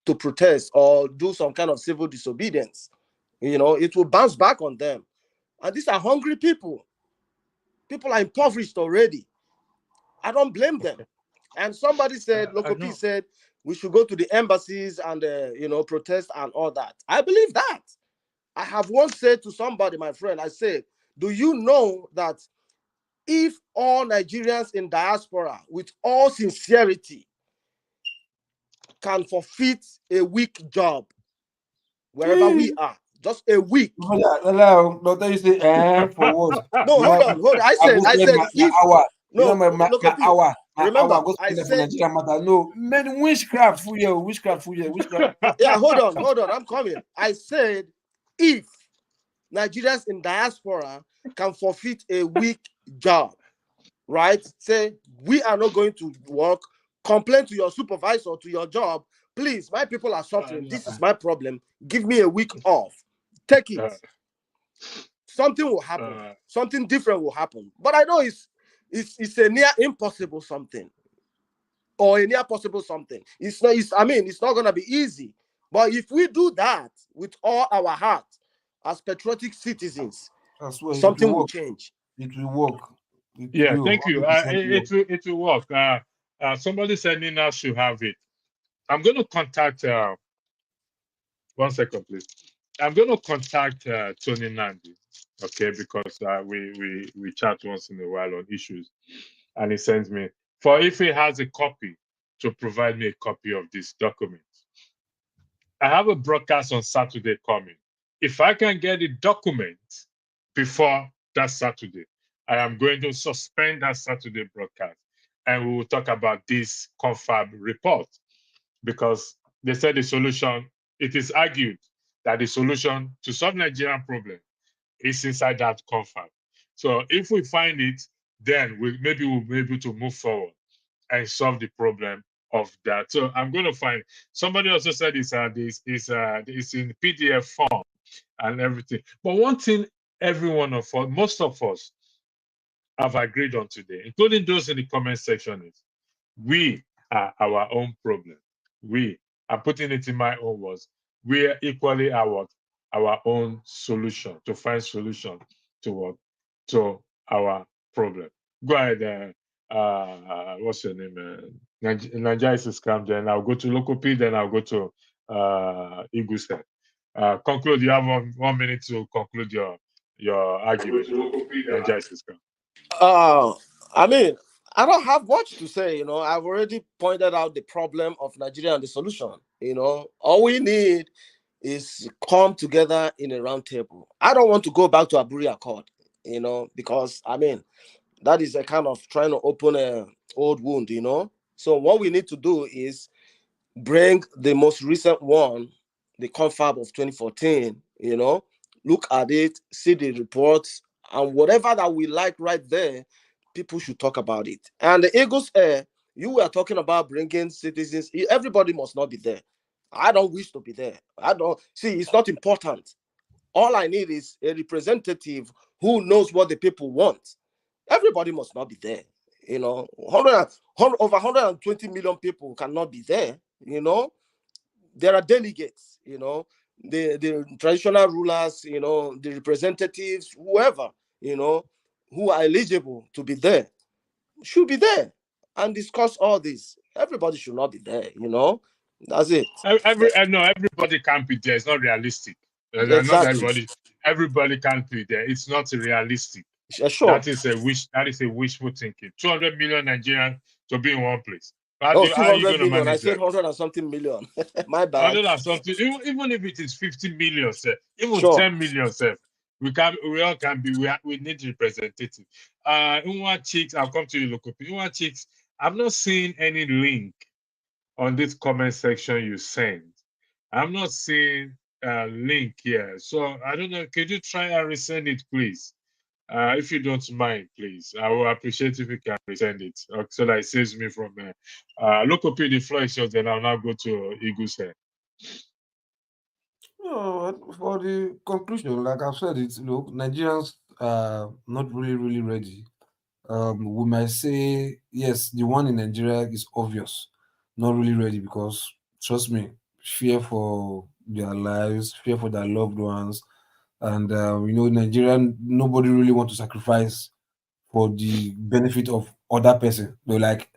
to protest or do some kind of civil disobedience. It will bounce back on them. And these are hungry people. People are impoverished already. I don't blame them. And somebody said, Local P said, we should go to the embassies and, protest and all that. I believe that. I have once said to somebody, my friend, I said, do you know that if all Nigerians in diaspora, with all sincerity, can forfeit a week job wherever we are, just a week. Hello, don't you say for what? No, hold on. I said, if hour. No, my hour. Remember, I said, no, man, witchcraft for you, witchcraft. Yeah, hold on. I'm coming. I said, if Nigerians in diaspora can forfeit a week job, right? Say, we are not going to work, complain to your supervisor, to your job. Please, my people are suffering. This is my problem. Give me a week off. Take it. Something will happen. Something different will happen. But I know it's a near impossible something. Or a near possible something. It's not gonna be easy. But if we do that with all our heart as patriotic citizens, something will change. It will work. Thank you. It will work. Somebody said Nina should have it. I'm going to contact. 1 second, please. I'm going to contact Tony Nandi, okay, because we chat once in a while on issues, and he sends me if he has a copy to provide me a copy of this document. I have a broadcast on Saturday coming. If I can get a document before that Saturday, I am going to suspend that Saturday broadcast, and we will talk about this confab report, because they said the solution, it is argued that the solution to solve Nigerian problem is inside that confab. So if we find it, then we'll be able to move forward and solve the problem of that. So I'm going to find somebody also said it's in PDF form and everything. But one thing every one of us, most of us have agreed on today, including those in the comment section, is we are our own problem. We are putting it in my own words. We are equally our own solution to find solution to what to our problem. Go ahead. What's your name? Nigeria is a scam. Then I'll go to local P. Then I'll go to Igusten. Conclude. You have 1 minute to conclude your argument. Nigeria is a scam. Uh, I mean, I don't have much to say. I've already pointed out the problem of Nigeria and the solution. All we need is come together in a round table. I don't want to go back to Aburi Accord, because I mean, that is a kind of trying to open a old wound. So what we need to do is bring the most recent one, the confab of 2014, look at it, see the reports, and whatever that we like right there, people should talk about it. And the Eagles Air, you were talking about bringing citizens. Everybody must not be there. I don't wish to be there. I don't see. It's not important. All I need is a representative who knows what the people want. Everybody must not be there. 100, over 120 million people cannot be there. There are delegates. The traditional rulers. The representatives, whoever. Who are eligible to be there should be there and discuss all this. Everybody should not be there. That's it. Everybody can't be there. It's not realistic. Not Exactly. everybody can't be there. It's not realistic. Sure. That is a wish. That is a wishful thinking. 200 million Nigerians to be in one place. How are you 200 going to million. I manage said that? 100 and something million. My bad. 100 and something. Even if it is 50 million, sir, even Sure. 10 million, sir, we all can be. We need representative. Unwa Chicks, I'll come to you, local. Unwa Chicks, I've not seen any link on this comment section you sent. I'm not seeing a link here. So I don't know. Could you try and resend it, please? If you don't mind, please. I will appreciate if you can resend it so that it saves me from local P. The floor is yours, then I'll now go to Eagles here. For the conclusion, like I've said, Nigerians are not really ready. We might say yes, the one in Nigeria is obvious, not really ready because trust me, fear for their lives, fear for their loved ones, and Nigerian nobody really want to sacrifice for the benefit of other person. They're like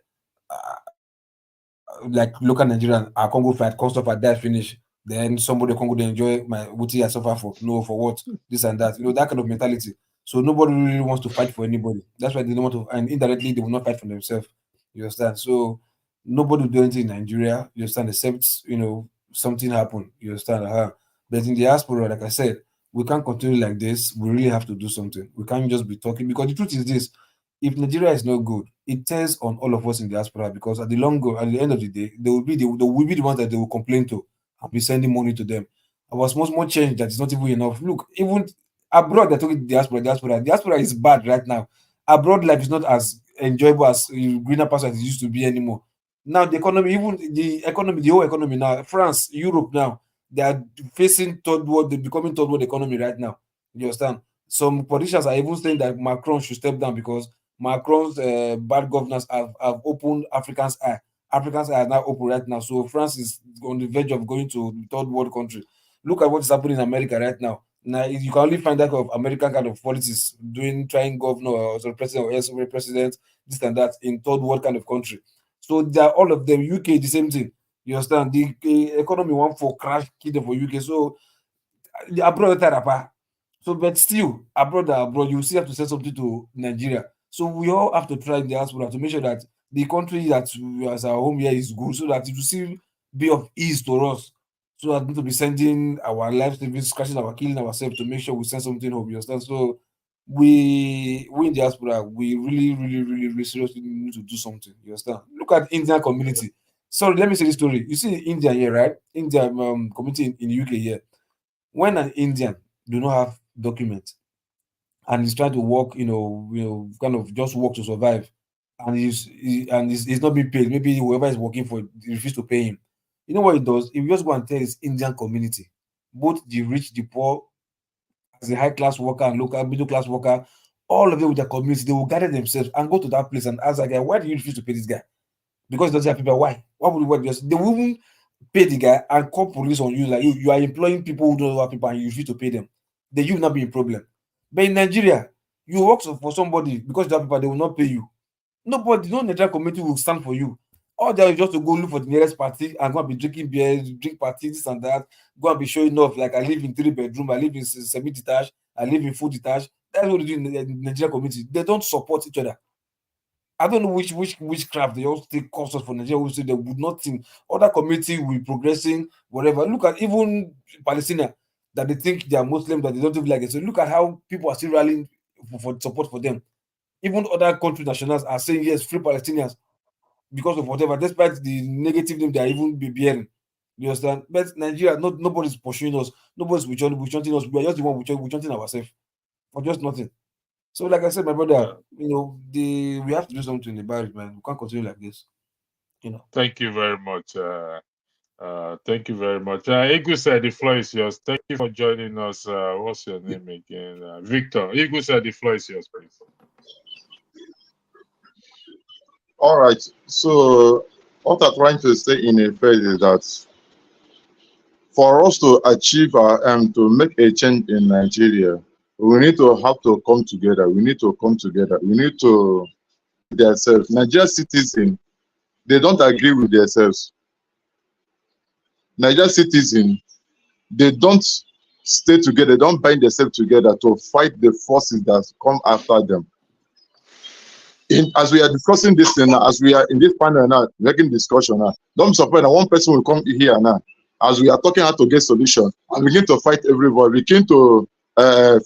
local Nigerian, I can't go fight, can't stop at that finish. Then somebody can go to enjoy my what I suffer for. No, for what? This and that. That kind of mentality. So nobody really wants to fight for anybody. That's why they don't want to, and indirectly they will not fight for themselves. You understand? So nobody will do anything in Nigeria. You understand? Except something happened. You understand? But in the diaspora, like I said, we can't continue like this. We really have to do something. We can't just be talking because the truth is this: if Nigeria is not good, it tells on all of us in the diaspora because at the end of the day, they will be the ones that they will complain to and be sending money to them. Our small change that is not even enough. Look, even abroad, they're talking diaspora is bad right now. Abroad life is not as enjoyable as greener pastures as it used to be anymore. Now the economy, the whole economy now, France, Europe now, they are facing third world, they're becoming third world economy right now. You understand? Some politicians are even saying that Macron should step down because Macron's bad governance have opened Africans' eye. Africans' eye are now open right now. So France is on the verge of going to third world country. Look at what is happening in America right now. Now you can only find that kind of American kind of politics trying governor or president or else president, this and that in third world kind of country. So they are all of them. UK the same thing. You understand? The economy want for crash kid for UK. So abroad apart. So, but still, abroad, you still have to send something to Nigeria. So we all have to try in the diaspora to make sure that the country that we as our home here is good, so that it will still be of ease to us. So that not to be sending our lives, to be scratching our killing ourselves to make sure we send something home. You understand? So we in diaspora, we really seriously need to do something. You understand? Look at Indian community. Sorry, let me say this story. You see India here, right? India community in the UK here. When an Indian do not have document and he's trying to work, kind of just work to survive, and he's not being paid. Maybe whoever is working for refuse to pay him. You know what he does? He just go and tell his Indian community, both the rich, the poor, as a high class worker and local middle class worker, all of them with their community, they will gather themselves and go to that place and ask that guy, why do you refuse to pay this guy? Because he doesn't have people. Why? Why would what just they will even pay the guy and call police on you, like you are employing people who don't have people and you refuse to pay them. Then you will not be in problem. But in Nigeria, you work for somebody because you have people, they will not pay you. Nobody, no Nigerian community will stand for you. All they are just to go look for the nearest party and go and be drinking beer, drink party, this and that. Go and be showing off like I live in 3 bedroom, I live in semi-detached, I live in full detached. That's what they do in the Nigerian community. They don't support each other. I don't know which witchcraft they all take causes for Nigeria. We say they would not think other community will be progressing, whatever. Look at even Palestinian that they think they are Muslim, that they don't even like it. So look at how people are still rallying for support for them. Even other country nationals are saying yes, free Palestinians because of whatever, despite the negative name they are even bearing. You understand? But Nigeria, nobody's pursuing us, nobody's witch-hunting us. We are just the one witch-hunting ourselves for just nothing. So, like I said, my brother, we have to do something about it, man. We can't continue like this. Thank you very much. Thank you very much. Igu said the floor is yours. Thank you for joining us. What's your name again? Victor. Igu said the floor is yours, please. All right. So what I'm trying to say in effect is that for us to achieve to make a change in Nigeria, we need to have to come together. We need to come together. We need to themselves. Nigerian citizens, they don't agree with themselves. Nigerian citizens, they don't stay together, they don't bind themselves together to fight the forces that come after them. As we are discussing this thing now, as we are in this panel now, making discussion now, don't suppose that one person will come here now, as we are talking how to get solution, and begin to fight everybody, begin to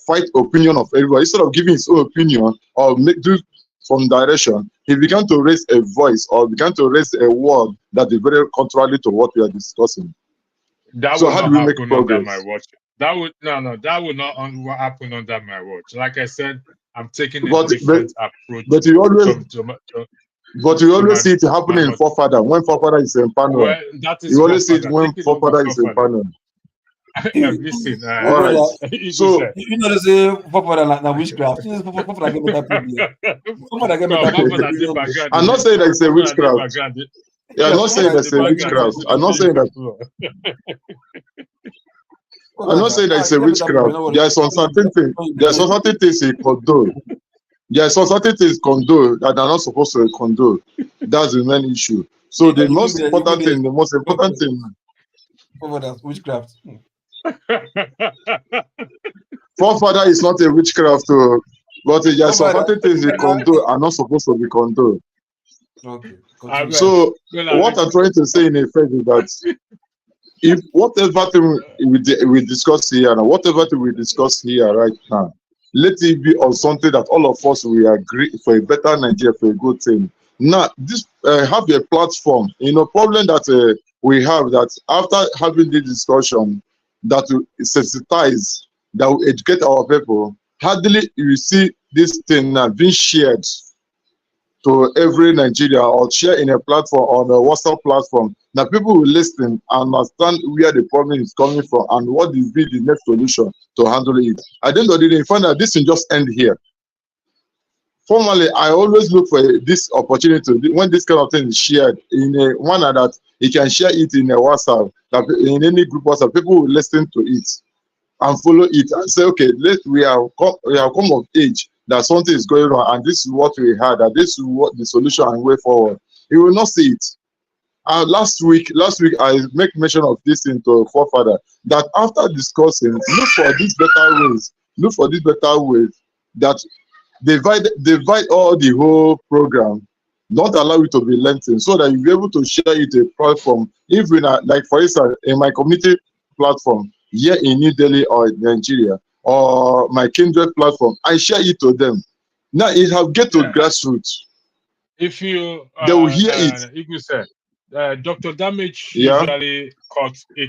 fight opinion of everybody. Instead of giving his own opinion or do some direction, he began to raise a voice or began to raise a word that is very contrary to what we are discussing. That so will how not do we make happen progress? under my watch. That would that will not happen under my watch. Like I said, I'm taking a different approach. But you always see it happening in forefather when forefather is in panel. Well, that is you always see it when forefather is in panel. Listen, all right. So you know, they say forefather like witchcraft. Forefather get better problem. I'm not saying that it's a witchcraft. Yeah, I'm not saying that's a witchcraft. I'm not saying that. I'm not saying that it's a witchcraft. There are some certain things. There are some certain things he condone. There are some certain things condone that are not supposed to condone. That's the main issue. So the most important thing, witchcraft. Forefather is not a witchcraft, but there are some certain things he condone are not supposed to be condoned. Okay. So what I'm trying to say in effect is that if whatever thing we discuss here and whatever thing we discuss here right now, let it be on something that all of us will agree for a better Nigeria, for a good thing. Now, this have a platform. Problem that we have that after having this discussion, that will sensitize, that will educate our people. Hardly you see this thing now being shared to every Nigeria or share in a platform on a WhatsApp platform, that people will listen and understand where the problem is coming from and what is the next solution to handle it. At the end of the day, you find that this will just end here. Formally, I always look for this opportunity when this kind of thing is shared in a manner that you can share it in a WhatsApp, that in any group WhatsApp, people will listen to it and follow it and say, okay, we have come of age that something is going on, and this is what we had, and this is what the solution and way forward. You will not see it. Last week I make mention of this into forefather that after discussing, look for these better ways that divide all the whole program, not allow it to be lengthened, so that you'll be able to share it a platform. If we are, like for instance, in my community platform here in New Delhi or Nigeria, or my kindred platform, I share it to them. Now it have get to grassroots. If you they will hear it. Igu said, Dr. Damage Yeah. usually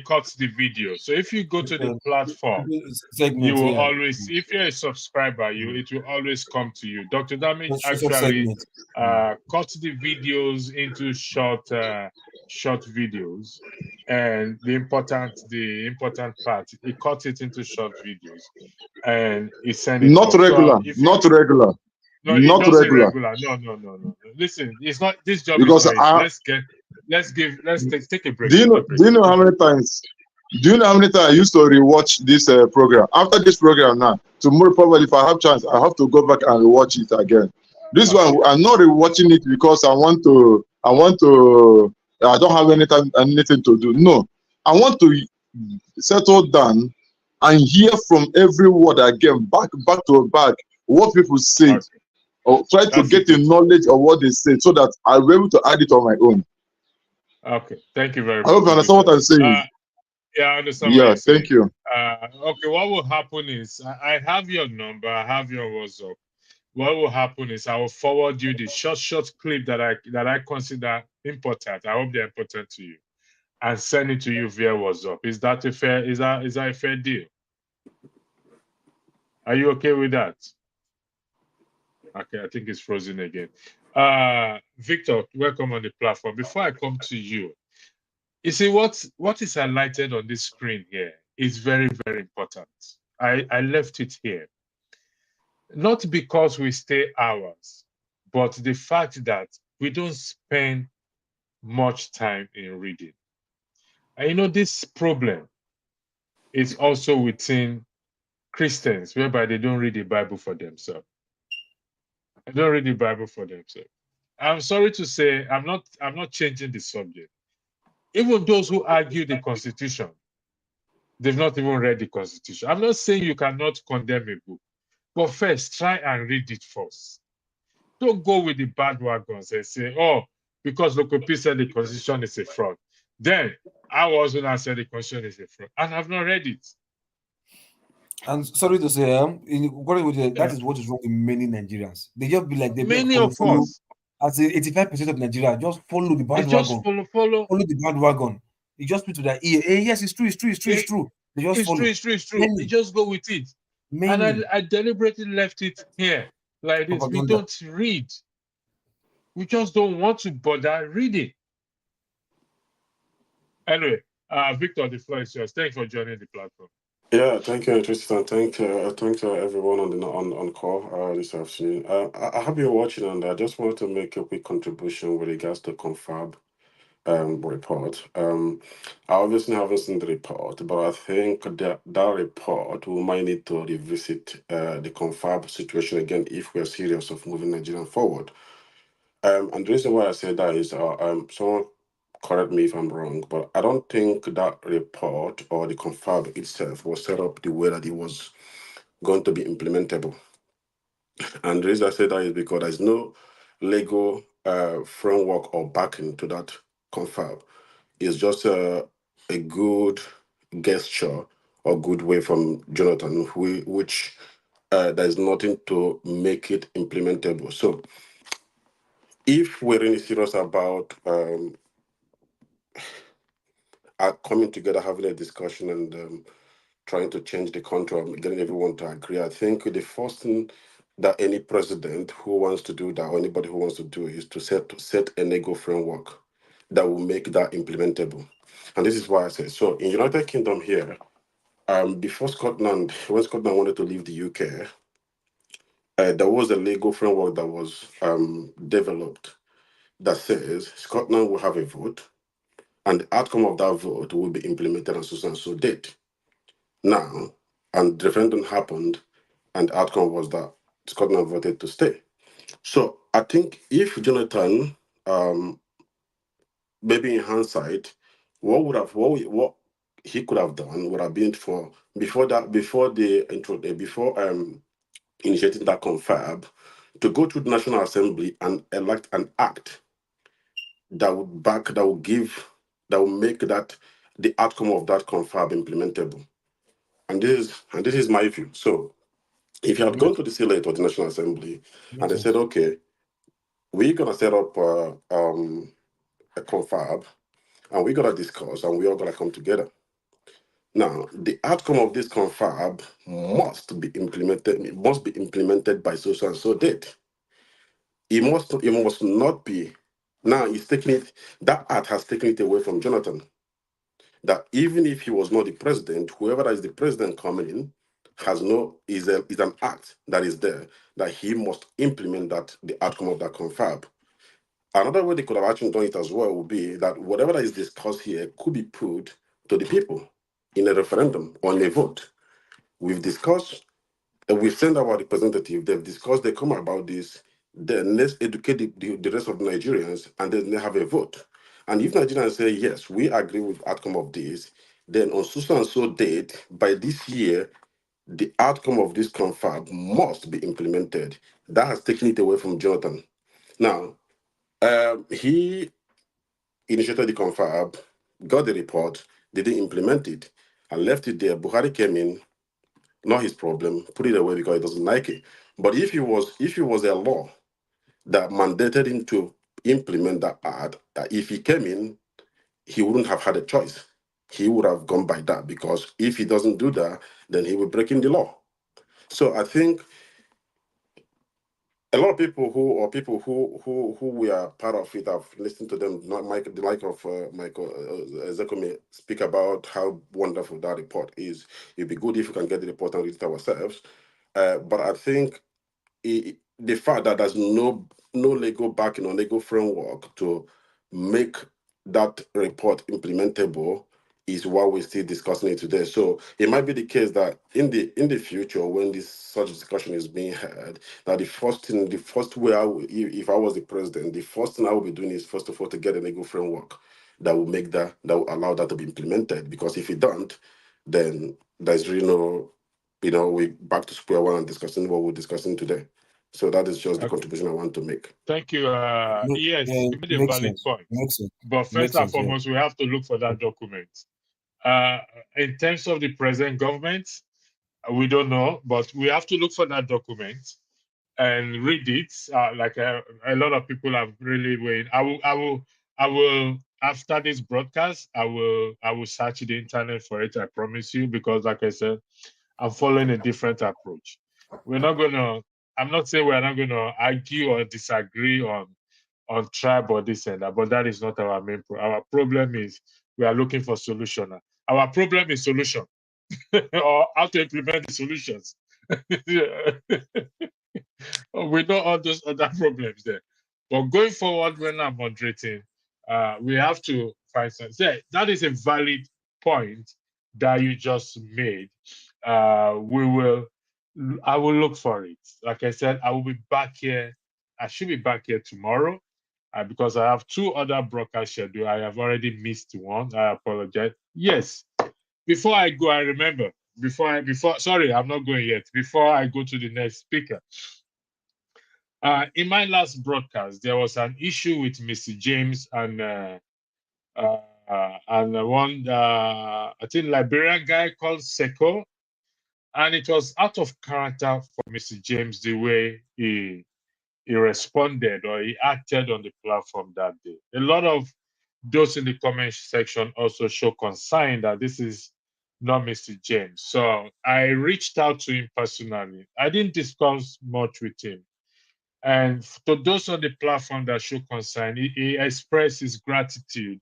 cuts the video. So if you go to the platform, segment, you will yeah. always, if you're a subscriber, it will always come to you. Dr. Damage Short actually segment. cuts the videos into short videos, and the important part, he cuts it into short videos, and he send it Not up. So regular. if you, Not regular. no, it Not doesn't regular. regular. No. Listen, it's not. This job is Because not easy. Let's take a break. do you know how many times? Do you know how many times I used to rewatch this program? After this program now, tomorrow probably if I have chance, I have to go back and rewatch it again. This one I'm not rewatching it because I don't have anything to do. No, I want to settle down and hear from every word again, back to back, what people said, Okay. or try to That's get the knowledge of what they said so that I'll be able to add it on my own. Okay, thank you very I hope much. you understand what I'm saying. Yeah, I understand what Yeah, you're saying. thank you. Okay, what will happen is I have your number, I have your WhatsApp. What will happen is I will forward you the short clip that I consider important. I hope they're important to you, and send it to you via WhatsApp. Is that a fair deal? Are you okay with that? Okay, I think it's frozen again. Victor, welcome on the platform. Before I come to you, you see what is highlighted on this screen here is very, very important. I left it here. Not because we stay hours, but the fact that we don't spend much time in reading. And you know, this problem is also within Christians, whereby they don't read the Bible for themselves. They don't read the Bible for themselves. I'm sorry to say, I'm not changing the subject. Even those who argue the Constitution, they've not even read the Constitution. I'm not saying you cannot condemn a book, but first try and read it first. Don't go with the bad wagons and say, oh, because Lokopi said the Constitution is a fraud. Then I was when I said the Constitution is a fraud, and I've not read it. And sorry to say, that is what is wrong with many Nigerians. They just be like, Many of us. As 85% of Nigeria just follow the bandwagon. Just follow the bandwagon. They just put to their ear. Hey, yes, it's true. They just follow. It's true. They just go with it. And I deliberately left it here like this. We don't read. We just don't want to bother reading. Anyway, Victor, the floor is yours. Thanks for joining the platform. Yeah, thank you, Tristan. Thank everyone on call this afternoon. I hope you're watching, and I just wanted to make a quick contribution with regards to confab report. I obviously haven't seen the report, but I think that report we might need to revisit the confab situation again if we're serious of moving Nigeria forward. And the reason why I say that is someone correct me if I'm wrong, but I don't think that report or the confab itself was set up the way that it was going to be implementable. And the reason I say that is because there's no legal framework or backing to that confab. It's just a good gesture or good way from Jonathan, which there's nothing to make it implementable. So if we're really serious about coming together, having a discussion, and trying to change the country, getting everyone to agree, I think the first thing that any president who wants to do that, or anybody who wants to do, is to set a legal framework that will make that implementable. And this is why I say so. In United Kingdom here, before Scotland, when Scotland wanted to leave the UK, there was a legal framework that was developed that says Scotland will have a vote, and the outcome of that vote will be implemented on so and so date. Now, and the referendum happened, and the outcome was that Scotland voted to stay. So I think if Jonathan, maybe in hindsight, what he could have done would have been before initiating that confab, to go to the National Assembly and elect an act that will make that the outcome of that confab implementable. And this is my view. So if you had gone to the Senate or the National Assembly and they said, okay, we're gonna set up a confab, and we gotta discuss, and we all gotta come together. Now, the outcome of this confab must be implemented. It must be implemented by so and so date. It must not be. Now, it's taking it. That act has taken it away from Jonathan. That even if he was not the president, whoever is the president coming in has is an act that is there that he must implement that the outcome of that confab. Another way they could have actually done it as well would be that whatever that is discussed here could be put to the people in a referendum or in a vote. We've discussed, we've sent our representative, they've discussed, they come about this, then let's educate the rest of the Nigerians and then they have a vote. And if Nigerians say, yes, we agree with the outcome of this, then on so and so date, by this year, the outcome of this confab must be implemented. That has taken it away from Jonathan. Now, he initiated the confab, got the report, didn't implement it, and left it there. Buhari came in, not his problem, put it away because he doesn't like it. But if it was a law that mandated him to implement that act, that if he came in, he wouldn't have had a choice. He would have gone by that, because if he doesn't do that, then he will break in the law. So I think a lot of people who we are part of it, I've listened to them, not Mike, the like of Michael Zekome, speak about how wonderful that report is. It'd be good if we can get the report and read it ourselves. But I think the fact that there's no legal backing or legal framework to make that report implementable is why we're still discussing it today. So it might be the case that in the future, when this such discussion is being had, that the first way if I was the president, the first thing I would be doing is first of all to get a legal framework that will will allow that to be implemented. Because if it don't, then there's really no, we back to square one and discussing what we're discussing today. So that is just the contribution I want to make. Thank you. Yes, you made a Makes valid sense. point. Makes sense. But first Makes and sense, yeah. foremost, we have to look for that document. In terms of the present government, we don't know, but we have to look for that document and read it. Like a lot of people have really waited. I will. After this broadcast, I will search the internet for it. I promise you, because like I said, I'm following a different approach. We're not gonna. I'm not saying we're not gonna argue or disagree on tribe or this and that, but that is not our main problem. Our problem is we are looking for solution. Our problem is solution or how to implement the solutions. We know all those other problems there. But going forward, when I'm moderating, we have to find sense. Yeah, that is a valid point that you just made. I will look for it. Like I said, I will be back here. I should be back here tomorrow because I have two other broadcast schedule. I have already missed one. I apologize. Yes, before I go, I remember. Sorry, I'm not going yet. Before I go to the next speaker, in my last broadcast, there was an issue with Mr. James and one I think Liberian guy called Seko, and it was out of character for Mr. James the way he responded or he acted on the platform that day. A lot of those in the comment section also show concern that this is not Mr. James. So I reached out to him personally. I didn't discuss much with him. And to those on the platform that show concern, he expressed his gratitude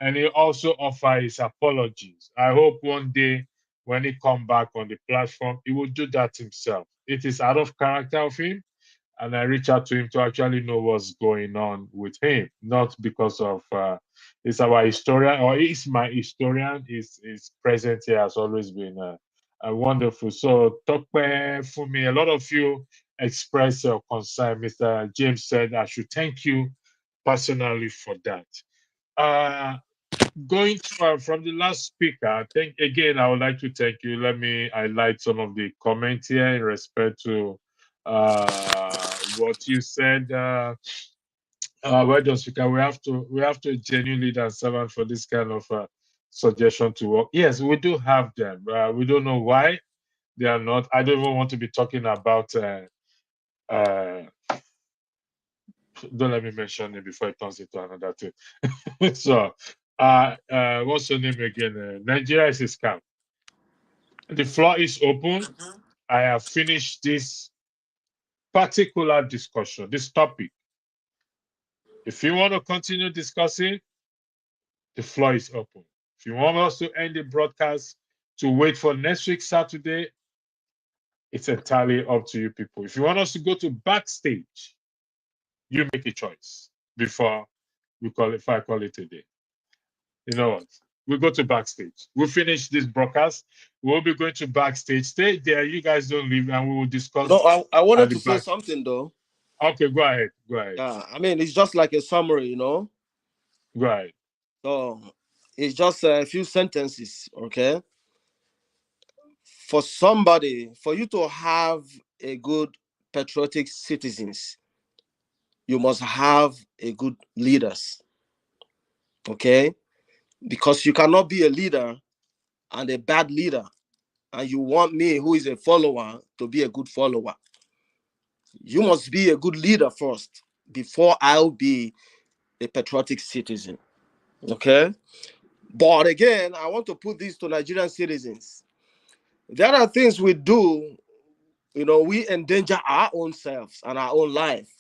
and he also offered his apologies. I hope one day when he come back on the platform, he will do that himself. It is out of character of him, and I reach out to him to actually know what's going on with him, not because of he's our historian or he's my historian. His presence here has always been wonderful. So Tokpe Fumi, a lot of you expressed your concern. Mr. James said I should thank you personally for that. Going from the last speaker, I think again I would like to thank you. Let me highlight some of the comments here in respect to what you said. Well done, speaker. We have to genuine lead and servant for this kind of suggestion to work. Yes, we do have them. We don't know why they are not. I don't even want to be talking about Don't let me mention it before it turns into another thing. So, what's your name again? Nigeria is a scam. The floor is open. I have finished this particular discussion, this topic. If you want to continue discussing, the floor is open. If you want us to end the broadcast to wait for next week, Saturday, it's entirely up to you people. If you want us to go to backstage, you make a choice before if I call it a day. You know what? We'll go to backstage. We'll finish this broadcast. We'll be going to backstage. Stay there. You guys don't leave, and we will discuss I wanted at the to say back. something though. Okay, go ahead. Go ahead. Yeah, I mean it's just like a summary, you know. Go ahead. So it's just a few sentences, okay? For you to have a good patriotic citizens, you must have a good leaders, okay? Because you cannot be a leader and a bad leader, and you want me, who is a follower, to be a good follower. You must be a good leader first before I'll be a patriotic citizen, okay? But again, I want to put this to Nigerian citizens. There are things we do, you know, we endanger our own selves and our own life.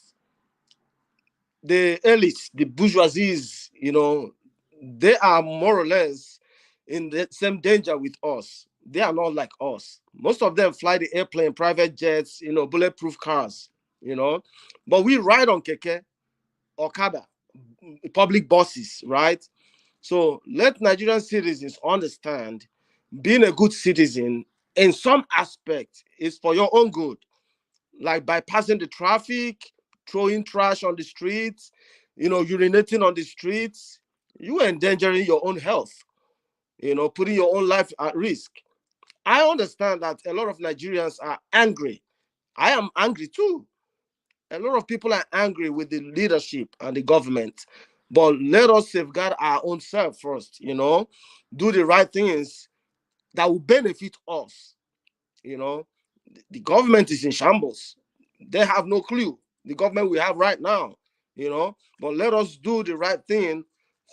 The elites, the bourgeoisies, you know, they are more or less in the same danger with us. They are not like us. Most of them fly the airplane, private jets, you know, bulletproof cars, you know. But we ride on keke, okada, public buses, right? So let Nigerian citizens understand being a good citizen in some aspect is for your own good, like bypassing the traffic, throwing trash on the streets, you know, urinating on the streets. You are endangering your own health, you know, putting your own life at risk. I understand that a lot of Nigerians are angry. I am angry too. A lot of people are angry with the leadership and the government. But let us safeguard our own self first, you know, do the right things that will benefit us. You know, the government is in shambles. They have no clue. The government we have right now, you know, but let us do the right thing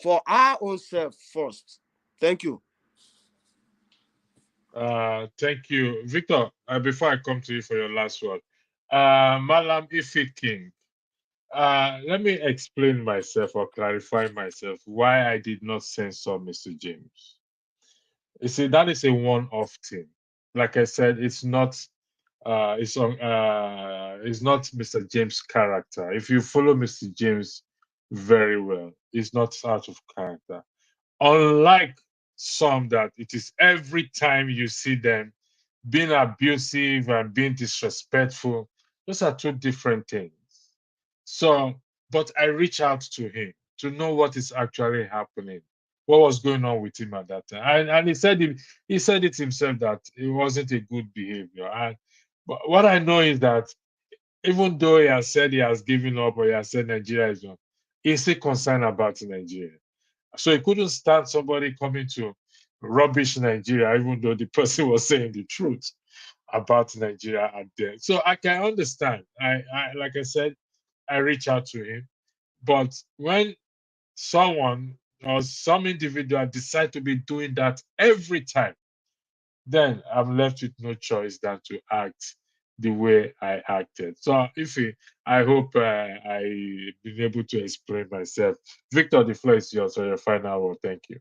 for our own self first. Thank you. Thank you. Victor, before I come to you for your last word, Malam Ifit King, let me explain myself or clarify myself why I did not censor Mr. James. You see, that is a one-off thing. Like I said, it's not it's not Mr. James' character. If you follow Mr. James very well, it's not out of character. Unlike some that it is every time you see them being abusive and being disrespectful, those are two different things. So, but I reach out to him to know what is actually happening, what was going on with him at that time. And he said it himself that it wasn't a good behavior. But what I know is that even though he has said he has given up or he has said Nigeria is wrong, he's still concerned about Nigeria. So he couldn't stand somebody coming to rubbish Nigeria, even though the person was saying the truth about Nigeria out there. So I can understand. I like I said, I reach out to him. But when someone or some individual decide to be doing that every time, then I'm left with no choice than to act the way I acted. So I hope I've been able to explain myself. Victor, the floor is yours for your final word. Thank you.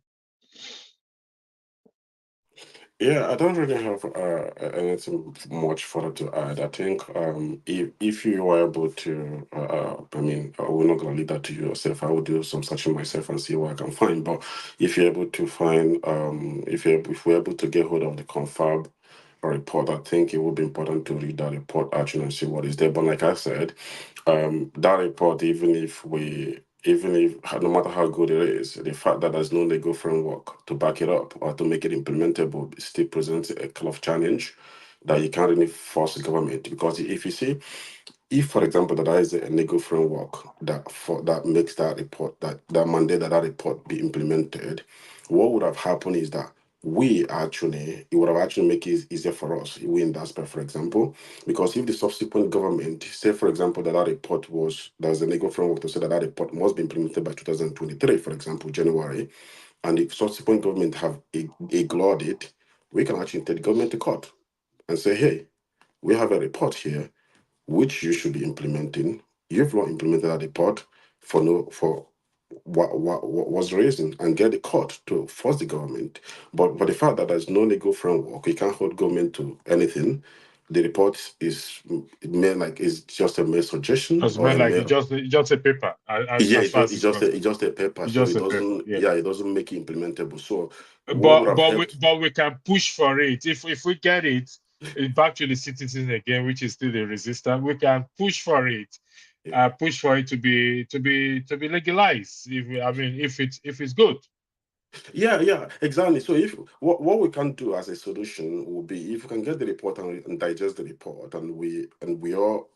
Yeah, I don't really have anything much further to add. I think if you were able to, we're not gonna leave that to you yourself. I will do some searching myself and see what I can find. But if you're able to find, if we're able to get hold of the confab report, I think it would be important to read that report actually and see what is there. But like I said, that report, even if no matter how good it is, the fact that there's no legal framework to back it up or to make it implementable still presents a kind of challenge that you can't really force the government. Because if you see, if for example there is a legal framework that makes that report that mandate that report be implemented, what would have happened is that it would have actually make it easier for us, we in that aspect, for example, because if the subsequent government, say for example that report there's a legal framework to say that report must be implemented by 2023, for example, January, and the subsequent government have ignored it, we can actually take the government to court and say, hey, we have a report here which you should be implementing. You've not implemented that report for what was the reason, and get the court to force the government. But the fact that there's no legal framework, you can't hold government to anything. The report is it's just a mere suggestion It's or meant a like mere it's just a paper yeah, as far as it's concerned. it's just a paper, It's so just it a paper. doesn't Yeah. it doesn't make it implementable. So what would have helped? But we can push for it if we get it back to the citizens again, which is still the resistance. We can push for it, Yeah. push for it to be legalized. If it's good. Yeah, exactly. So if what we can do as a solution would be if we can get the report and digest the report, and we all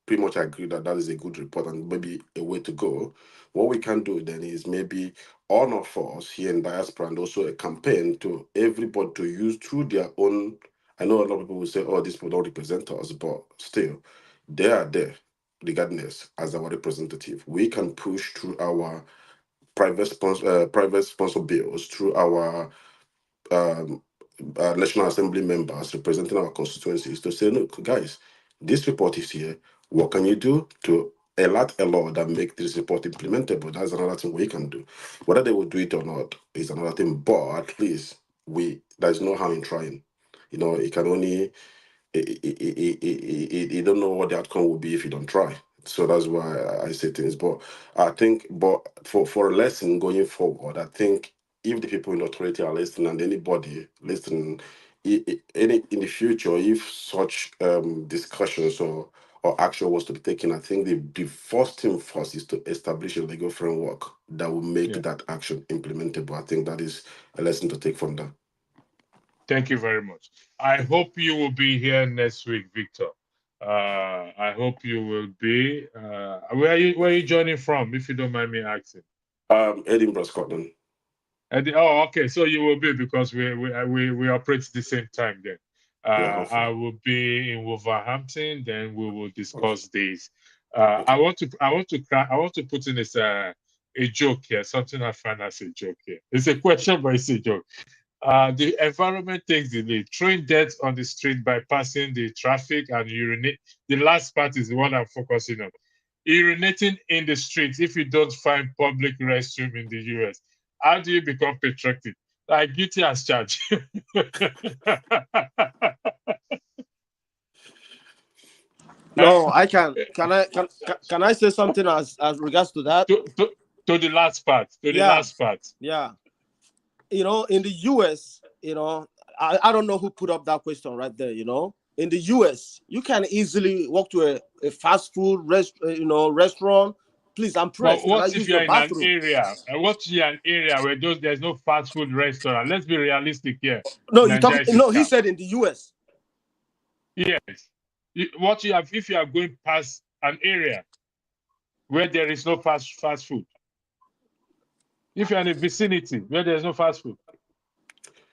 pretty much agree that that is a good report and maybe a way to go. What we can do then is maybe all of us here in diaspora, and also a campaign to everybody to use through their own. I know a lot of people will say, "Oh, this will not represent us," but still, they are there, regardless, as our representative. We can push through our private sponsor bills, through our um, National Assembly members representing our constituencies to say, look, guys, this report is here. What can you do to enact a law that make this report implementable? That's another thing we can do. Whether they will do it or not is another thing, but at least there's no harm in trying. It can only you don't know what the outcome will be if you don't try. So that's why I say things. But I think, for a lesson going forward, I think if the people in authority are listening and anybody listening, in the future, if such discussions or action was to be taken, I think the first thing first is to establish a legal framework that will make Yeah. that action implementable. I think that is a lesson to take from that. Thank you very much. I hope you will be here next week, Victor. I hope you will be. Where are you joining from, if you don't mind me asking? Edinburgh, Scotland. Okay. So you will be, because we operate the same time then. Yeah, I hopefully. will be in Wolverhampton. Then we will Okay. discuss this. Okay. I want to put in this a joke here. Something I find as a joke here. It's a question, but it's a joke. The environment takes the lead. Train deaths on the street bypassing the traffic and urinate. The last part is the one I'm focusing on. Urinating in the streets if you don't find public restroom in the US. How do you become patriotic? Like guilty as charged. No, I can. Can I say something as regards to that? To the last part. To the Yeah, last part. yeah. In the US, I don't know who put up that question right there. In the US, you can easily walk to a fast food restaurant. Please, I'm But pressed. Can I what if use you're your in an bathroom? area? What if you're in an area where there's no fast food restaurant? Let's be realistic here. No, you talk. Nigeria is a No, he scam. said in the US. Yes. What you have, if you are going past an area where there is no fast food, if you're in a vicinity where there's no fast food,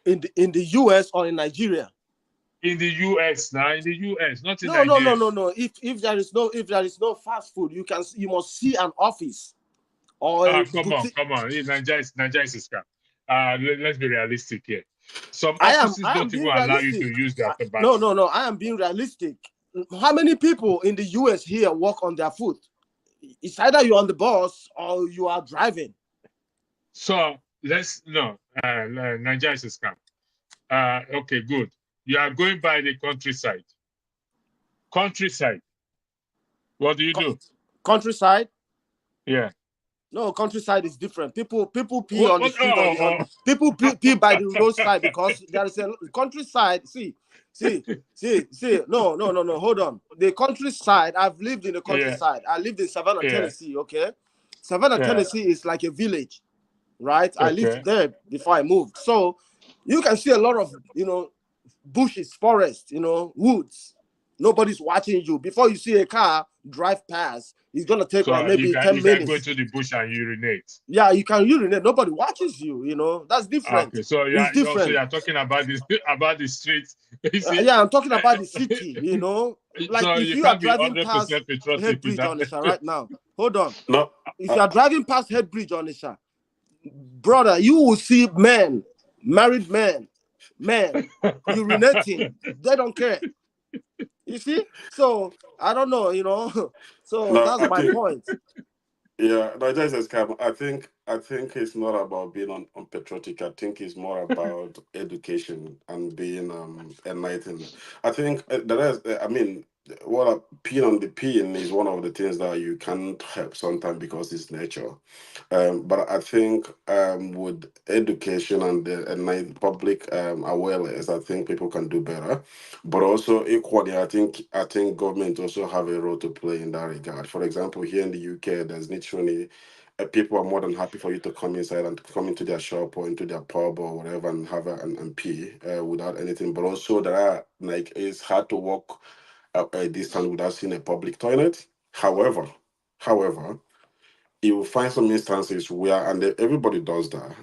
In the US or in Nigeria? in the US now, in the US, not in No, no, no, Nigeria. no, no. If there is no fast food, you must see an office or a Come on, boutique. come on. Nigeria is a scam. Let's be realistic here. Some I am offices I am don't even being allow you realistic. to use their No, bathroom. no, no. I am being realistic. How many people in the US here walk on their foot? It's either you're on the bus or you are driving. So Nigeria is a scam. Okay, good. You are going by the countryside. Countryside. What do you do? Countryside? Yeah. No, countryside is different. People pee on the What? street on people pee by the roadside because there is a countryside. See. No. Hold on. The countryside. I've lived in the Yeah. countryside. I lived in Savannah, Yeah. Tennessee. Okay, Savannah, Yeah. Tennessee is like a village, right? I lived Okay. there before I moved, so you can see a lot of bushes, forest, woods, Nobody's watching you. Before you see a car drive past, it's gonna take like maybe 10 you can go minutes. to the bush and urinate. Yeah, you can urinate. Nobody watches you. You know, that's different. Okay, so It's different. you're talking about this about the streets. You see, Yeah, I'm talking about the city. You know, like so if you you are can't be driving past 100% patriotic in Headbridge that. Onisha right now. Hold on. No, If you are driving past Headbridge Onisha, brother, you will see men, married men, urinating. They don't care. You see? So I don't know, you know. So no, that's I my think point. yeah, no, just as Cam, I think it's not about being unpatriotic. I think it's more about education and being enlightened. I think the rest. I mean, what a pin on the pin is one of the things that you can't help sometimes because it's nature. But I think with education and the public awareness, I think people can do better. But also equally, I think government also have a role to play in that regard. For example, here in the UK, there's literally people are more than happy for you to come inside and come into their shop or into their pub or whatever and have and pee without anything. But also there are like it's hard to walk a distance without seeing a public toilet. However, you will find some instances where, and everybody does that.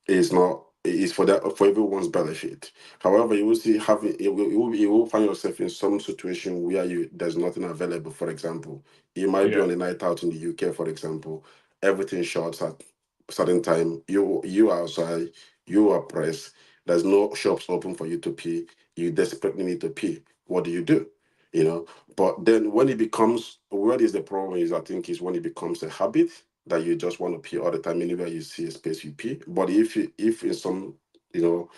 It's not. It's for everyone's benefit. However, you will see having you will find yourself in some situation where there's nothing available. For example, you might be Yeah, on a night out in the UK. For example, everything shuts at certain time. You are outside. You are pressed. There's no shops open for you to pee. You desperately need to pee. What do you do? You know, but then when it becomes, what is the problem is I think is when it becomes a habit that you just want to pee all the time. Anywhere you see a space, you pee. But if in some, you know,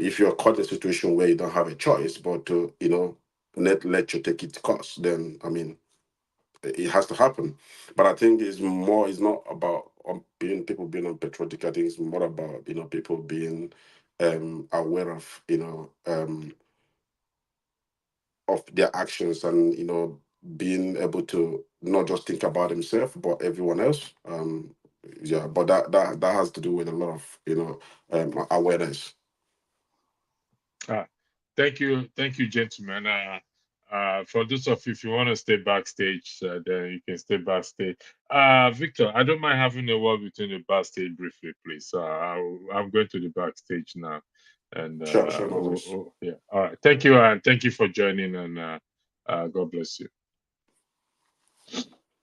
if you're caught in a situation where you don't have a choice but to, let you take its course, then I mean, it has to happen. But I think it's not about people being unpatriotic. I think it's more about people being aware of their actions and being able to not just think about himself but everyone else. Yeah, but that has to do with a lot of awareness. thank you, gentlemen. For those of you, if you want to stay backstage, then you can stay backstage. Victor, I don't mind having a word between the backstage briefly, please. I'm going to the backstage now, and Sure, no worries. yeah. All right. Thank you, and thank you for joining, and God bless you.